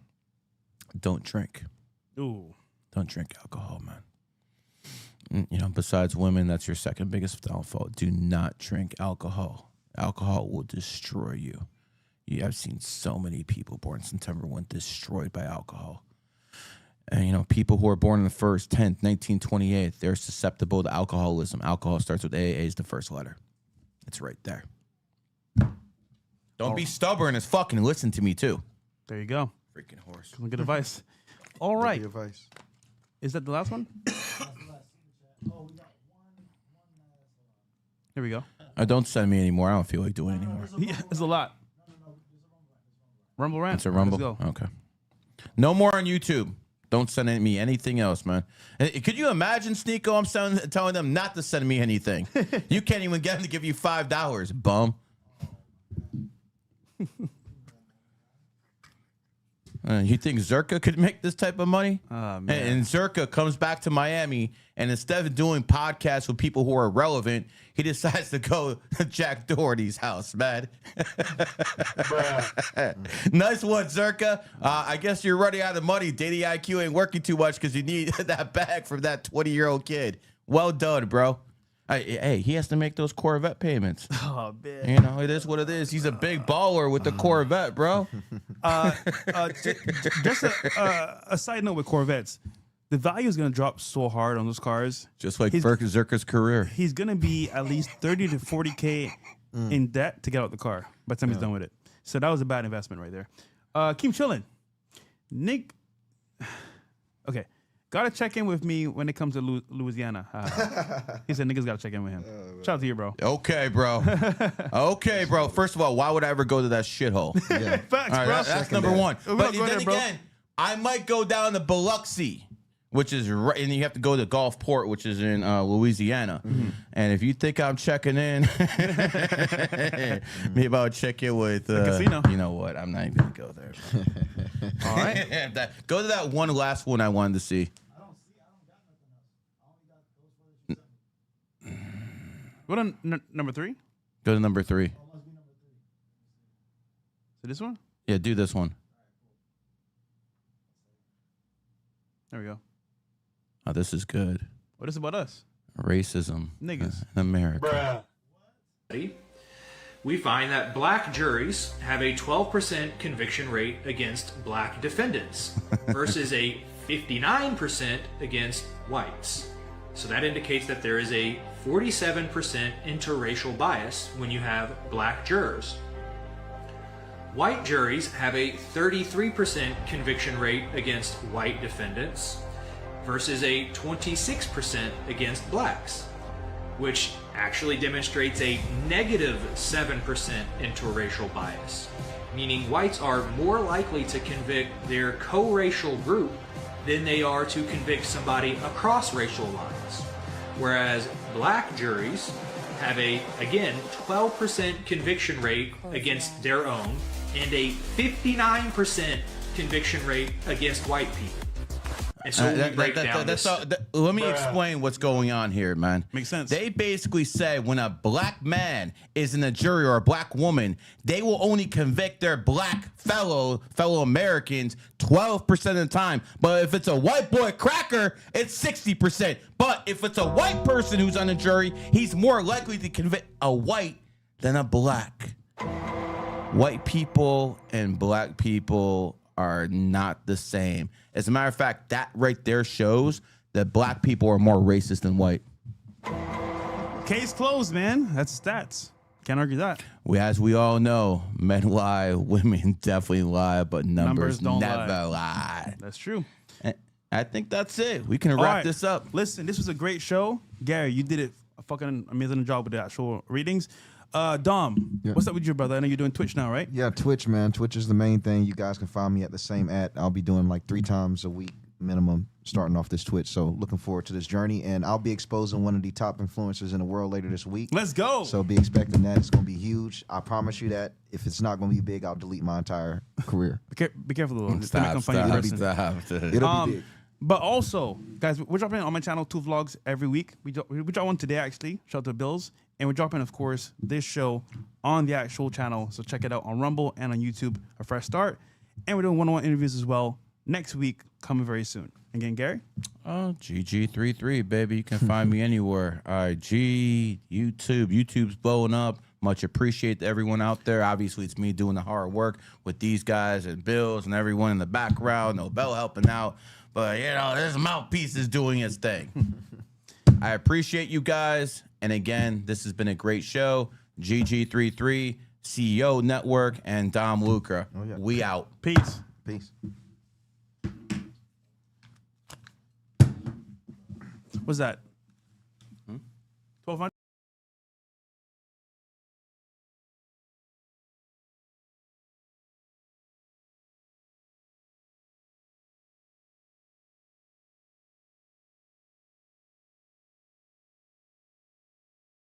don't drink. Ooh. Don't drink alcohol, man. Besides women, that's your second biggest downfall. Do not drink alcohol. Alcohol will destroy you. I've seen so many people born September 1 destroyed by alcohol. And, people who are born on the 1st, 10th, 19th, 28th, they're susceptible to alcoholism. Alcohol starts with AA is the first letter. It's right there. Don't be stubborn as fucking listen to me, too. There you go. Freaking horse. Good advice. All right. Good advice. Is that the last one? Here we go. Don't send me anymore. I don't feel like doing it anymore. Yeah, it's a lot. Rumble rant. It's a rumble. Let's go. Okay. No more on YouTube. Don't send me anything else, man. Could you imagine, Sneeko? I'm telling them not to send me anything. You can't even get them to give you $5, bum. You think Zerka could make this type of money? Man. And Zerka comes back to Miami, and instead of doing podcasts with people who are relevant, he decides to go to Jack Doherty's house, man. Nice one, Zerka. I guess you're running out of money. Dating IQ ain't working too much because you need that bag from that 20-year-old kid. Well done, bro. Hey, he has to make those Corvette payments. Oh, man. You know, it is what it is. He's a big baller with the Corvette, bro. Just a side note with Corvettes. The value is going to drop so hard on those cars. Just like Zerka's career. He's going to be at least 30 to 40K in debt to get out the car by the time he's done with it. So that was a bad investment right there. Keep chilling. Nick. Okay. Got to check in with me when it comes to Louisiana. He said niggas got to check in with him. Shout out to you, bro. Okay, bro. Okay, bro. First of all, why would I ever go to that shithole? Yeah. Facts, all right, bro. that's number one. But go then there, bro. again, I might go down to Biloxi, which is right, and you have to go to Gulfport, which is in Louisiana. And if you think I'm checking in, maybe I'll check in with casino. You know what? I'm not even gonna go there. All right, go to that one last one I wanted to see. Go to number 3. Go to number 3. So this one? Yeah, do this one. There we go. Oh, this is good. What is about us? Racism Niggas. in America. We find that black juries have a 12% conviction rate against black defendants versus a 59% against whites. So that indicates that there is a 47% interracial bias when you have black jurors. White juries have a 33% conviction rate against white defendants versus a 26% against blacks, which actually demonstrates a negative 7% interracial bias, meaning whites are more likely to convict their co-racial group than they are to convict somebody across racial lines. Whereas black juries have a, again, 12% conviction rate against their own and a 59% conviction rate against white people. And so we break down this. Let me explain what's going on here, man. Makes sense. They basically said when a black man is in a jury or a black woman, they will only convict their black fellow Americans 12% of the time. But if it's a white boy cracker, it's 60%. But if it's a white person who's on the jury, he's more likely to convict a white than a black. White people and black people are not the same. As a matter of fact, that right there shows that black people are more racist than white. Case closed, man. That's stats. Can't argue that. As we all know, men lie, women definitely lie, but numbers don't never lie. That's true. And I think that's it. We can wrap this up. Listen, this was a great show. Gary, you did a fucking amazing job with the actual readings. Dom, what's up with you, brother? I know you're doing Twitch now, right? Yeah, Twitch, man. Twitch is the main thing. You guys can find me at the same @ I'll be doing like 3 times a week minimum starting off this Twitch. So looking forward to this journey. And I'll be exposing one of the top influencers in the world later this week. Let's go. So be expecting that. It's going to be huge. I promise you that. If it's not going to be big, I'll delete my entire career. Be careful, though. Stop. It'll be big. But also, guys, we're dropping on my channel 2 vlogs every week. We drop one today, actually. Shout out to Bills. And we're dropping, of course, this show on the actual channel. So check it out on Rumble and on YouTube, A Fresh Start. And we're doing one-on-one interviews as well next week, coming very soon. Again, Gary? GG33, baby. You can find me anywhere. IG, YouTube. YouTube's blowing up. Much appreciate to everyone out there. Obviously, it's me doing the hard work with these guys and Bills and everyone in the background. Nobel helping out. But, you know, this mouthpiece is doing its thing. I appreciate you guys. And again, this has been a great show. GG33, CEO Network, and Dom Lucra. Oh, yeah. We out. Peace. Peace. What's that? 1200?